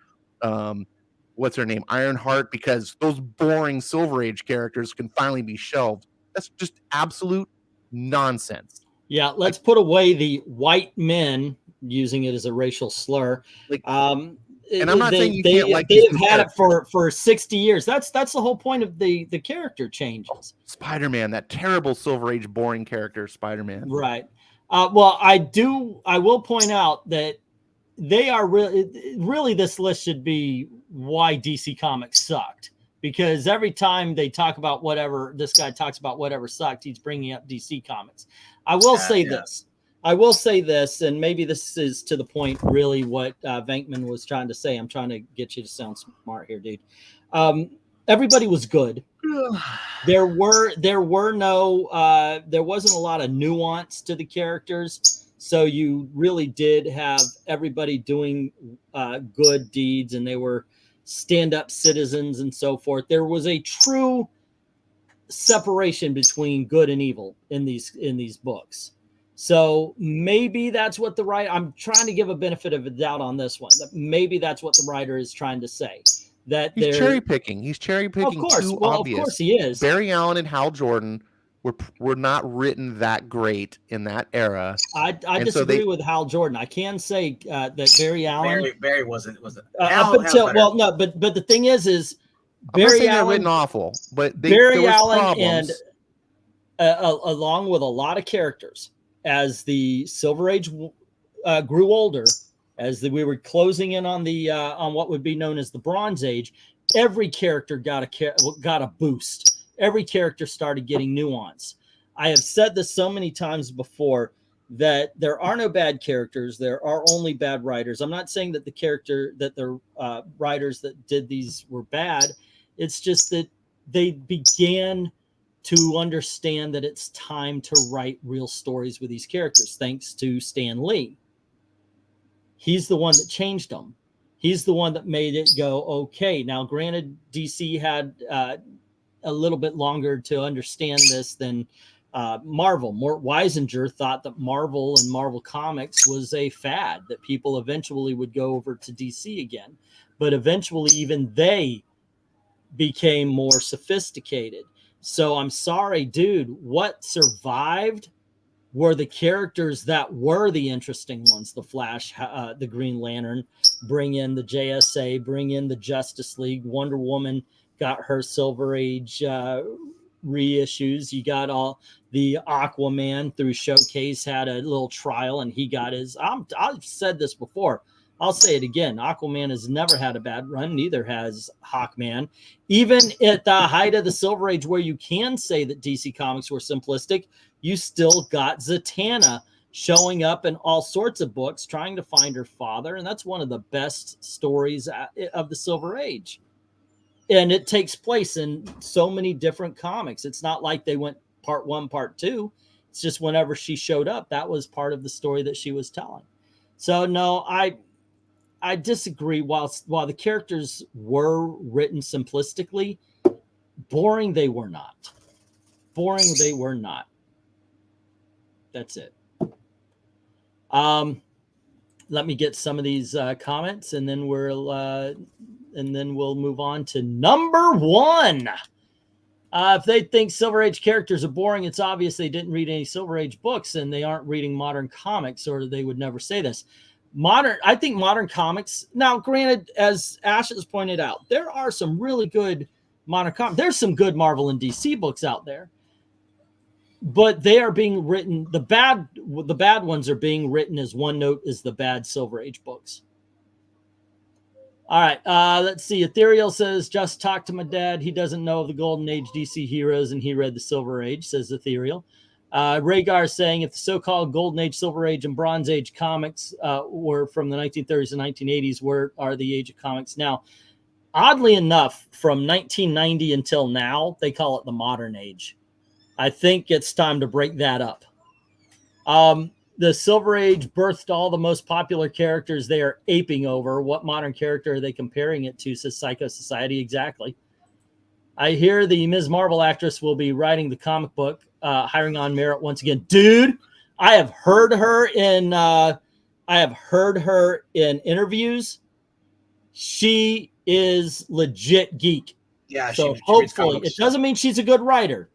what's her name, Ironheart, because those boring Silver Age characters can finally be shelved. That's just absolute nonsense. Yeah, let's put away the white men, using it as a racial slur. And I'm not saying you can't like they've had it for 60 years. That's the whole point of the character changes. Spider-Man, that terrible Silver Age boring character, Spider-Man. Right. Well, I will point out that they are really this list should be why DC Comics sucked, because every time they talk about whatever this guy talks about whatever sucked, he's bringing up DC Comics. I will say this, and maybe this is to the point, really, what Venkman was trying to say. I'm trying to get you to sound smart here, dude. Everybody was good. There wasn't a lot of nuance to the characters, so you really did have everybody doing good deeds, and they were stand-up citizens and so forth. There was a true separation between good and evil in these books. So maybe that's what I'm trying to give a benefit of the doubt on this one. That maybe that's what the writer is trying to say. that He's they're cherry picking. He's cherry picking. Of course, too well, obvious. of course he is. Barry Allen and Hal Jordan were not written that great in that era. I disagree with Hal Jordan. I can say that Barry Allen. Barry wasn't. Up until well, no, but the thing is Barry Allen written awful, but Barry Allen problems. And along with a lot of characters, as the Silver Age grew older, as we were closing in on the on what would be known as the Bronze Age, every character got a boost. Every character started getting nuance. I have said this so many times before that there are no bad characters. There are only bad writers. I'm not saying that the writers that did these were bad. It's just that they began to understand that it's time to write real stories with these characters, thanks to Stan Lee. He's the one that changed them. He's the one that made it go, okay. Now, granted, DC had a little bit longer to understand this than Marvel. Mort Weisinger thought that Marvel and Marvel Comics was a fad, that people eventually would go over to DC again. But eventually, even they became more sophisticated. So I'm sorry, dude, what survived were the characters that were the interesting ones. The Flash, the Green Lantern, bring in the JSA, bring in the Justice League. Wonder Woman got her Silver Age reissues. You got all the Aquaman through Showcase had a little trial and he got his. I've said this before. I'll say it again. Aquaman has never had a bad run. Neither has Hawkman. Even at the height of the Silver Age, where you can say that DC Comics were simplistic, you still got Zatanna showing up in all sorts of books, trying to find her father. And that's one of the best stories of the Silver Age. And it takes place in so many different comics. It's not like they went part 1, part 2. It's just whenever she showed up, that was part of the story that she was telling. So no, I disagree. While the characters were written simplistically, boring they were not. Boring they were not. That's it. Let me get some of these comments, and then we'll move on to number 1. If they think Silver Age characters are boring, it's obvious they didn't read any Silver Age books, and they aren't reading modern comics, or they would never say this. I think modern comics, now granted, as Ash has pointed out, there are some really good modern comics. There's some good Marvel and DC books out there, but they are being written, the bad ones are being written as one note as the bad Silver Age books. All right, let's see. Ethereal says, just talk to my dad. He doesn't know of the Golden Age DC heroes, and he read the Silver Age, says Ethereal. Rhaegar saying, if the so-called Golden Age, Silver Age, and Bronze Age comics were from the 1930s and 1980s, where are the age of comics now? Oddly enough, from 1990 until now, they call it the modern age. I think it's time to break that up. The Silver Age birthed all the most popular characters they are aping over. What modern character are they comparing it to, says Psycho Society. Exactly. I hear the Ms. Marvel actress will be writing the comic book, hiring on merit once again. Dude, I have heard her in interviews. She is legit geek. Yeah. So hopefully, it doesn't mean she's a good writer,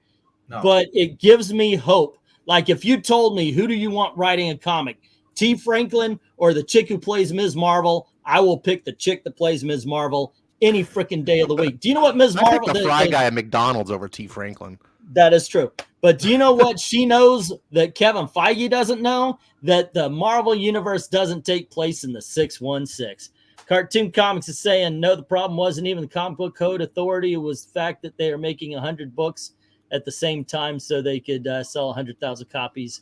but it gives me hope. Like if you told me, who do you want writing a comic, T. Franklin or the chick who plays Ms. Marvel, I will pick the chick that plays Ms. Marvel any freaking day of the week. Do you know what Ms. Marvel? I pick the fry guy at McDonald's over T. Franklin. That is true. But do you know what she knows that Kevin Feige doesn't know? That the Marvel universe doesn't take place in the 616. Cartoon Comics is saying, no, the problem wasn't even the comic book code authority. It was the fact that they are making 100 books at the same time so they could sell 100,000 copies.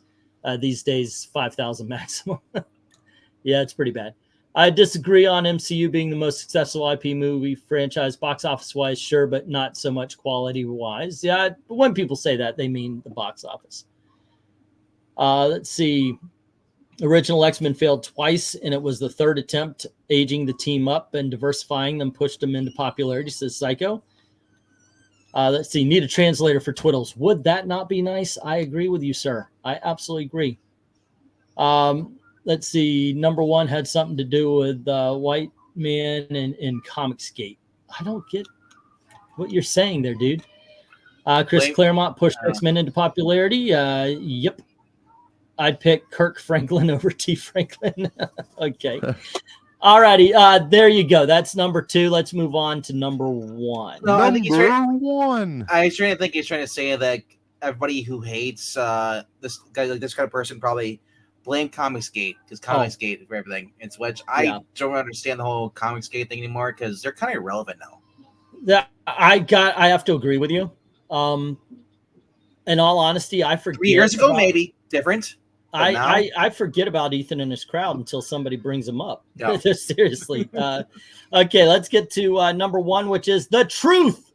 These days, 5,000 maximum. Yeah, it's pretty bad. I disagree on MCU being the most successful IP movie franchise, box office wise, sure, but not so much quality wise. Yeah, when people say that, they mean the box office. Let's see. Original X-Men failed twice, and it was the third attempt. Aging the team up and diversifying them pushed them into popularity, says Psycho. Let's see. Need a translator for Twiddles. Would that not be nice? I agree with you, sir. I absolutely agree. Let's see. Number 1 had something to do with white men and Comicsgate. I don't get what you're saying there, dude. Chris Blame- Claremont pushed X-Men into popularity. Yep. I'd pick Kirk Franklin over T. Franklin. Okay. All righty. There you go. That's number 2. Let's move on to number 1. No, I think he's Number 1. I think he's trying to say that everybody who hates this guy, like this kind of person, probably blame Comicsgate, because Comicsgate for everything. It's which I don't understand the whole Comicsgate thing anymore, because they're kind of irrelevant now. That I have to agree with you. In all honesty, I forget. 3 years ago, maybe different. I forget about Ethan and his crowd until somebody brings him up. Yeah. Seriously. Okay, let's get to number 1, which is the truth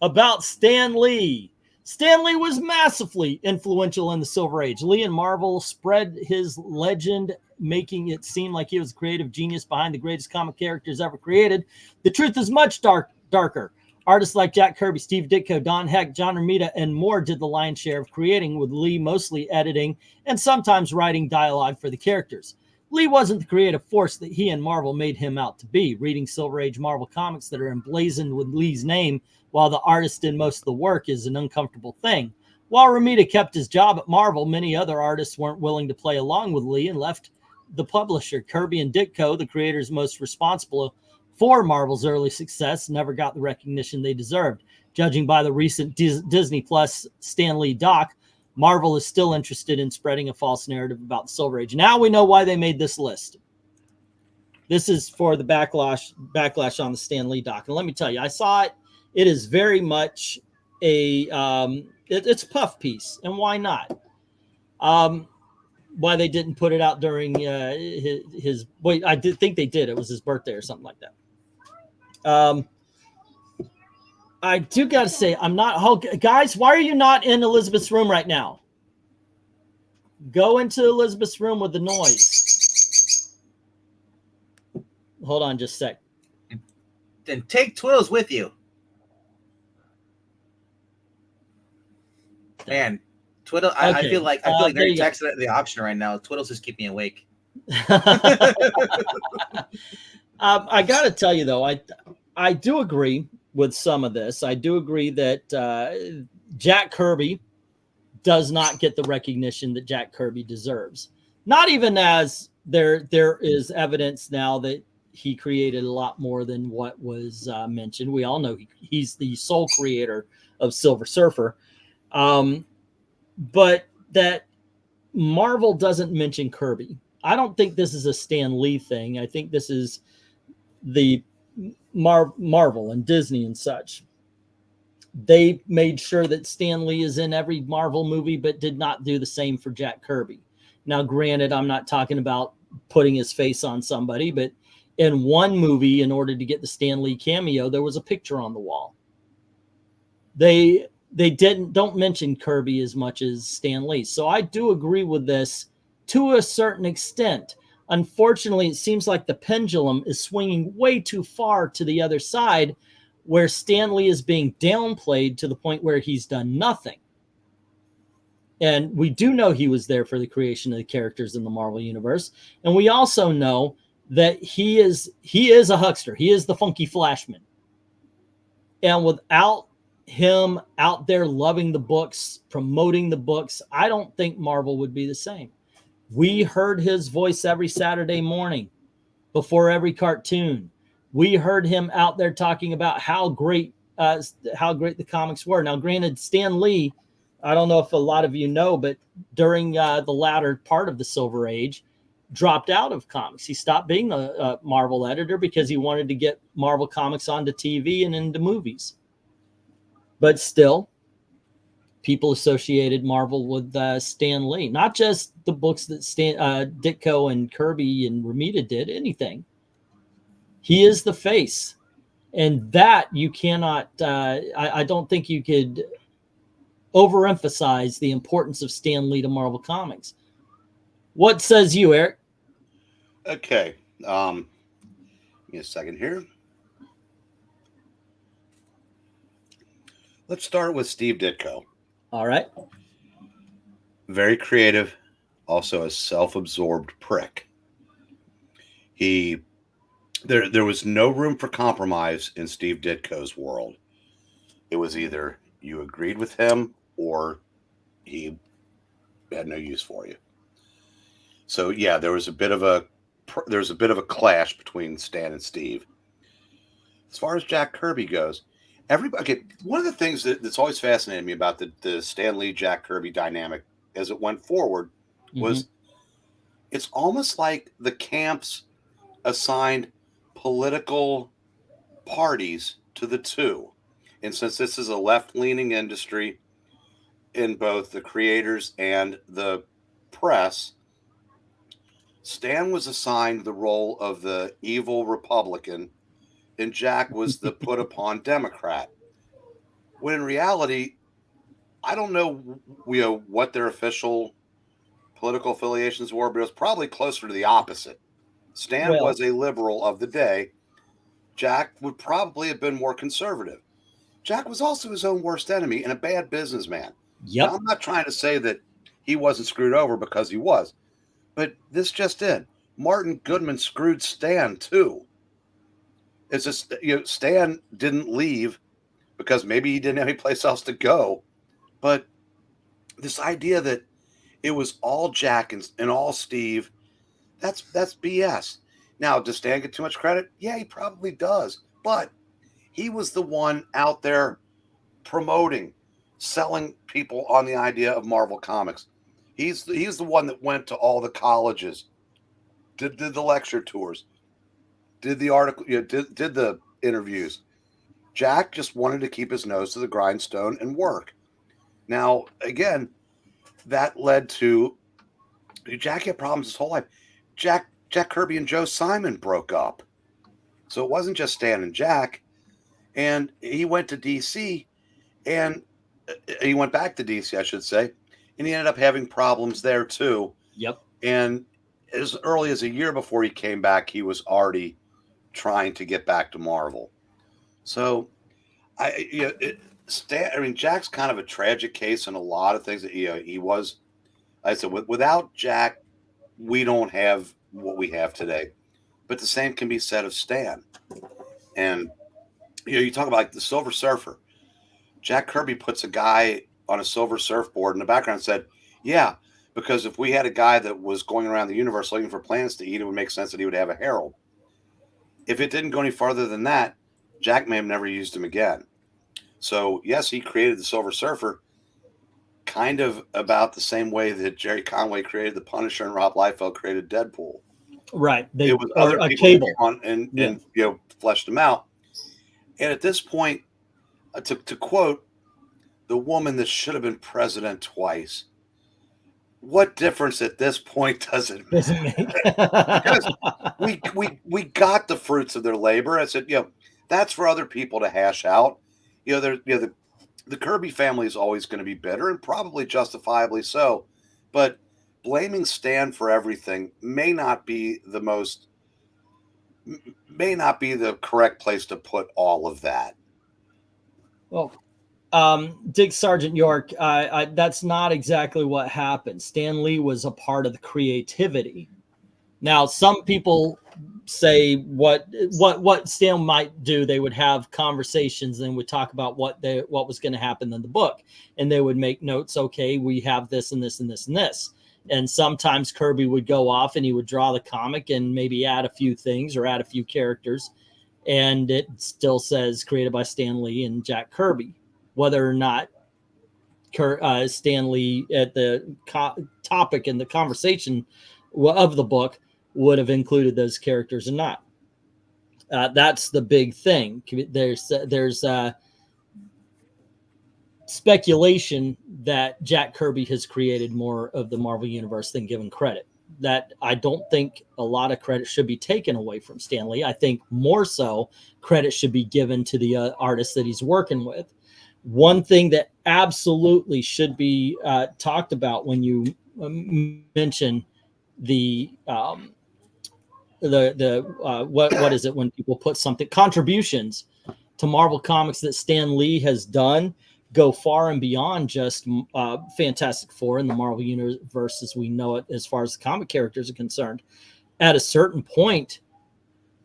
about Stan Lee. Stan Lee was massively influential in the Silver Age. Lee and Marvel spread his legend, making it seem like he was a creative genius behind the greatest comic characters ever created. The truth is much darker. Artists like Jack Kirby, Steve Ditko, Don Heck, John Romita, and more did the lion's share of creating, with Lee mostly editing and sometimes writing dialogue for the characters. Lee wasn't the creative force that he and Marvel made him out to be. Reading Silver Age Marvel comics that are emblazoned with Lee's name while the artist did most of the work is an uncomfortable thing. While Romita kept his job at Marvel, many other artists weren't willing to play along with Lee and left the publisher. Kirby and Ditko, the creators most responsible for Marvel's early success, never got the recognition they deserved. Judging by the recent Disney Plus Stan Lee doc, Marvel is still interested in spreading a false narrative about the Silver Age. Now we know why they made this list. This is for the backlash on the Stan Lee doc. And let me tell you, I saw it. It is very much a it's a puff piece, and why not? Why they didn't put it out during his wait, I did think they did. It was his birthday or something like that. I do got to say, I'm not, guys, why are you not in Elizabeth's room right now? Go into Elizabeth's room with the noise. Hold on just a sec. Then take Twiddles with you. Man, Twiddle, I feel like they're texting the option right now. Twiddles just keep me awake. I got to tell you, though, I do agree with some of this. I do agree that Jack Kirby does not get the recognition that Jack Kirby deserves. Not even as there is evidence now that he created a lot more than what was mentioned. We all know he's the sole creator of Silver Surfer. But that Marvel doesn't mention Kirby. I don't think this is a Stan Lee thing. I think this is the Marvel and Disney and such. They made sure that Stan Lee is in every Marvel movie, but did not do the same for Jack Kirby. Now, granted, I'm not talking about putting his face on somebody, but in one movie, in order to get the Stan Lee cameo, there was a picture on the wall. They don't mention Kirby as much as Stan Lee. So I do agree with this to a certain extent. Unfortunately, it seems like the pendulum is swinging way too far to the other side, where Stan Lee is being downplayed to the point where he's done nothing. And we do know he was there for the creation of the characters in the Marvel Universe. And we also know that he is a huckster. He is the funky Flashman. And without him out there loving the books, promoting the books, I don't think Marvel would be the same. We heard his voice every Saturday morning before every cartoon. We heard him out there talking about how great the comics were. Now, granted, Stan Lee, I don't know if a lot of you know, but during the latter part of the Silver Age, dropped out of comics. He stopped being the Marvel editor because he wanted to get Marvel comics onto TV and into movies. But still, people associated Marvel with Stan Lee. Not just the books that Ditko and Kirby and Romita did, anything. He is the face. And that you cannot, I don't think you could overemphasize the importance of Stan Lee to Marvel Comics. What says you, Eric? Okay. Give me a second here. Let's start with Steve Ditko. All right. Very creative, also a self-absorbed prick. He there was no room for compromise in Steve Ditko's world. It was either you agreed with him or he had no use for you. So yeah, there was a bit of a clash between Stan and Steve. As far as Jack Kirby goes, everybody. One of the things that's always fascinated me about the Stan Lee Jack Kirby dynamic as it went forward was it's almost like the camps assigned political parties to the two. And since this is a left-leaning industry in both the creators and the press, Stan was assigned the role of the evil Republican and Jack was the put-upon Democrat. When in reality, I don't know, what their official political affiliations were, but it was probably closer to the opposite. Stan was a liberal of the day. Jack would probably have been more conservative. Jack was also his own worst enemy and a bad businessman. Yep. Now, I'm not trying to say that he wasn't screwed over, because he was, but this just in. Martin Goodman screwed Stan too. It's just, Stan didn't leave because maybe he didn't have any place else to go. But this idea that it was all Jack and all Steve, that's BS. Now, does Stan get too much credit? Yeah, he probably does. But he was the one out there promoting, selling people on the idea of Marvel Comics. He's the one that went to all the colleges, did the lecture tours, did the article, did the interviews. Jack just wanted to keep his nose to the grindstone and work. Now, again, that led to Jack had problems his whole life. Jack Kirby and Joe Simon broke up. So it wasn't just Stan and Jack. And he went to DC, and he went back to DC, I should say, and he ended up having problems there too. Yep. And as early as a year before he came back, he was already trying to get back to Marvel. So, Jack's kind of a tragic case in a lot of things. That he was. I said, without Jack, we don't have what we have today. But the same can be said of Stan. And you talk about like the Silver Surfer. Jack Kirby puts a guy on a silver surfboard in the background and said, yeah, because if we had a guy that was going around the universe looking for planets to eat, it would make sense that he would have a herald. If it didn't go any farther than that, Jack may have never used him again. So, yes, he created the Silver Surfer kind of about the same way that Jerry Conway created the Punisher and Rob Liefeld created Deadpool. Right. It was other people Cable. On and fleshed them out. And at this point, to quote the woman that should have been president twice, what difference at this point does it make? Because we got the fruits of their labor. I said, that's for other people to hash out. The Kirby family is always going to be bitter, and probably justifiably so. But blaming Stan for everything may not be the correct place to put all of that. Well, Dick Sergeant York, that's not exactly what happened. Stan Lee was a part of the creativity. Now, some people say what Stan might do. They would have conversations and would talk about what was going to happen in the book, and they would make notes. Okay, we have this and this and this and this. And sometimes Kirby would go off and he would draw the comic and maybe add a few things or add a few characters, and it still says created by Stan Lee and Jack Kirby. Whether or not Stan Lee at the topic in the conversation of the book would have included those characters or not. That's the big thing. There's speculation that Jack Kirby has created more of the Marvel Universe than given credit. That I don't think a lot of credit should be taken away from Stan Lee. I think more so credit should be given to the artists that he's working with. One thing that absolutely should be talked about when you mention what is it when people put something, contributions to Marvel Comics that Stan Lee has done go far and beyond just Fantastic Four and the Marvel Universe as we know it as far as the comic characters are concerned. At a certain point,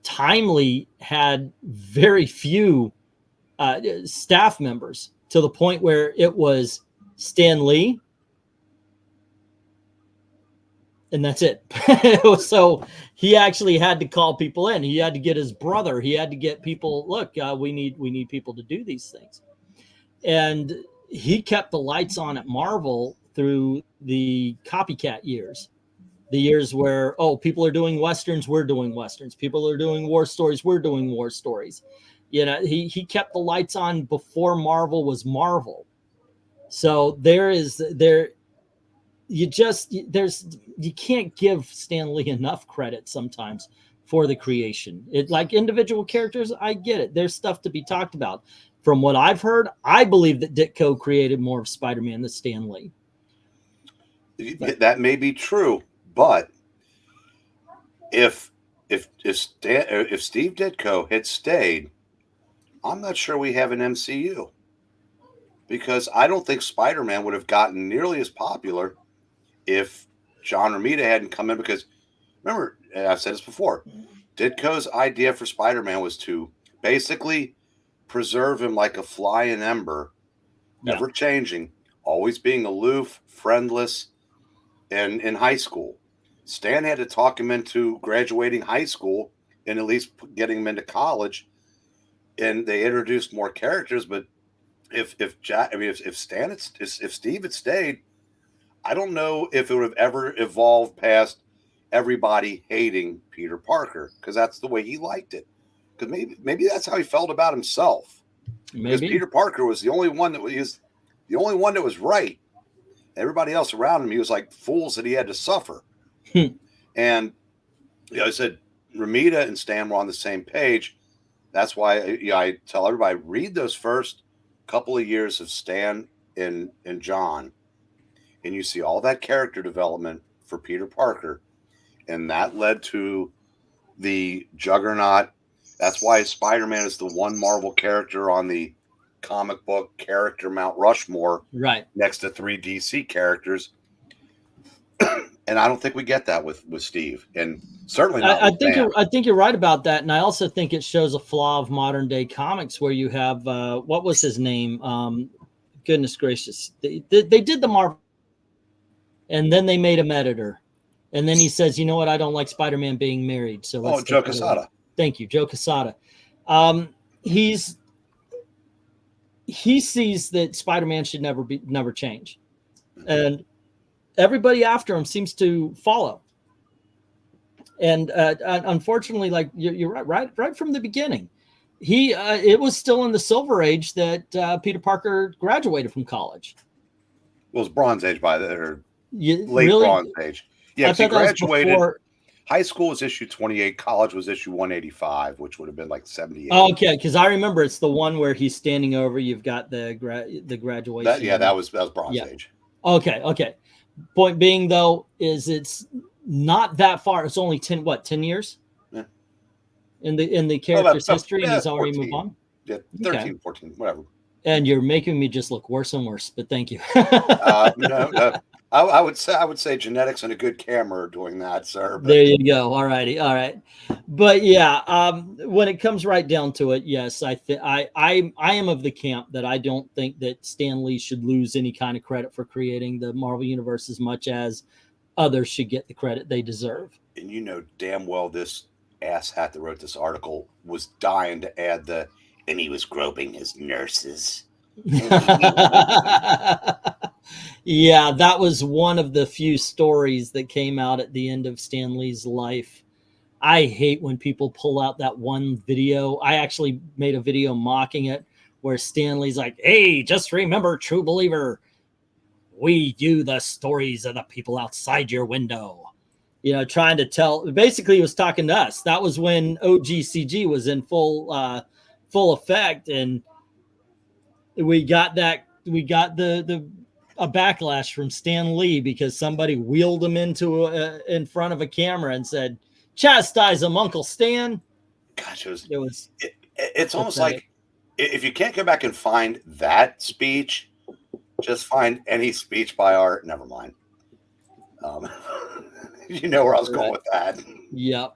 Timely had very few staff members, to the point where it was Stan Lee, and that's it. So he actually had to call people in. He had to get his brother. He had to get people. Look, we need people to do these things, and he kept the lights on at Marvel through the copycat years. The years where, oh, people are doing Westerns, we're doing Westerns. People are doing war stories, we're doing war stories. You know, he kept the lights on before Marvel was Marvel. So you can't give Stan Lee enough credit sometimes for the creation. It, like individual characters, I get it. There's stuff to be talked about. From what I've heard, I believe that Ditko created more of Spider-Man than Stan Lee. That may be true, but if Steve Ditko had stayed, I'm not sure we have an MCU, because I don't think Spider-Man would have gotten nearly as popular if John Romita hadn't come in. Because remember, I've said this before, Ditko's idea for Spider-Man was to basically preserve him like a fly in ember, never changing, always being aloof, friendless, and in high school. Stan had to talk him into graduating high school and at least getting him into college. And they introduced more characters, but if Steve had stayed, I don't know if it would have ever evolved past everybody hating Peter Parker, because that's the way he liked it. Because maybe that's how he felt about himself. Because Peter Parker was the only one that was right. Everybody else around him, he was like fools that he had to suffer. And I said Romita and Stan were on the same page. That's why I tell everybody, read those first couple of years of Stan and John, and you see all that character development for Peter Parker, and that led to the Juggernaut. That's why Spider-Man is the one Marvel character on the comic book character Mount Rushmore, right next to 3 DC characters. And I don't think we get that with Steve, and certainly not. I think you're right about that, and I also think it shows a flaw of modern day comics where you have what was his name? Goodness gracious, they did the Marvel, and then they made him editor, and then he says, you know what, I don't like Spider-Man being married, so let's Joe Quesada. Thank you, Joe Quesada. He sees that Spider-Man should never change, and everybody after him seems to follow. And unfortunately, like you're right from the beginning, it was still in the Silver Age that Peter Parker graduated from college. Well, it was Bronze Age by the late Bronze Age. Yeah, he graduated. High school was issue 28. College was issue 185, which would have been like 78. Oh, okay, because I remember it's the one where he's standing over. You've got the graduation. That was Bronze Age. Okay. Point being, though, is it's not that far. It's only 10 years? Yeah. In the character's history, yeah, he's already 14. moved on? Yeah, 13, 14, whatever. And you're making me just look worse and worse, but thank you. No. I would say genetics and a good camera are doing that, sir. But. There you go. All righty. All right. But yeah, when it comes right down to it, yes, I am of the camp that I don't think that Stan Lee should lose any kind of credit for creating the Marvel Universe as much as others should get the credit they deserve. And you know damn well this asshat that wrote this article was dying to add and he was groping his nurses. Yeah, that was one of the few stories that came out at the end of Stan Lee's life. I hate when people pull out that one video. I actually made a video mocking it where Stan Lee's like, hey, just remember, true believer, we do the stories of the people outside your window. You know, trying to tell, basically he was talking to us. That was when OGCG was in full effect, and we got a backlash from Stan Lee because somebody wheeled him in front of a camera and said, chastise him, Uncle Stan. Gosh, it's almost like if you can't go back and find that speech, just find any speech by Art. Never mind. You know where I was going with that. Yep.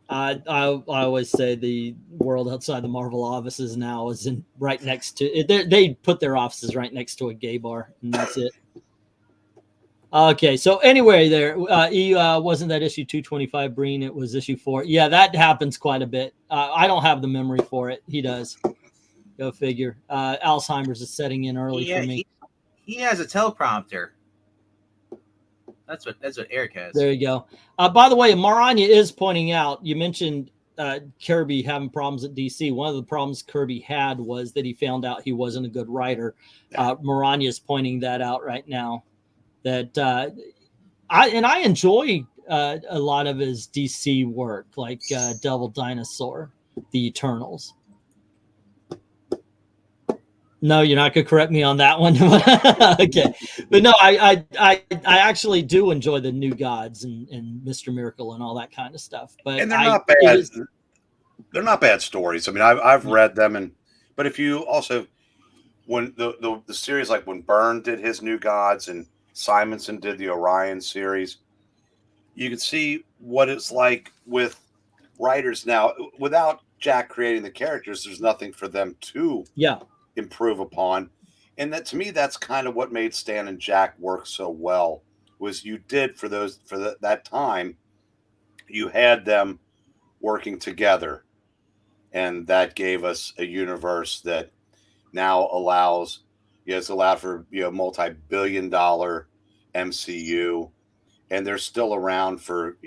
I always say the world outside the Marvel offices now is in right next to they put their offices right next to a gay bar, and that's it. Okay, so anyway, wasn't that issue 225, Breen? It was issue 4. Yeah, that happens quite a bit. I don't have the memory for it. He does. Go figure. Alzheimer's is setting in early for me. He has a teleprompter. That's what Eric has. There you go. By the way, Maranya is pointing out, you mentioned Kirby having problems at DC. One of the problems Kirby had was that he found out he wasn't a good writer. Maranya is pointing that out right now. That I enjoy a lot of his DC work, like Devil Dinosaur, The Eternals. No, you're not going to correct me on that one. Okay, but no, I actually do enjoy the New Gods and Mr. Miracle and all that kind of stuff. But and they're not bad. They're not bad stories. I mean, I've read them, but if you also when the series, like when Byrne did his New Gods and Simonson did the Orion series, you can see what it's like with writers now. Without Jack creating the characters, there's nothing for them to improve upon. And that, to me, that's kind of what made Stan and Jack work so well, was you did for that time, you had them working together, and that gave us a universe that now allows, it's allowed for multi-billion-dollar MCU, and they're still around for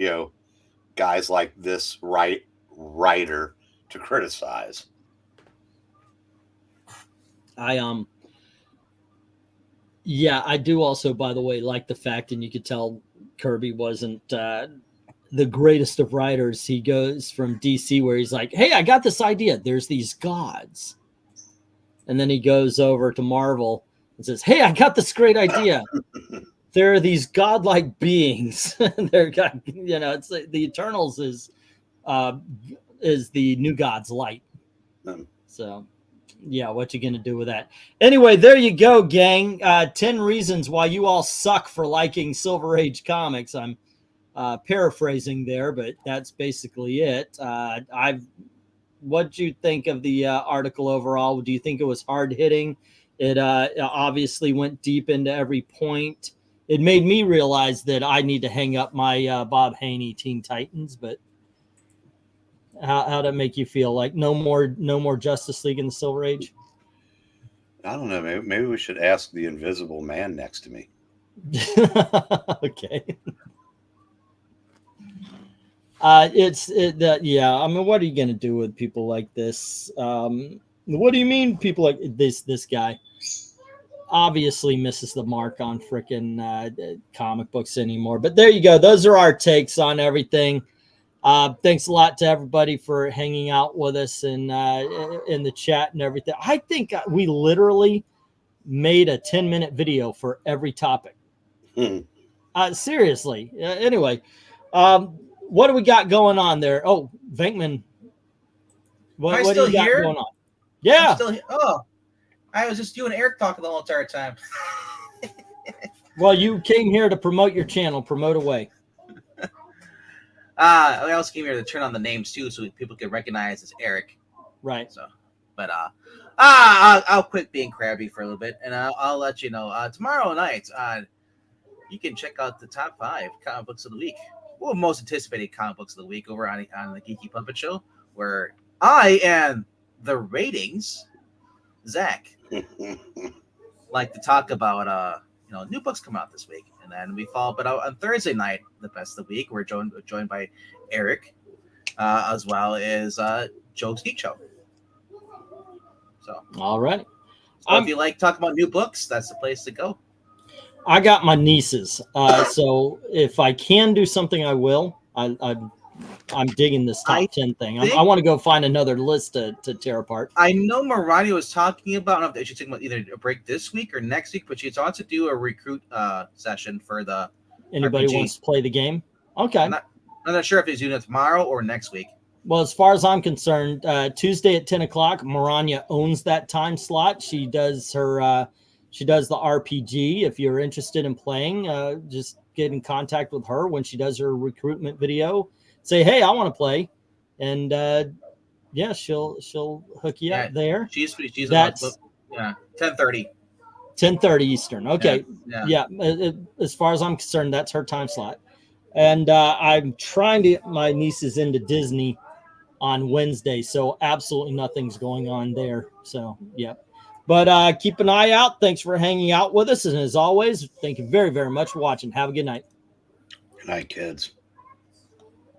guys like this writer to criticize. I do also, by the way, like the fact, and you could tell Kirby wasn't the greatest of writers. He goes from DC where he's like, hey, I got this idea. There's these gods. And then he goes over to Marvel and says, hey, I got this great idea. There are these godlike beings. They're it's like the Eternals is the New God's light. So yeah, what you gonna do with that? Anyway, there you go, gang. 10 reasons why you all suck for liking Silver Age comics. I'm paraphrasing there, but that's basically it. What'd you think of the article overall? Do you think it was hard hitting? It obviously went deep into every point. It made me realize that I need to hang up my Bob Haney Teen Titans. But how'd it make you feel? Like no more Justice League in the Silver Age? I don't know. Maybe we should ask the Invisible Man next to me. Okay. Yeah. I mean, what are you going to do with people like this? What do you mean people like this guy obviously misses the mark on frickin' comic books anymore? But there you go. Those are our takes on everything. Thanks a lot to everybody for hanging out with us and in the chat and everything. I think we literally made a 10-minute video for every topic. Seriously. Anyway, what do we got going on there? Oh, Venkman. What do you got going on? Yeah. I'm still here. Oh, I was just doing Eric talking the whole entire time. Well, you came here to promote your channel. Promote away. I also came here to turn on the names too, so people can recognize as Eric. Right. So, but I'll quit being crabby for a little bit, and I'll let you know tomorrow night. You can check out the top 5 comic books of the week. Well, most anticipated comic books of the week over on the Geeky Puppet Show, where I and the ratings, Zach, like to talk about new books come out this week, and then we follow. But on Thursday night, the best of the week, we're joined by Eric, as well as Joe's Geek Show. So, all right. So if you like talking about new books, that's the place to go. I got my nieces, so if I can do something, I will. I'm digging this top 10 thing. I want to go find another list to tear apart. I know Maranya was talking about, I don't know if she's talking about either a break this week or next week, but she wants to do a recruit session for the Anybody RPG. wants to play the game? Okay. I'm not sure if he's doing it tomorrow or next week. Well, as far as I'm concerned, Tuesday at 10 o'clock, Maranya owns that time slot. She does her, she does the RPG. If you're interested in playing, just get in contact with her when she does her recruitment video. Say, hey, I want to play. and yeah, she'll hook you up there. She's That's 10:30. 10:30 Eastern. Okay, yeah. As far as I'm concerned, that's her time slot. And I'm trying to get my nieces into Disney on Wednesday, so absolutely nothing's going on there. So yeah, but keep an eye out. Thanks for hanging out with us, and as always, thank you very, very much for watching. Have a good night. Good night, kids.